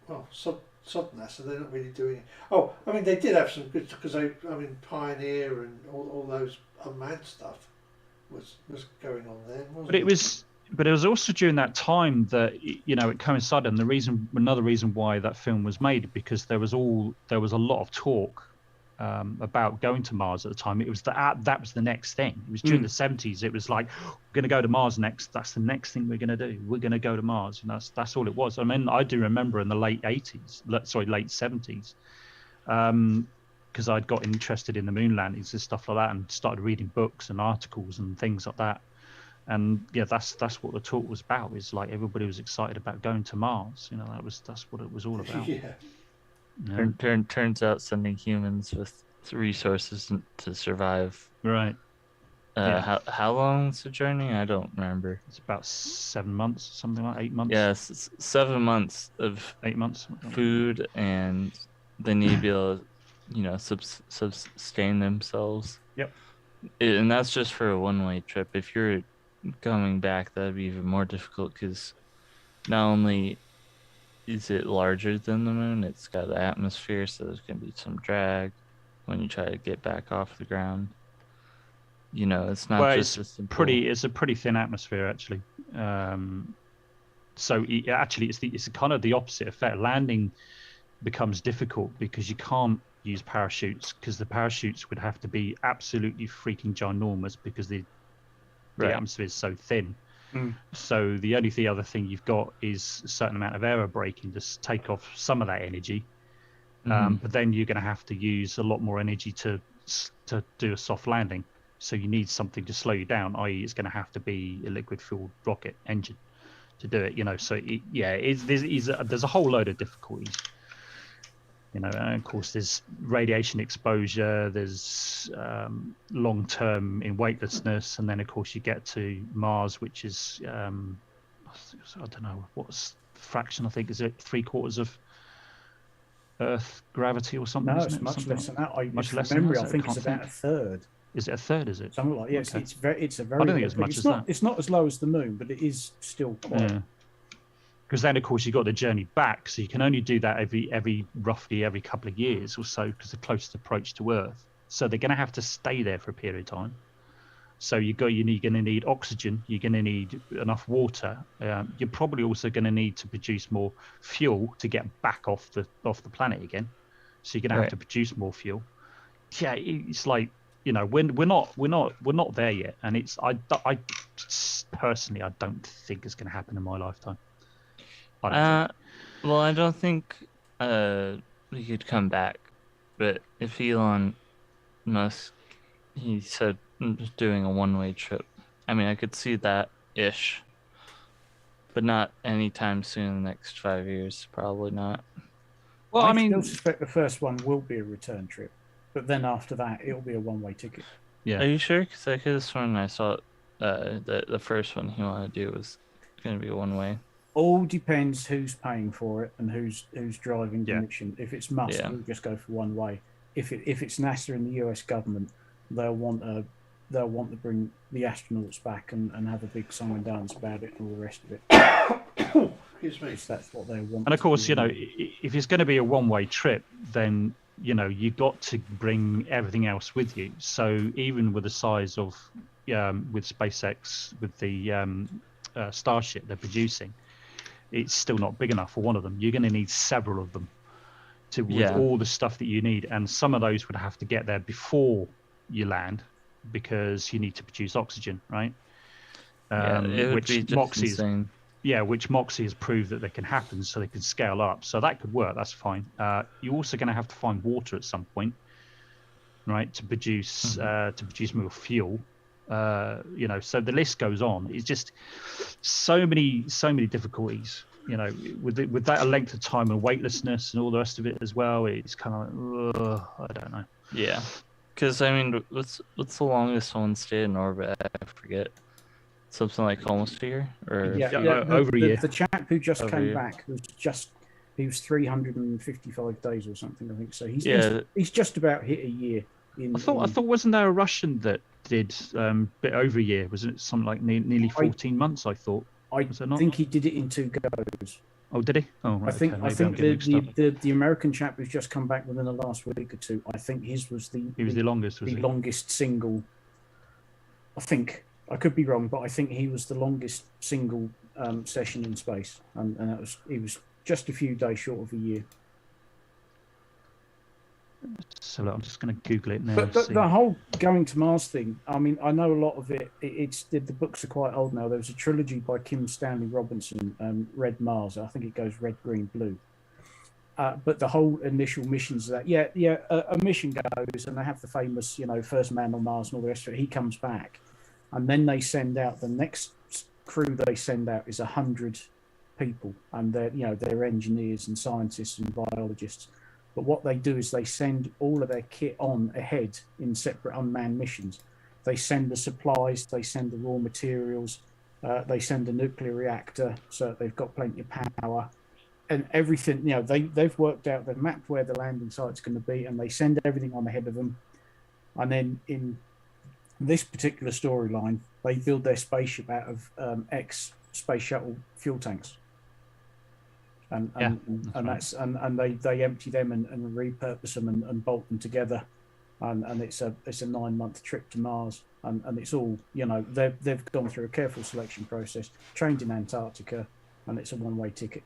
well, sod NASA, they're not really doing it. Oh, I mean, they did have some good, because Pioneer and all those unmanned stuff was going on then, wasn't it? But it was also during that time that it coincided, and another reason why that film was made, because there was a lot of talk about going to Mars at the time. It was that was the next thing. It was during the 70s. It was like, we're going to go to Mars next. That's the next thing we're going to do. We're going to go to Mars, and that's all it was. I mean, I do remember in the late 70s, because I'd got interested in the moon landings and stuff like that, and started reading books and articles and things like that. And yeah, that's what the talk was about. Is like everybody was excited about going to Mars. That's what it was all about. Yeah. Turns out sending humans with resources to survive. Right. How long's the journey? I don't remember. It's about 7 months, something like 8 months. Yes, it's 7 months of 8 months food, and they need to be able to, sustain themselves. Yep. And that's just for a one-way trip. If you're coming back, that'd be even more difficult, because not only is it larger than the moon, it's got an atmosphere, so there's going to be some drag when you try to get back off the ground. It's not just it's a pretty thin atmosphere, actually. So it's kind of the opposite effect. Landing becomes difficult because you can't use parachutes, because the parachutes would have to be absolutely freaking ginormous, because the atmosphere is so thin. So the only other thing you've got is a certain amount of air braking to take off some of that energy. But then you're going to have to use a lot more energy to do a soft landing. So you need something to slow you down, i.e. it's going to have to be a liquid fueled rocket engine to do it. So there's a whole load of difficulties. And of course there's radiation exposure, there's long-term in weightlessness, and then of course you get to Mars, which is I don't know what's the fraction. I think is it 3/4 of Earth gravity or something? No, it's much less than that. Much less. Memory, I think it's about a third. Is it a third? Is it something like yes? Okay. It's a very. I don't think it's much as that. It's not as low as the moon, but it is still quite. Yeah. Because then, of course, you've got the journey back, so you can only do that roughly every couple of years or so, because the closest approach to Earth. So they're going to have to stay there for a period of time. So you're going to need oxygen. You're going to need enough water. You're probably also going to need to produce more fuel to get back off the planet again. So you're going to have to produce more fuel. Yeah, it's like we're not there yet, and I personally I don't think it's going to happen in my lifetime. Well, I don't think we could come back, but if Elon Musk, he said doing a one-way trip, I mean, I could see that ish, but not anytime soon in the next 5 years. Probably not. Well, I still suspect the first one will be a return trip, but then after that it'll be a one-way ticket. Yeah. Are you sure? Because I could have sworn I saw the first one he wanted to do was going to be a one-way. All depends who's paying for it and who's driving the mission. If it's Musk, we'll just go for one way. If it's NASA and the US government, they'll want to bring the astronauts back and have a big song and dance about it and all the rest of it. Excuse me. That's what they want. And of course, if it's going to be a one-way trip, then you got to bring everything else with you. So even with the size of with SpaceX, with the Starship they're producing, it's still not big enough for one of them. You're going to need several of them with all the stuff that you need, and some of those would have to get there before you land, because you need to produce oxygen, right? It would be just insane. Which Moxie has proved that they can happen, so they can scale up. So that could work. That's fine. You're also going to have to find water at some point, right, to produce more fuel. So the list goes on. It's just so many difficulties. With that length of time and weightlessness and all the rest of it as well. It's kind of like, I don't know. Yeah, because I mean, what's the longest one stayed in orbit? I forget. Something like almost a year, or over a year. The chap who just came back, He was 355 days or something, I think. So he's just about hit a year. I thought wasn't there a Russian that did a bit over a year? Wasn't it something like nearly 14 months? I thought. I think he did it in 2 goes. Oh, did he? Oh, right. I think the American chap who's just come back within the last week or 2. I think his was the longest. Was the longest single. I think I could be wrong, but I think he was the longest single session in space, and he was just a few days short of a year. So look, I'm just going to Google it now. But the whole going to Mars thing, I mean, I know a lot of it. The books are quite old now. There was a trilogy by Kim Stanley Robinson, Red Mars. I think it goes red, green, blue. But the whole initial missions of that, a mission goes and they have the famous, first man on Mars and all the rest of it. He comes back, and then they send out the next crew. They send out is 100 people, and they're engineers and scientists and biologists. But what they do is they send all of their kit on ahead in separate unmanned missions. They send the supplies, they send the raw materials, they send a nuclear reactor so that they've got plenty of power and everything. They've worked out, they've mapped where the landing site's going to be, and they send everything on ahead of them. And then in this particular storyline, they build their spaceship out of ex-space shuttle fuel tanks. And they empty them and repurpose them and bolt them together, and it's a 9-month trip to Mars, and it's all they've gone through a careful selection process, trained in Antarctica, and it's a one-way ticket.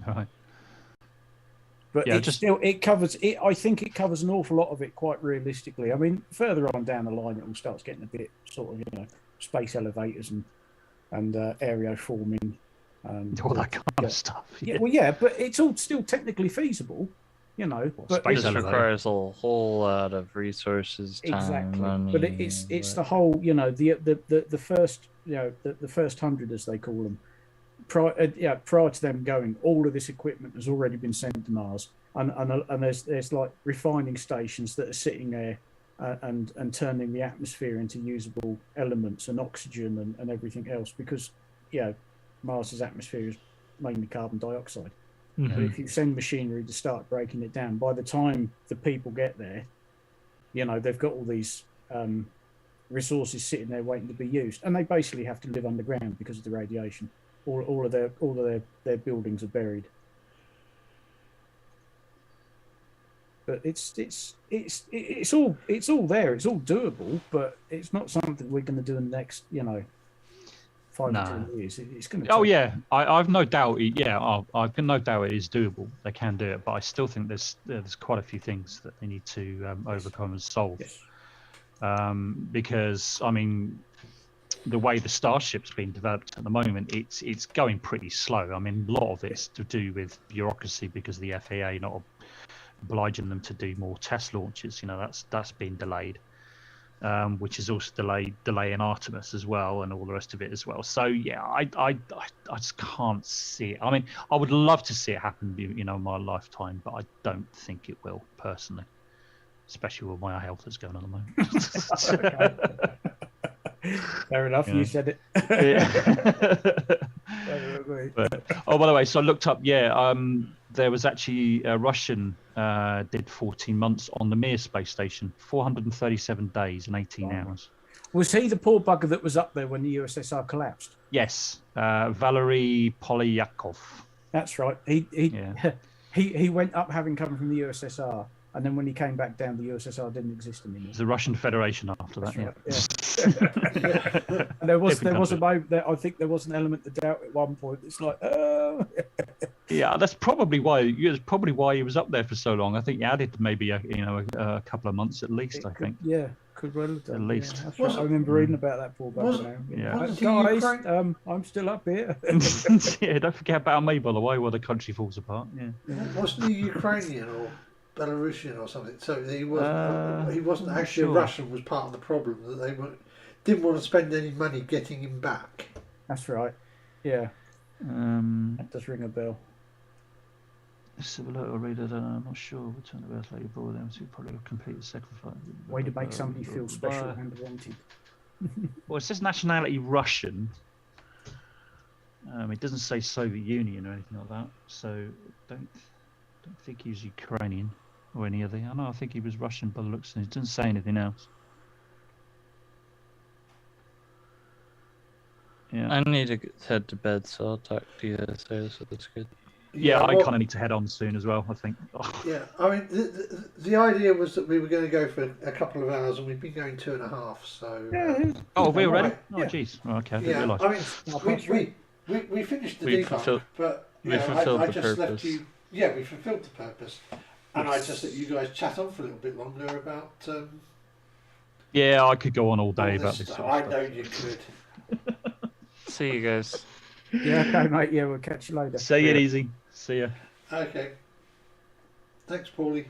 Right. But it covers it. I think it covers an awful lot of it quite realistically. I mean, further on down the line, it all starts getting a bit sort of space elevators and aeroforming. All that kind of stuff. But it's all still technically feasible, But space requires a whole lot of resources, time, money. But it's the whole, the first, the first 100, as they call them. Prior to them going, all of this equipment has already been sent to Mars, and there's like refining stations that are sitting there and turning the atmosphere into usable elements and oxygen and everything else, because Mars's atmosphere is mainly carbon dioxide. Mm-hmm. But if you send machinery to start breaking it down, by the time the people get there, they've got all these resources sitting there waiting to be used, and they basically have to live underground because of the radiation. All of their buildings are buried. But it's all there. It's all doable, but it's not something we're going to do in the next 5 to 10 years. It's going to. Oh yeah, I've no doubt. I've no doubt it is doable. They can do it, but I still think there's quite a few things that they need to overcome and solve. Yes. Because I mean, the way the Starship's been developed at the moment, it's going pretty slow. I mean, a lot of it's to do with bureaucracy because the FAA not obliging them to do more test launches. That's been delayed. Which is also delaying Artemis as well, and all the rest of it as well. So yeah, I just can't see it. I mean, I would love to see it happen, in my lifetime, but I don't think it will personally, especially with my health that's going on at the moment. Fair enough, you said it. But, by the way, so I looked up. There was actually a Russian did 14 months on the Mir space station, 437 days and 18 hours. Was he the poor bugger that was up there when the USSR collapsed? Yes, Valery Polyakov. That's right. He went up having come from the USSR, and then when he came back down, the USSR didn't exist anymore. The Russian Federation after that. Right, yeah. There was a moment there. I think there was an element of doubt at one point. It's like, oh. Yeah, that's probably why. He was up there for so long. I think he added maybe a couple of months at least. Could well have done. At least. Yeah, right. I remember reading about that poor bugger now. Guys, I'm still up here. Yeah, don't forget about me, by the way, while the country falls apart. Yeah. Wasn't he Ukrainian or Belarusian or something? So he wasn't actually a Russian. Was part of the problem that they didn't want to spend any money getting him back. That's right. Yeah. That does ring a bell. Let's have a look. I'll read it. I'm not sure. Return to Earth later aboard them to probably complete the sacrifice. Way to make somebody feel special and wanted. Well, it says nationality Russian, It doesn't say Soviet Union or anything like that, so don't think he's Ukrainian or any other. I think he was Russian by the looks of it. It doesn't say anything else. Yeah. I need to head to bed, so I'll talk to you later, so that's good. Yeah, I kind of need to head on soon as well, I think. Yeah, I mean, the idea was that we were going to go for a couple of hours, and we've been going 2.5, so... Oh, we're ready? Oh, yeah. jeez. Oh, okay, I didn't Yeah, realise. I mean, we finished the We debunk, fulfilled- but we fulfilled I the just purpose. left you... Yeah, we fulfilled the purpose. And I just let you guys chat on for a little bit longer about... Yeah, I could go on all day all about this stuff. sort of I stuff. know you could. See you guys. Yeah, okay, mate. Yeah, we'll catch you later. Say it easy. See ya. Okay. Thanks, Paulie.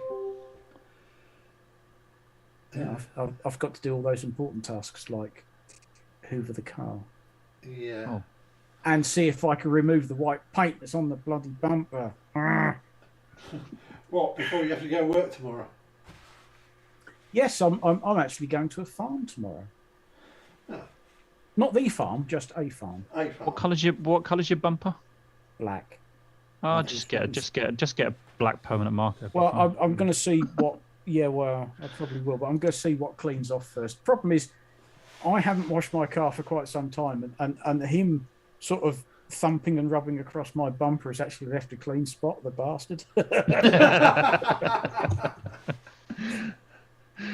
Yeah, I've got to do all those important tasks like hoover the car. Yeah. Oh. And see if I can remove the white paint that's on the bloody bumper. What, before you have to go work tomorrow? Yes, I'm actually going to a farm tomorrow. Oh. Not the farm, just a farm. A farm. What colour's your bumper? Black. Oh, just get a black permanent marker. Well, I'm going to see what. Yeah, well, I probably will, but I'm going to see what cleans off first. Problem is, I haven't washed my car for quite some time, and him sort of thumping and rubbing across my bumper has actually left a clean spot. The bastard.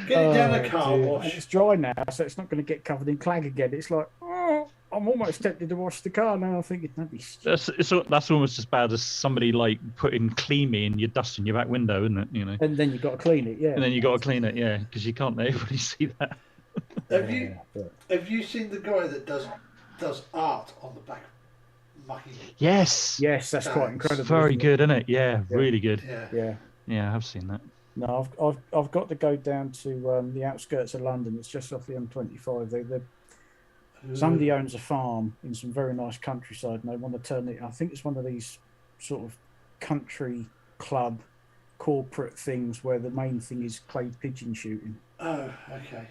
Get it down the car wash. And it's dry now, so it's not going to get covered in clag again. It's like, oh, I'm almost tempted to wash the car now. I'm thinking, that'd be... That's almost as bad as somebody like putting Clean Me in your dust in your back window, isn't it? You know. And then you've got to clean it, yeah. And then you got to clean it, yeah, because you can't let everybody see that. Have you seen the guy that does art on the back of mucky? Yes, that's quite incredible. It's very good, isn't it? Yeah, really good. Yeah, I have seen that. No, I've got to go down to the outskirts of London. It's just off the M25. Somebody owns a farm in some very nice countryside, and they want to turn it. I think it's one of these sort of country club corporate things where the main thing is clay pigeon shooting. Oh, okay.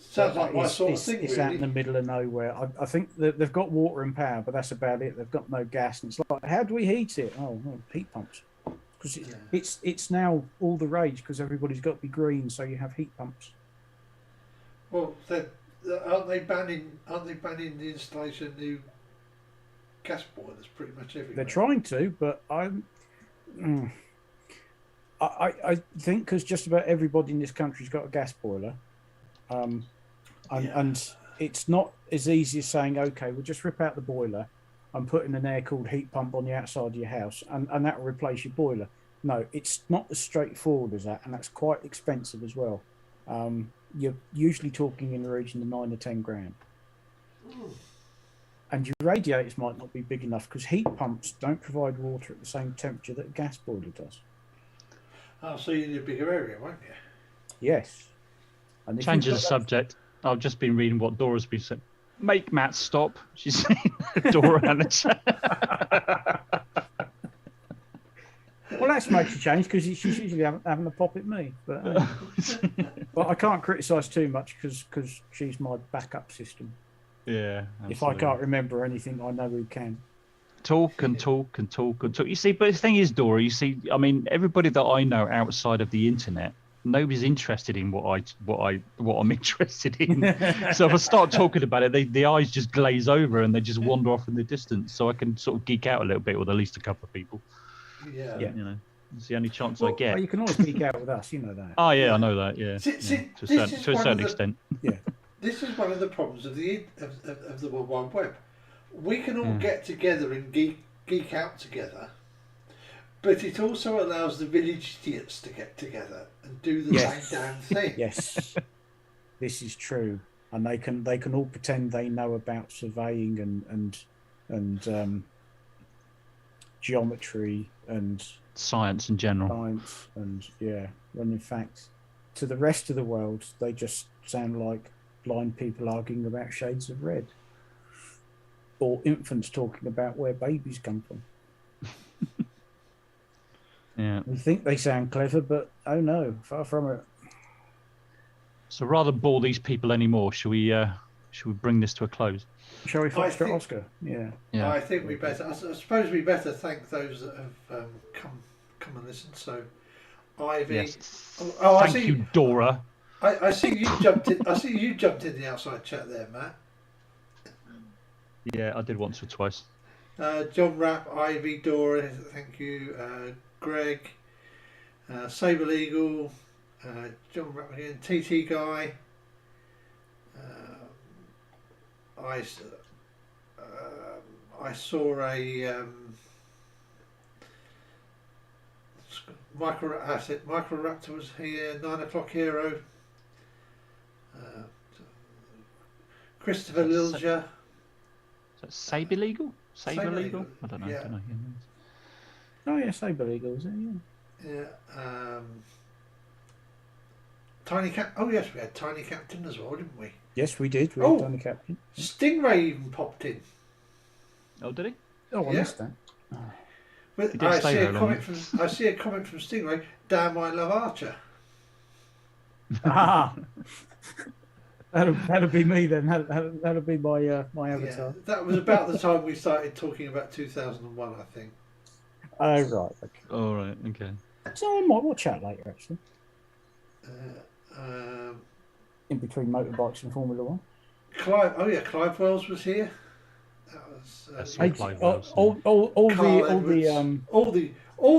Sounds like my sort of thing. It's out in the middle of nowhere. I think that they've got water and power, but that's about it. They've got no gas, and it's like, how do we heat it? Oh, well, heat pumps. Because it's now all the rage because everybody's got to be green, so you have heat pumps. Well, aren't they banning the installation of new gas boilers pretty much everywhere? They're trying to, but I think because just about everybody in this country's got a gas boiler, and it's not as easy as saying, okay, we'll just rip out the boiler and put in an air-cooled heat pump on the outside of your house, and that will replace your boiler. No, it's not as straightforward as that, and that's quite expensive as well. You're usually talking in the region of 9 or 10 grand. And your radiators might not be big enough because heat pumps don't provide water at the same temperature that a gas boiler does. Oh, so you need a bigger area, won't you? Yes. And Changes the subject. I've just been reading what Dora's been saying. Make Matt stop. She's saying Dora and the chat. Well, that's makes a change because she's usually having a pop at me. But I can't criticise too much because she's my backup system. Yeah. Absolutely. If I can't remember anything, I know who can. Talk and talk and talk and talk. You see, but the thing is, Dora, you see, I mean, everybody that I know outside of the internet, nobody's interested in what I'm interested in. So if I start talking about it, the eyes just glaze over and they just wander off in the distance. So I can sort of geek out a little bit with at least a couple of people. Yeah. You know, it's the only chance I get. Well, you can always geek out with us, you know that. Oh yeah, I know that. Yeah, to a certain extent. Yeah. This is one of the problems of the World Wide Web. We can all get together and geek out together, but it also allows the village idiots to get together and do the same damn thing. Yes, this is true, and they can all pretend they know about surveying and geometry and science in general. Science and when in fact, to the rest of the world, they just sound like blind people arguing about shades of red, or infants talking about where babies come from. Yeah. We think they sound clever, but oh no, far from it. So rather than bore these people anymore, shall we should we bring this to a close? Shall we foxtrot Oscar? Yeah. I think we better. I suppose we better thank those that have come and listened. So, Ivy. Yes. Thank you, Dora. I see you jumped in. I see you jumped in the outside chat there, Matt. Yeah, I did once or twice. John Rapp, Ivy, Dora. Thank you, Greg, Sable Eagle, John Rapp again, TT Guy. I saw a Microraptor was here. 9 o'clock hero. Christopher Lilja. Is that Sabre Eagle? Sabre Eagle? I don't know. Yeah. I don't know. Oh yeah, Sabre Eagle, is it? Yeah. Yeah. Tiny Cap. Oh yes, we had Tiny Captain as well, didn't we? Yes, we did. We had Tiny Captain. Stingray even popped in. Oh, did he? Oh, I missed that. But I see a comment from Stingray. Damn, I love Archer. Ah, that'll be me then. That'll be my my avatar. Yeah, that was about the time we started talking about 2001, I think. Oh right. Okay. Oh right. Okay. So I might watch that later actually. In between motorbikes and Formula One. Clive Wells was here. That was all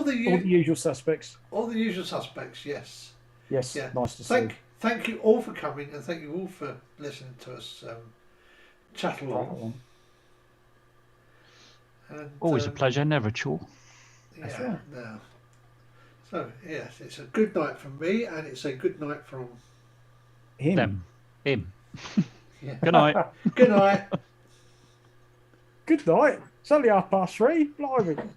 the usual suspects. All the usual suspects, yes. Yes, yeah. Nice to see. Thank you all for coming, and thank you all for listening to us chat along. And, always a pleasure, never a chore. That's right. No. So yes, it's a good night from me, and it's a good night from him. Him. Yeah. Good night. Good night. Good night. It's only 3:30. Blimey.